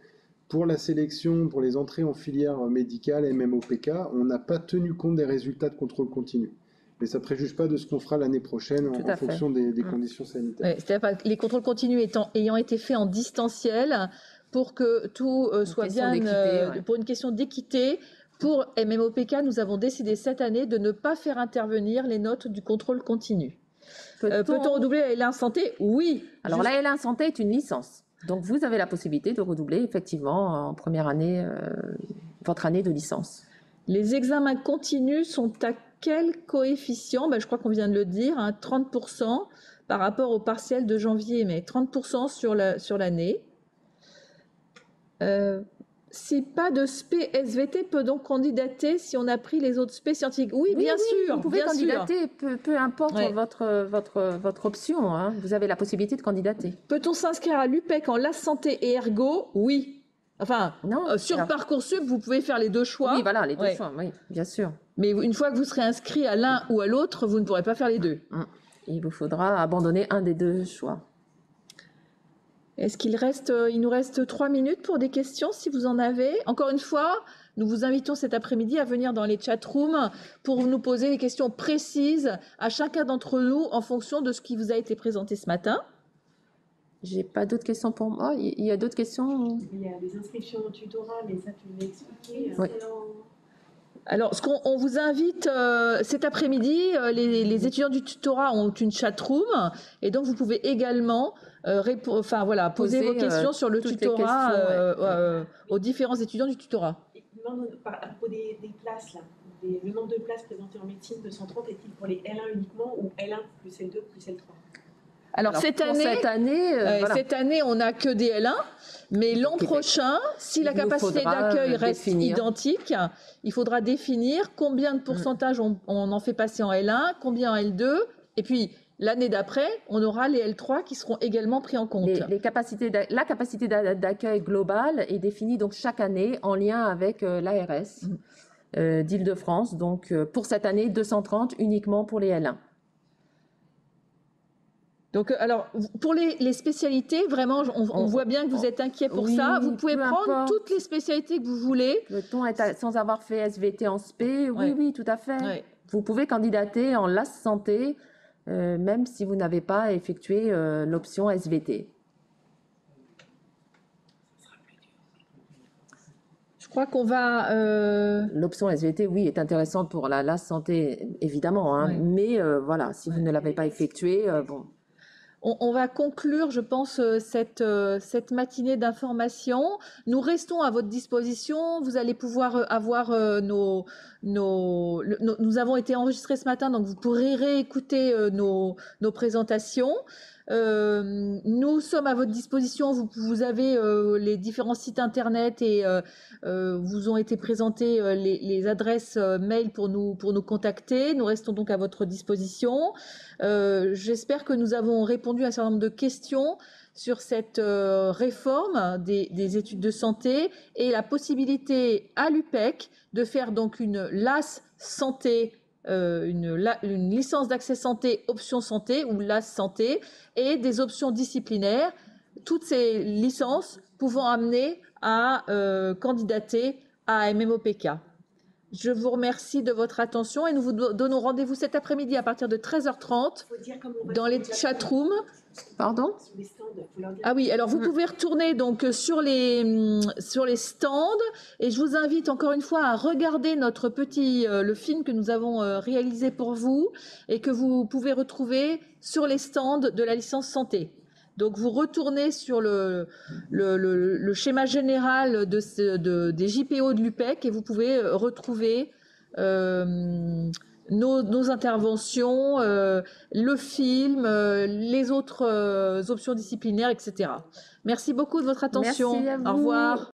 Pour la sélection, pour les entrées en filière médicale, MMOPK, on n'a pas tenu compte des résultats de contrôle continu. Mais ça ne préjuge pas de ce qu'on fera l'année prochaine en fonction des conditions sanitaires. Ouais, c'est-à-dire les contrôles continus ayant été faits en distanciel pour que tout soit bien, pour une question d'équité. Pour MMOPK, nous avons décidé cette année de ne pas faire intervenir les notes du contrôle continu. Peut-on redoubler la L1 santé? Oui. Alors la L1 santé est une licence. Donc, vous avez la possibilité de redoubler, effectivement, en première année, votre année de licence. Les examens continus sont à quel coefficient? Je crois qu'on vient de le dire, 30% par rapport au partiel de janvier, mais 30% sur l'année. Si pas de spé SVT, peut donc candidater si on a pris les autres spé scientifiques? Oui, bien sûr. Vous pouvez candidater, peu importe votre option. Hein. Vous avez la possibilité de candidater. Peut-on s'inscrire à l'UPEC en LAS santé et ergo? Oui. Enfin, sur Parcoursup, vous pouvez faire les 2 choix. Oui, voilà, les 2 choix, oui, bien sûr. Mais une fois que vous serez inscrit à l'un ou à l'autre, vous ne pourrez pas faire les 2. Il vous faudra abandonner un des 2 choix. Il nous reste 3 minutes pour des questions, si vous en avez. Encore une fois, nous vous invitons cet après-midi à venir dans les chatrooms pour nous poser des questions précises à chacun d'entre nous en fonction de ce qui vous a été présenté ce matin. J'ai pas d'autres questions pour moi. Il y a d'autres questions? Il y a des inscriptions au tutorat, mais ça, tu l'as expliqué. Oui. Alors, on vous invite cet après-midi, les étudiants du tutorat ont une chatroom et donc vous pouvez également poser vos questions sur le tutorat aux différents étudiants du tutorat. À propos des places, là, le nombre de places présentées en médecine, 230, est-il pour les L1 uniquement ou L1 plus L2 plus L3? Alors cette année, on n'a que des L1, mais l'an prochain, si la capacité d'accueil reste identique, il faudra définir combien de pourcentage on en fait passer en L1, combien en L2, et puis l'année d'après, on aura les L3 qui seront également pris en compte. La capacité d'accueil globale est définie donc chaque année en lien avec l'ARS d'Île-de-France. Donc pour cette année, 230 uniquement pour les L1. Donc, alors, pour les spécialités, vraiment, on voit bien que vous êtes inquiet pour ça. Vous pouvez prendre toutes les spécialités que vous voulez. Peut-on être sans avoir fait SVT en SP? Oui, tout à fait. Ouais. Vous pouvez candidater en LAS santé, même si vous n'avez pas effectué l'option SVT. Je crois qu'on va... L'option SVT, oui, est intéressante pour la LAS santé, évidemment. Hein, mais voilà, si vous ne l'avez pas effectué, bon... On va conclure, je pense, cette matinée d'information. Nous restons à votre disposition. Vous allez pouvoir avoir nous avons été enregistrés ce matin, donc vous pourrez réécouter nos présentations. Nous sommes à votre disposition. Vous avez les différents sites internet et vous ont été présentés les adresses mail pour nous contacter. Nous restons donc à votre disposition. J'espère que nous avons répondu à un certain nombre de questions sur cette réforme des études de santé et la possibilité à l'UPEC de faire donc une LAS santé, une licence d'accès santé option santé ou LAS santé et des options disciplinaires, toutes ces licences pouvant amener à candidater à MMOPK. Je vous remercie de votre attention et nous vous donnons rendez-vous cet après-midi à partir de 13h30 dans les chatrooms. Pardon ? Ah oui, alors vous pouvez retourner donc sur les stands et je vous invite encore une fois à regarder notre le film que nous avons réalisé pour vous et que vous pouvez retrouver sur les stands de la licence santé. Donc vous retournez sur le schéma général des JPO de l'UPEC et vous pouvez retrouver nos interventions, le film, les autres options disciplinaires, etc. Merci beaucoup de votre attention. Merci à vous. Au revoir.